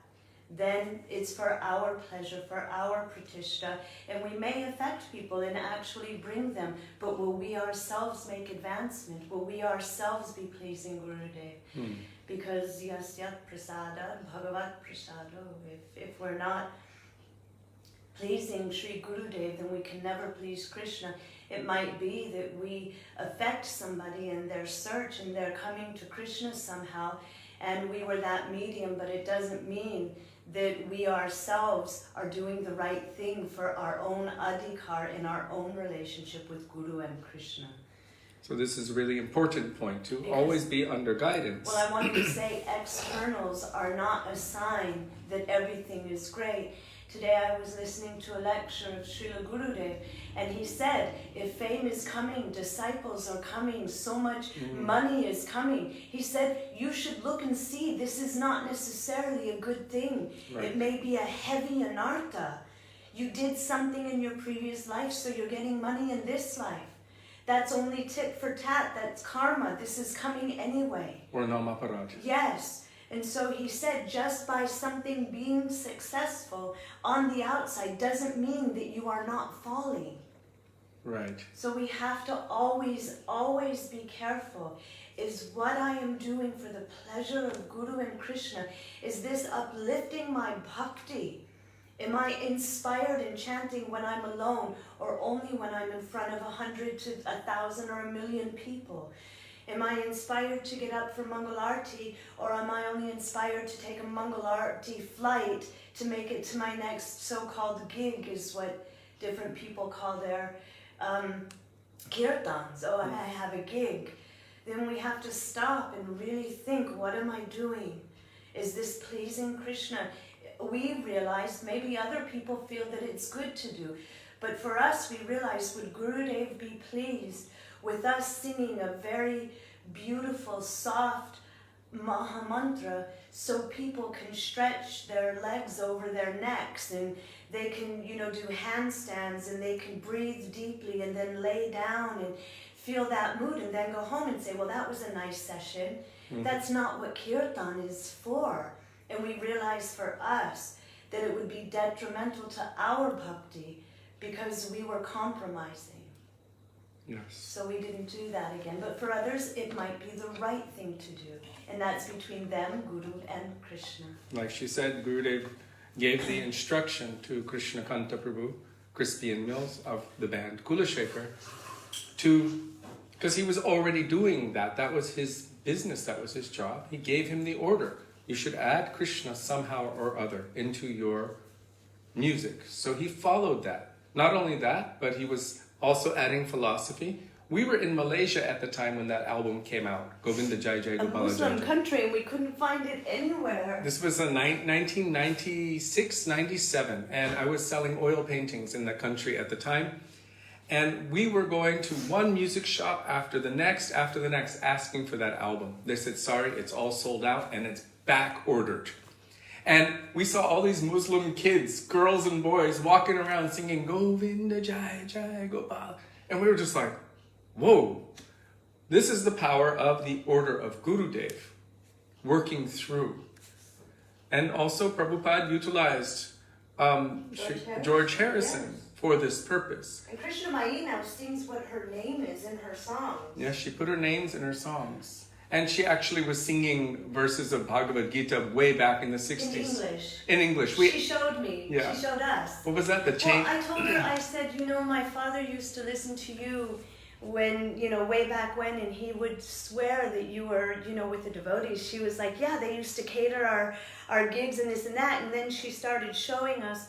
then it's for our pleasure, for our pratishtha, and we may affect people and actually bring them, but will we ourselves make advancement? Will we ourselves be pleasing Gurudev? Because yasyat prasada, Bhagavat prasado, if we're not pleasing Sri Gurudev, then we can never please Krishna. It might be that we affect somebody in their search and they're coming to Krishna somehow, and we were that medium, but it doesn't mean that we ourselves are doing the right thing for our own adhikar in our own relationship with Guru and Krishna. So this is a really important point, to always be under guidance. Well, I wanted to say externals are not a sign that everything is great. Today I was listening to a lecture of Srila Gurudev, and he said, if fame is coming, disciples are coming, so much money is coming. He said, you should look and see, this is not necessarily a good thing. Right. It may be a heavy anartha. You did something in your previous life, so you're getting money in this life. That's only tit for tat, that's karma. This is coming anyway. Or namaparaj. Yes. And so he said, just by something being successful on the outside doesn't mean that you are not falling. Right. So we have to always, always be careful. Is what I am doing for the pleasure of Guru and Krishna, is this uplifting my bhakti? Am I inspired in chanting when I'm alone, or only when I'm in front of 100 to 1,000 or 1,000,000 people? Am I inspired to get up for Mangalarti, or am I only inspired to take a Mangalarti flight to make it to my next so-called gig, is what different people call their kirtans. Oh, I have a gig. Then we have to stop and really think, what am I doing? Is this pleasing Krishna? We realize, maybe other people feel that it's good to do, but for us, we realize, would Gurudev be pleased with us singing a very beautiful, soft Maha Mantra so people can stretch their legs over their necks, and they can, do handstands, and they can breathe deeply and then lay down and feel that mood and then go home and say, well, that was a nice session. That's not what kirtan is for. And we realize for us that it would be detrimental to our bhakti because we were compromising. Yes. So we didn't do that again. But for others, it might be the right thing to do. And that's between them, Guru, and Krishna. Like she said, Gurudev gave the instruction to Krishna Kanta Prabhu, Crispian Mills of the band Kulashekar, because he was already doing that. That was his business, that was his job. He gave him the order. You should add Krishna somehow or other into your music. So he followed that. Not only that, but he was also adding philosophy. We were in Malaysia at the time when that album came out, Govinda Jai Jai A Gopala Jai Muslim Jai. country, and we couldn't find it anywhere. This was in 1996, 97, and I was selling oil paintings in that country at the time. And we were going to one music shop after the next, asking for that album. They said, sorry, it's all sold out and it's back ordered. And we saw all these Muslim kids, girls and boys, walking around singing Govinda Jai Jai Gopal. And we were just like, whoa, this is the power of the order of Gurudev working through. And also Prabhupada utilized George Harrison yes, for this purpose. And Krishna Mai now sings what her name is in her songs. Yes, she put her names in her songs. And she actually was singing verses of Bhagavad Gita way back in the 60s. In English. In English. She showed me. Yeah. She showed us. What was that? The chain? Well, I told her, I said, you know, my father used to listen to you when, you know, way back when, and he would swear that you were, you know, with the devotees. She was like, yeah, they used to cater our gigs and this and that. And then she started showing us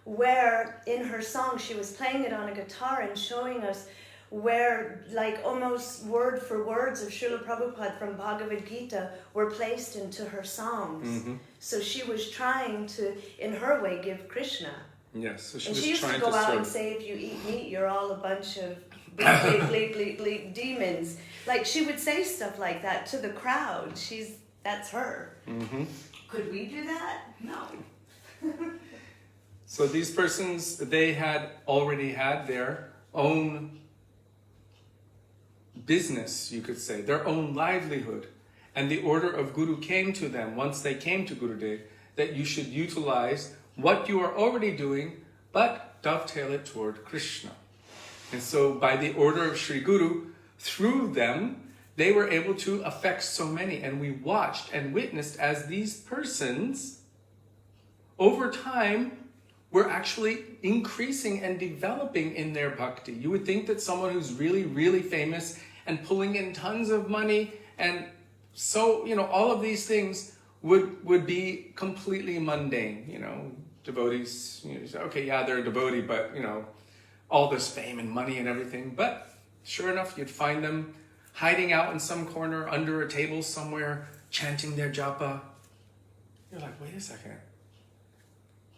where in her song, she was playing it on a guitar and showing us where, like, almost word for words of Srila Prabhupada from Bhagavad Gita were placed into her songs. Mm-hmm. So she was trying to, in her way, give Krishna. Yes, so she and was she used trying to go out serve. and say, if you eat meat, you're all a bunch of bleep demons. Like, she would say stuff like that to the crowd. That's her. Mm-hmm. Could we do that? No. So these persons, they had already had their own business, you could say, their own livelihood. And the order of Guru came to them, once they came to Gurudev, that you should utilize what you are already doing, but dovetail it toward Krishna. And so by the order of Sri Guru, through them, they were able to affect so many. And we watched and witnessed as these persons, over time, were actually increasing and developing in their bhakti. You would think that someone who's really, really famous and pulling in tons of money, and so, you know, all of these things would be completely mundane. You know, devotees, you know, say, okay, yeah, they're a devotee, but, you know, all this fame and money and everything. But sure enough, you'd find them hiding out in some corner under a table somewhere, chanting their japa. You're like, wait a second.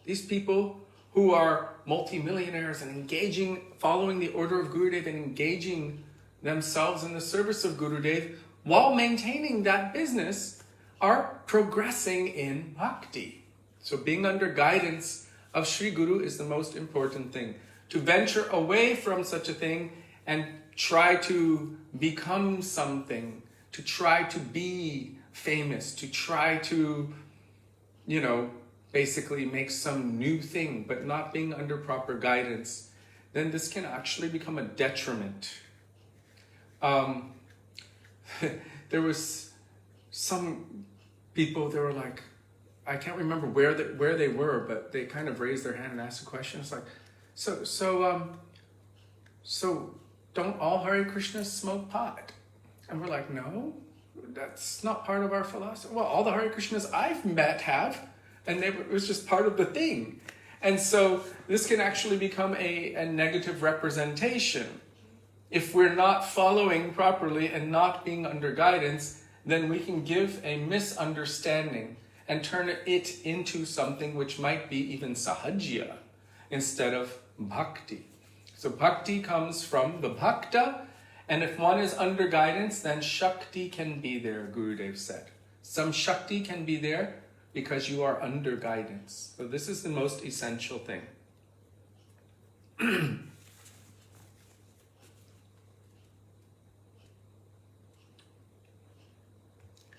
These people who are multimillionaires and engaging, following the order of Gurudev and engaging themselves in the service of Gurudev while maintaining that business are progressing in bhakti. So being under guidance of Sri Guru is the most important thing. To venture away from such a thing and try to become something, to try to be famous, to try to, you know, basically make some new thing, but not being under proper guidance, then this can actually become a detriment. There was some people, they were like, I can't remember where they were, but they kind of raised their hand and asked a question. It's like, so don't all Hare Krishnas smoke pot? And we're like, no, that's not part of our philosophy. Well, all the Hare Krishnas I've met have, and it was just part of the thing. And so this can actually become a negative representation. If we're not following properly and not being under guidance, then we can give a misunderstanding and turn it into something which might be even sahajya instead of bhakti. So bhakti comes from the bhakta, and if one is under guidance, then shakti can be there, Gurudev said. Some shakti can be there because you are under guidance. So this is the most essential thing.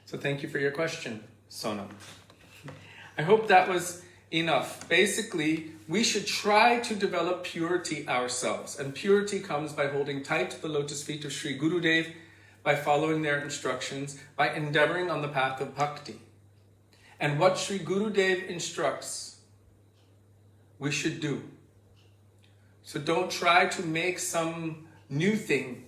So thank you for your question, Sonam. I hope that was enough. Basically, we should try to develop purity ourselves. And purity comes by holding tight to the lotus feet of Sri Gurudev, by following their instructions, by endeavoring on the path of bhakti. And what Sri Gurudev instructs, we should do. So don't try to make some new thing.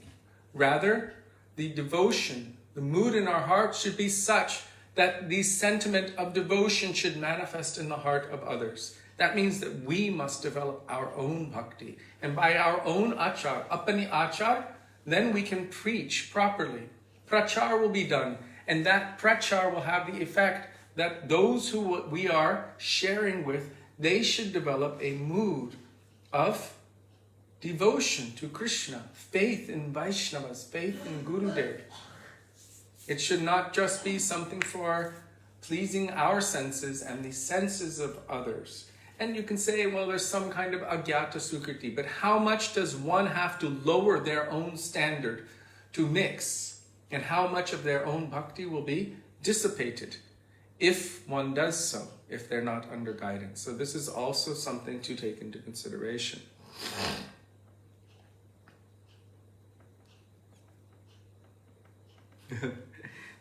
Rather, the devotion, the mood in our heart should be such that the sentiment of devotion should manifest in the heart of others. That means that we must develop our own bhakti. And by our own achar, apani achar, then we can preach properly. Prachar will be done. And that prachar will have the effect that those who we are sharing with, they should develop a mood of devotion to Krishna, faith in Vaishnavas, faith in Gurudev. It should not just be something for pleasing our senses and the senses of others. And you can say, well, there's some kind of agyata sukriti, but how much does one have to lower their own standard to mix? And how much of their own bhakti will be dissipated if one does so, if they're not under guidance? So this is also something to take into consideration.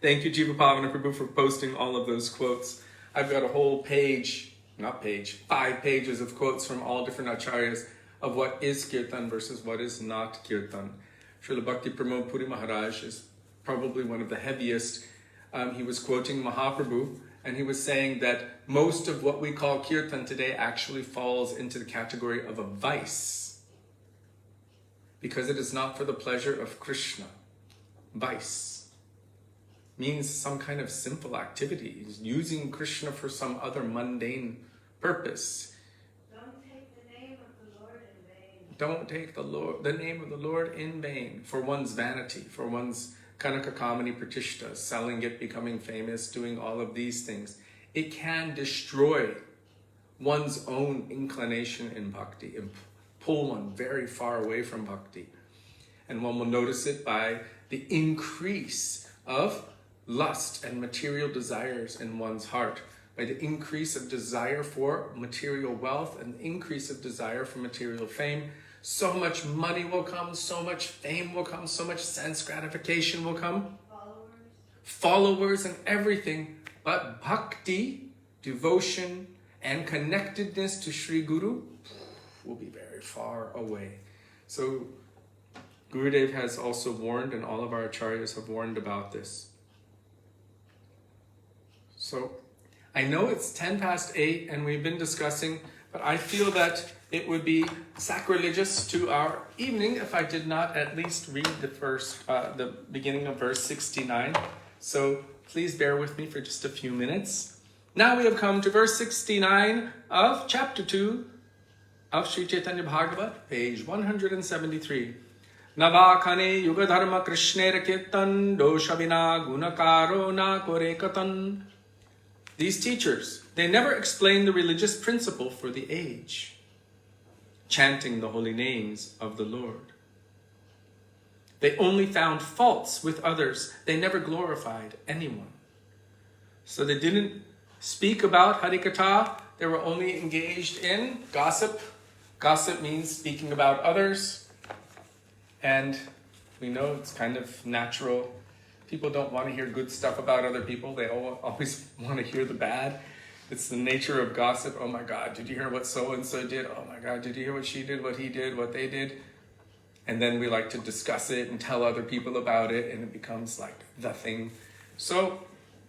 Thank you, Jiva Pavana Prabhu, for posting all of those quotes. I've got a whole page, 5 pages of quotes from all different acharyas of what is kirtan versus what is not kirtan. Srila Bhakti Pramod Puri Maharaj is probably one of the heaviest. He was quoting Mahaprabhu, and he was saying that most of what we call kirtan today actually falls into the category of a vice, because it is not for the pleasure of Krishna. Vice means some kind of simple activity. He's using Krishna for some other mundane purpose. Don't take the name of the Lord in vain. Don't take the name of the Lord in vain for one's vanity, for one's Kanaka Kamani Pratishta, selling it, becoming famous, doing all of these things. It can destroy one's own inclination in bhakti and pull one very far away from bhakti. And one will notice it by the increase of lust and material desires in one's heart, by the increase of desire for material wealth and increase of desire for material fame. So much money will come, so much fame will come, so much sense gratification will come. Followers and everything. But bhakti, devotion, and connectedness to Sri Guru will be very far away. So Gurudev has also warned, and all of our acharyas have warned about this. So I know it's 8:10 and we've been discussing, but I feel that it would be sacrilegious to our evening if I did not at least read the beginning of verse 69. So please bear with me for just a few minutes. Now we have come to verse 69 of chapter 2 of Sri Caitanya Bhagavat, page 173. Nava khane yuga dharma krishnera kirtan doshavina gunakaro na kore katan. These teachers, they never explain the religious principle for the age, chanting the holy names of the Lord. They only found faults with others. They never glorified anyone. So they didn't speak about Harikatha. They were only engaged in gossip. Gossip means speaking about others. And we know it's kind of natural. People don't want to hear good stuff about other people. They always want to hear the bad. It's the nature of gossip. Oh my God, did you hear what so-and-so did? Oh my God, did you hear what she did, what he did, what they did? And then we like to discuss it and tell other people about it, and it becomes like the thing. So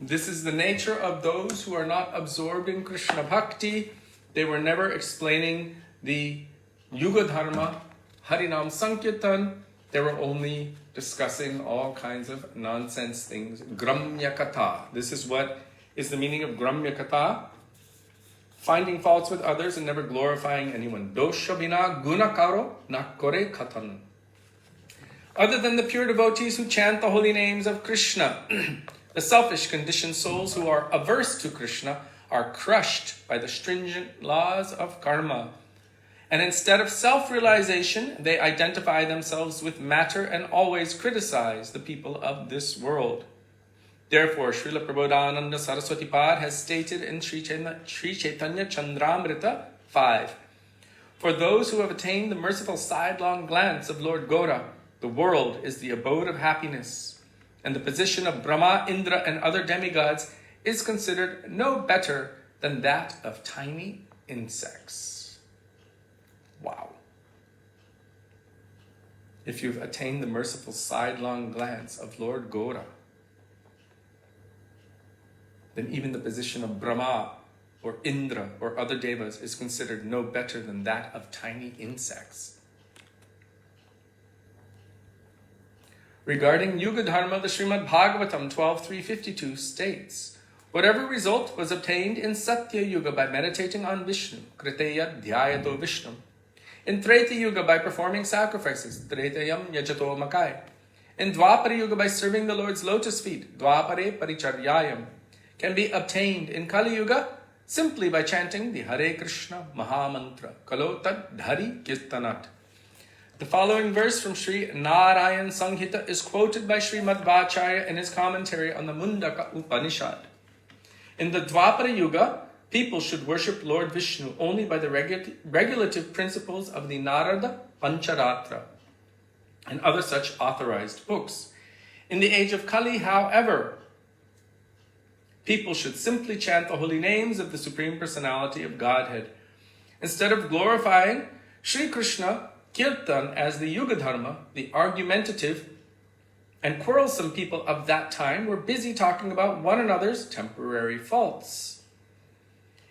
this is the nature of those who are not absorbed in Krishna Bhakti. They were never explaining the Yuga Dharma, Harinam Sankirtan. They were only discussing all kinds of nonsense things. Gramya Katha. This is what is the meaning of Gramya Katha. Finding faults with others and never glorifying anyone. Dosha bina gunakaro nakore katan. Other than the pure devotees who chant the holy names of Krishna, the selfish conditioned souls who are averse to Krishna are crushed by the stringent laws of karma. And instead of self-realization, they identify themselves with matter and always criticize the people of this world. Therefore, Srila Prabodhananda Saraswati Pad has stated in Sri Caitanya Chandramrita 5, for those who have attained the merciful sidelong glance of Lord Gauram, the world is the abode of happiness, and the position of Brahma, Indra, and other demigods is considered no better than that of tiny insects. Wow. If you've attained the merciful sidelong glance of Lord Gauram, the world is the abode of happiness, and the position of Brahma, Indra, and other demigods is considered no better than that of tiny insects. Wow. If you've attained the merciful sidelong glance of Lord Gauram, the world is the abode of happiness, and the position of Brahma, Indra, and other demigods is considered no better than that of tiny insects. Wow. If you've attained the merciful sidelong glance of Lord Gauram, then even the position of Brahma or Indra or other devas is considered no better than that of tiny insects. Regarding Yuga Dharma, the Srimad Bhagavatam 12.352 states, whatever result was obtained in Satya Yuga by meditating on Vishnu, Kriteya Dhyayato Vishnu, in Treta Yuga by performing sacrifices, Tretayam Yajato Makai, in Dwapara Yuga by serving the Lord's lotus feet, Dwapare Paricharyayam, can be obtained in Kali Yuga simply by chanting the Hare Krishna Mahamantra, Kalo Tad Dhari Kirtanat. The following verse from Sri Narayan Samhita is quoted by Sri Madhvacharya in his commentary on the Mundaka Upanishad. In the Dwapara Yuga, people should worship Lord Vishnu only by the regulative principles of the Narada Pancharatra and other such authorized books. In the age of Kali, however, people should simply chant the holy names of the Supreme Personality of Godhead. Instead of glorifying Sri Krishna, Kirtan as the Yuga Dharma, the argumentative and quarrelsome people of that time were busy talking about one another's temporary faults.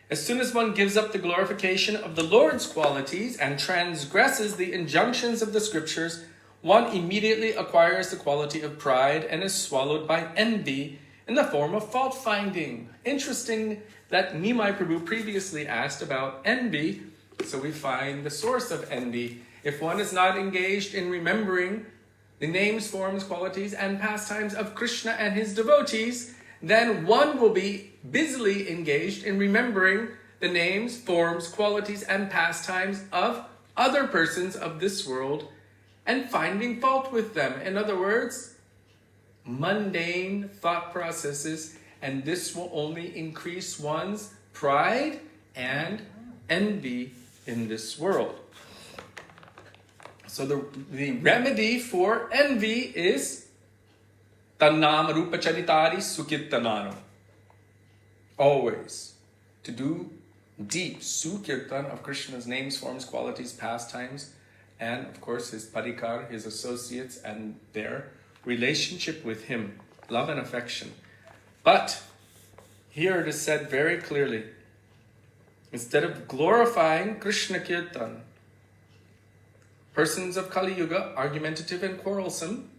As soon as one gives up the glorification of the Lord's qualities and transgresses the injunctions of the scriptures, one immediately acquires the quality of pride and is swallowed by envy in the form of fault-finding. Interesting that Nimai Prabhu previously asked about envy, so we find the source of envy. If one is not engaged in remembering the names, forms, qualities, and pastimes of Krishna and his devotees, then one will be busily engaged in remembering the names, forms, qualities, and pastimes of other persons of this world and finding fault with them. In other words, mundane thought processes, and this will only increase one's pride and envy in this world. So the remedy for envy is Tannam Rupa Charitari Sukirtanano. Always to do deep Sukirtan of Krishna's names, forms, qualities, pastimes, and of course his parikar, his associates, and their relationship with him, love and affection. But here it is said very clearly, instead of glorifying Krishna Kirtan, persons of Kali Yuga, argumentative and quarrelsome,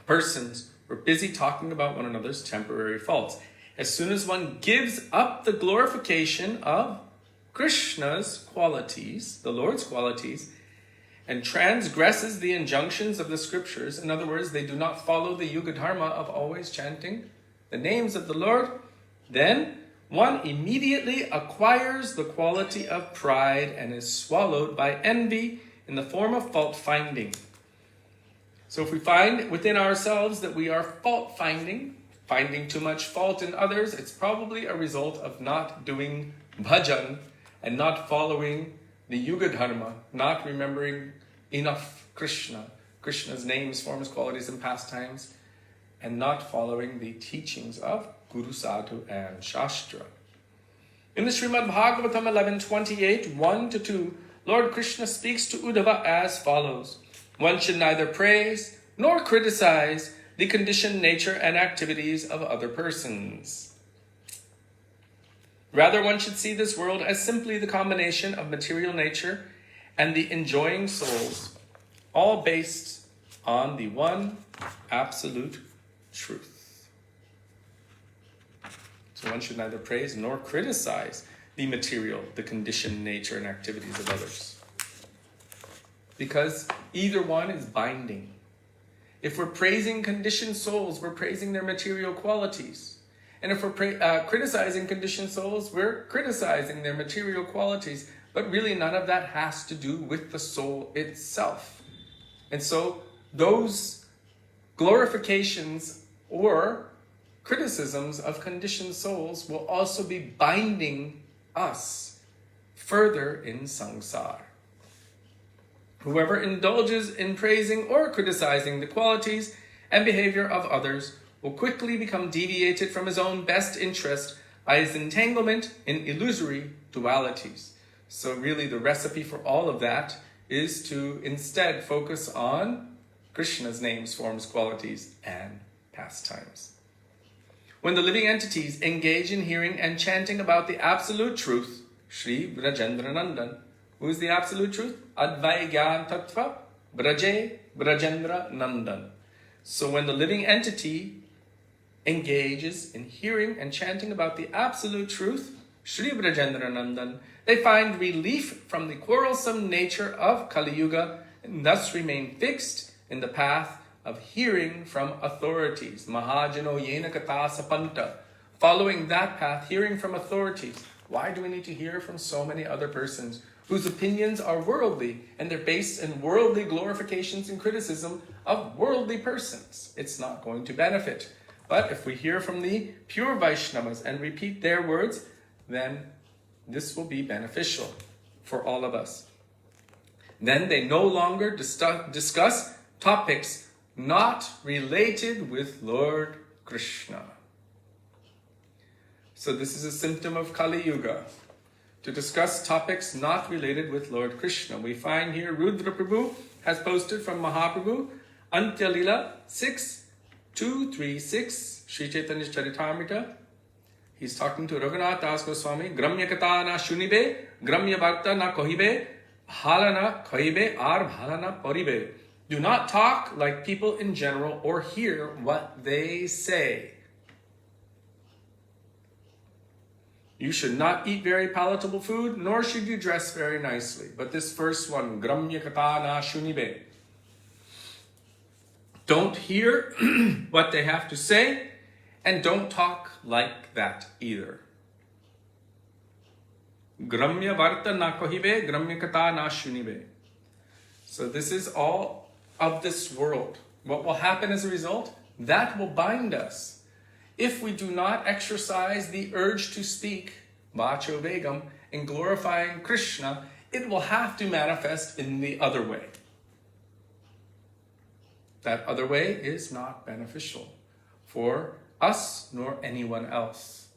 persons were busy talking about one another's temporary faults. As soon as one gives up the glorification of Krishna's qualities, the Lord's qualities, and transgresses the injunctions of the scriptures, in other words, they do not follow the Yuga Dharma of always chanting the names of the Lord, then one immediately acquires the quality of pride and is swallowed by envy in the form of fault-finding. So if we find within ourselves that we are fault-finding, finding too much fault in others, it's probably a result of not doing bhajan and not following the Yuga Dharma, not remembering enough Krishna's names, forms, qualities, and pastimes, and not following the teachings of Guru Sadhu and Shastra. In the Srimad Bhagavatam 11.28, 1-2, Lord Krishna speaks to Uddhava as follows. One should neither praise nor criticize the conditioned nature and activities of other persons. Rather, one should see this world as simply the combination of material nature and the enjoying souls, all based on the one absolute truth. So one should neither praise nor criticize the material, the conditioned nature and activities of others, because either one is binding. If we're praising conditioned souls, we're praising their material qualities. And if we're criticizing conditioned souls, we're criticizing their material qualities. But really none of that has to do with the soul itself. And so those glorifications or criticisms of conditioned souls will also be binding us further in samsara. Whoever indulges in praising or criticizing the qualities and behavior of others will quickly become deviated from his own best interest by his entanglement in illusory dualities. So really the recipe for all of that is to instead focus on Krishna's names, forms, qualities, and pastimes. When the living entities engage in hearing and chanting about the absolute truth, Sri Vrajendra, who is the absolute truth? Advai Gyan Tattva Braje Vrajendra Nandan. So when the living entity engages in hearing and chanting about the absolute truth, Sri Vrajendra Nandan, they find relief from the quarrelsome nature of Kali Yuga and thus remain fixed in the path of hearing from authorities. Mahajano Yena Kata Sapanta. Following that path, hearing from authorities. Why do we need to hear from so many other persons whose opinions are worldly and they're based in worldly glorifications and criticism of worldly persons? It's not going to benefit. But if we hear from the pure Vaishnavas and repeat their words, then this will be beneficial for all of us. Then they no longer discuss topics not related with Lord Krishna. So this is a symptom of Kali Yuga, to discuss topics not related with Lord Krishna. We find here Rudra Prabhu has posted from Mahaprabhu, Antya Lila 6236, Sri Caitanya Charitamrita. He's talking to Raghunath Das Goswami. Gramya kata na shunibe, gramya bhakta na kohibe, halana kohibe, ar bhalana poribe. Do not talk like people in general or hear what they say. You should not eat very palatable food, nor should you dress very nicely. But this first one, gramya kata na shunibe. Don't hear what they have to say, and don't talk like that either. Gramya varta na kohibe, gramya kata na shunibe. So this is all of this world. What will happen as a result? That will bind us. If we do not exercise the urge to speak, Vacho Vegam, in glorifying Krishna, it will have to manifest in the other way. That other way is not beneficial for us nor anyone else.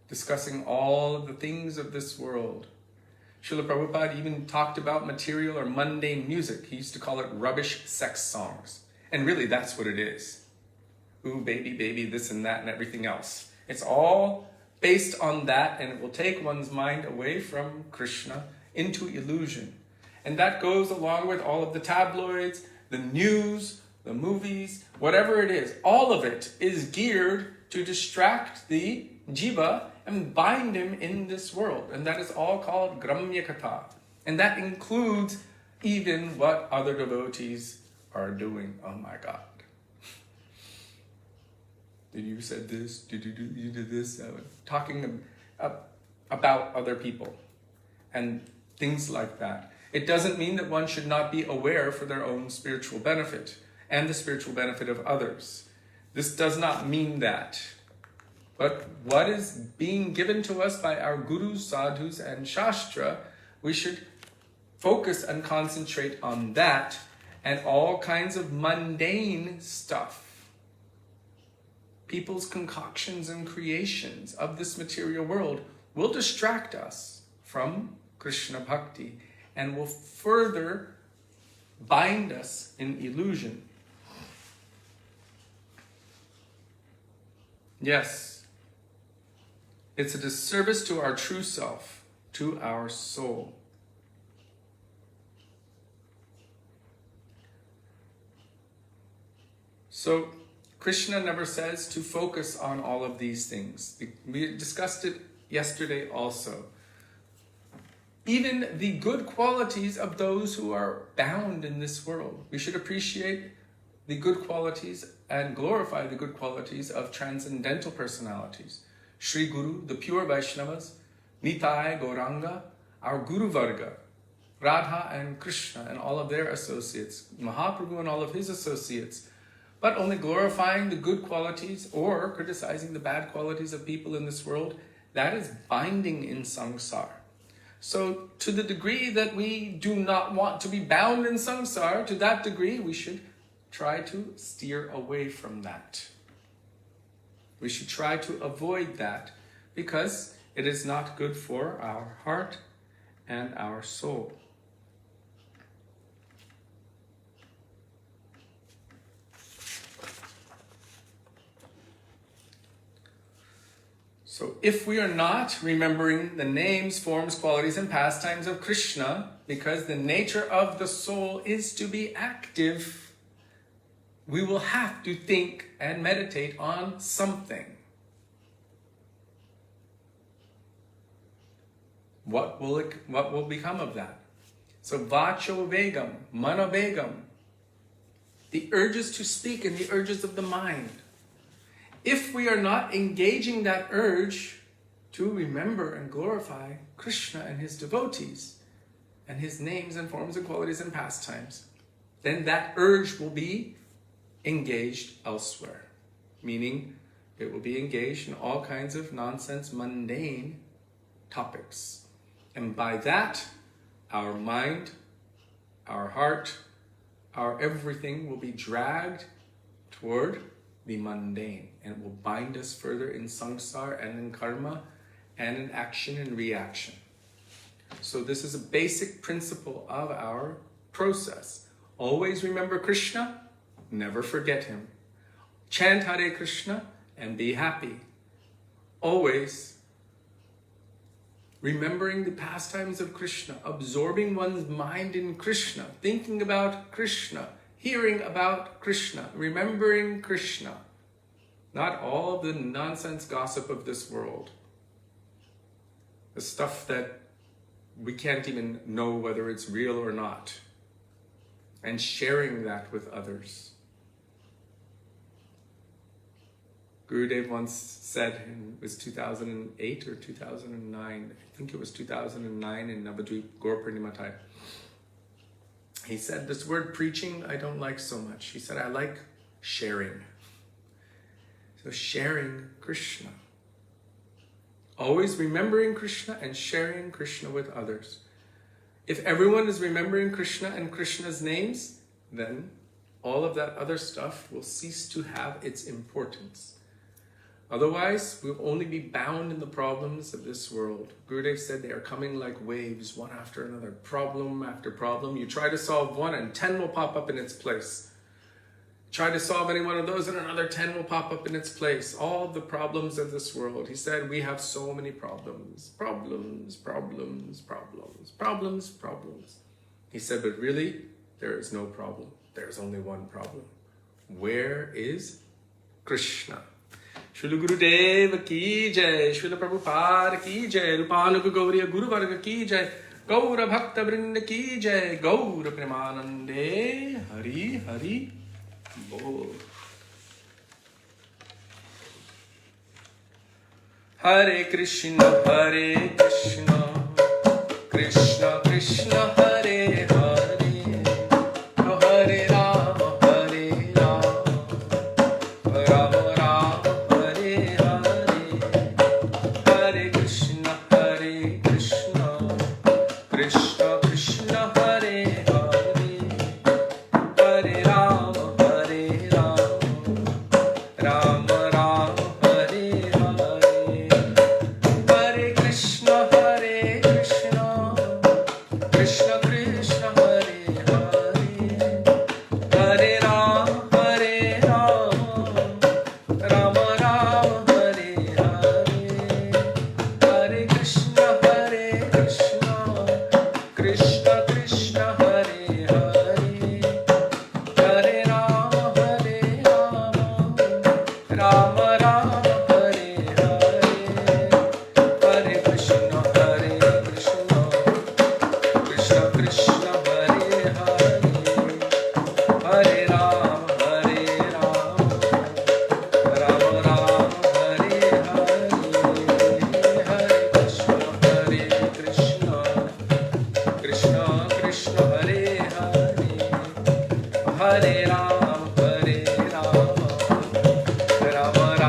Discussing all of the things of this world. Srila Prabhupada even talked about material or mundane music. He used to call it rubbish sex songs. And really that's what it is. Ooh, baby, baby, this and that and everything else. It's all based on that, and it will take one's mind away from Krishna into illusion. And that goes along with all of the tabloids, the news, the movies, whatever it is. All of it is geared to distract the jiva and bind him in this world. And that is all called gramya kata. And that includes even what other devotees are doing. Oh my God. You said this, you did this, talking about other people and things like that. It doesn't mean that one should not be aware for their own spiritual benefit and the spiritual benefit of others. This does not mean that. But what is being given to us by our gurus, sadhus, and shastra, we should focus and concentrate on that and all kinds of mundane stuff. People's concoctions and creations of this material world will distract us from Krishna Bhakti and will further bind us in illusion. Yes, it's a disservice to our true self, to our soul. So, Krishna never says to focus on all of these things. We discussed it yesterday also. Even the good qualities of those who are bound in this world. We should appreciate the good qualities and glorify the good qualities of transcendental personalities. Sri Guru, the pure Vaishnavas, Nitai, Gauranga, our Guru Varga, Radha and Krishna and all of their associates, Mahaprabhu and all of his associates, but only glorifying the good qualities or criticizing the bad qualities of people in this world, that is binding in samsara. So to the degree that we do not want to be bound in samsara, to that degree we should try to steer away from that. We should try to avoid that because it is not good for our heart and our soul. So if we are not remembering the names, forms, qualities, and pastimes of Krishna, because the nature of the soul is to be active, we will have to think and meditate on something. What will become of that? So vacho vegam, mano vegam, the urges to speak and the urges of the mind. If we are not engaging that urge to remember and glorify Krishna and his devotees and his names and forms and qualities and pastimes, then that urge will be engaged elsewhere. Meaning it will be engaged in all kinds of nonsense, mundane topics. And by that, our mind, our heart, our everything will be dragged toward the mundane, and it will bind us further in samsara and in karma and in action and reaction. So this is a basic principle of our process. Always remember Krishna, never forget him. Chant Hare Krishna and be happy. Always remembering the pastimes of Krishna, absorbing one's mind in Krishna, thinking about Krishna, hearing about Krishna, remembering Krishna. Not all the nonsense gossip of this world. The stuff that we can't even know whether it's real or not. And sharing that with others. Gurudeva once said, it was 2008 or 2009, I think it was 2009 in Navadvip, Gaur-Purnima. He said, this word preaching I don't like so much. He said, I like sharing. So sharing Krishna. Always remembering Krishna and sharing Krishna with others. If everyone is remembering Krishna and Krishna's names, then all of that other stuff will cease to have its importance. Otherwise, we'll only be bound in the problems of this world. Gurudeva said they are coming like waves, one after another, problem after problem. You try to solve one and 10 will pop up in its place. Try to solve any one of those and another 10 will pop up in its place. All the problems of this world. He said, we have so many problems. Problems, problems, problems, problems, problems. He said, but really, there is no problem. There's only one problem. Where is Krishna? Srila Gurudeva ki jai, Srila Prabhupada ki jai, Rupanuga Gauriya Guru Varga ki jai, Gaura Bhakta Vrinda ki jai, Gaura Premanande, Hari Hari Bol. Hare Krishna, Krishna Krishna, Hare Hare, Hare Rama, Hare Rama, Rama Rama. Krishna Krishna Hare Hare, Hare Rama Hare Rama, Rama Rama Hare Hare, Hare Krishna Krishna Krishna Hare Hare, Hare Rama Hare Rama, Rama Rama Hare Hare, Hare Krishna Krishna Krishna Hare Hare, Hare Rama Hare Rama, Rama Rama Hare Hare, Hare Krishna Krishna Krishna Hare Hare, Hare Rama Hare Rama, Rama Rama Hare Hare, Hare Krishna Krishna Krishna Hare Hare, Hare Rama Hare Rama, Rama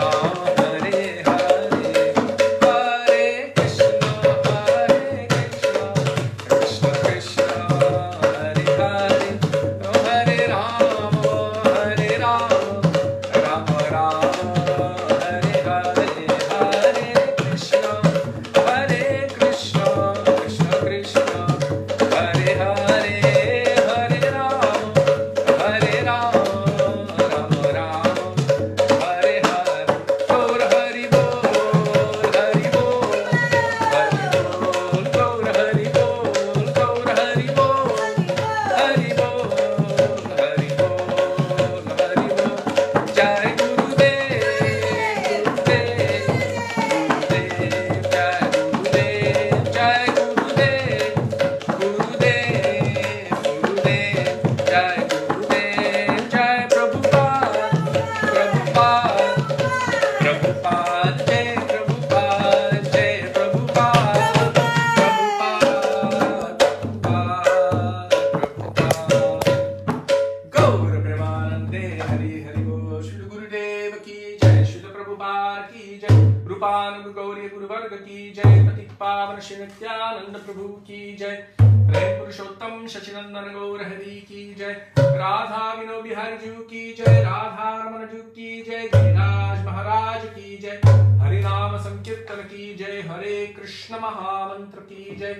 Prabhupada ki jai, Rupanand Gauri Guru Varga ki jai, Patik Pavan Shri Nityananda Prabhu ki jai, Prem Purushottam Shachinandan Gaur Hari ki jai, Radha Vino Bihari Ju ki jai, Radha Ramana Ju ki jai, Giriraj Maharaj ki jai, Hari Nama Sankirtan ki jai, Hare Krishna Mahamantra ki jai,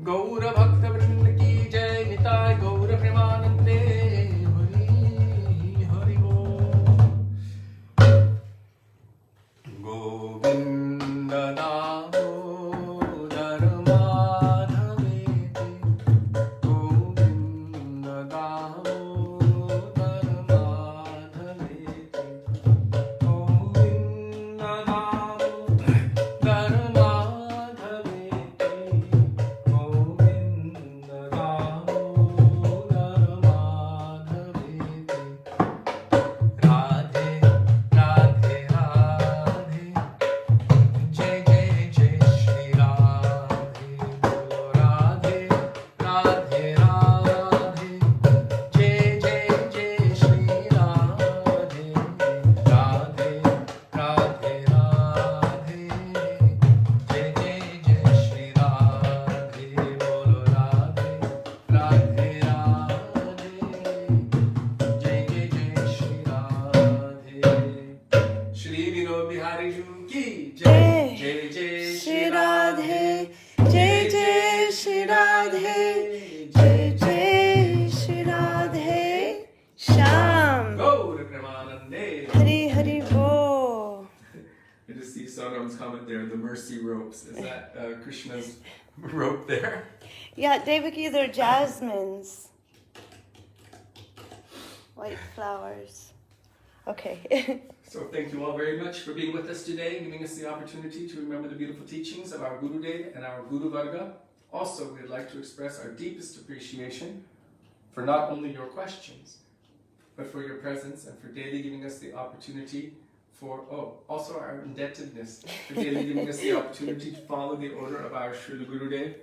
Gaura Bhakta Vrind ki jai, Nitai Gaura Premanande. Govinda Damodar Madhaveti, Govinda Damodar Madhaveti, Govinda Damodar Madhaveti, Govinda Damodar Madhaveti, Radhe Radhe Radhe. Jai Jai Jai Shri Radhe, Bolo Radhe, Radhe Radhe. Jai Jai Jai Shri Radhe, Radhe Radhe Radhe. Jai Jai Jai Shri Radhe, Bolo Radhe, Radhe Radhe. Jai Jai Jai Shri Radhe. Shri Vinod Bihari Ju ki jai, jai jai Shri Radhe, Jai Jai Shri Radhe, Jai Jai Shri Radhe, Sham. Gaur Premanande. Hari Hari Bo. I just see Sonam's comment there, the mercy ropes. Is that Krishna's rope there? Yeah, Devaki, they're jasmines. White flowers. Okay. So thank you all very much for being with us today, giving us the opportunity to remember the beautiful teachings of our Gurudev and our Guru Varga. Also, we'd like to express our deepest appreciation for not only your questions, but for your presence and for daily giving us the opportunity for, also our indebtedness, for daily giving us the opportunity to follow the order of our Srila Gurudev,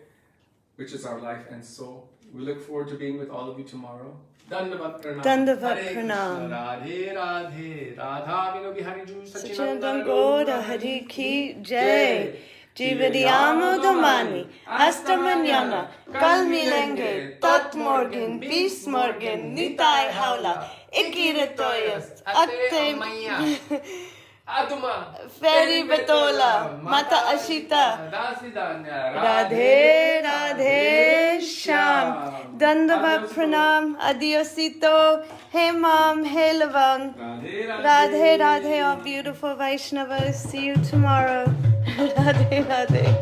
which is our life and soul. We look forward to being with all of you tomorrow. Dandavat Pranam. Dandavat Hare Pranam. Krishna, Radhe Radhe, Radha Vino Bihari Ju Sachinandan Gaura Hari Ki Jai. Jivadiyamo Domani, Astamanyama, Kal Milenge, Tat Morgan, Peace Morgan, Nitai Haula, Ikiratoyas, Akte Maya, Aduma, Feri Betola, Mata Ashita, Radhe Radhe Sham, Dandavat Pranam, Adiosito, Hey Mom, Hey Lavang, Radhe Radhe, all beautiful Vaishnavas, see you tomorrow. Radhe Radhe.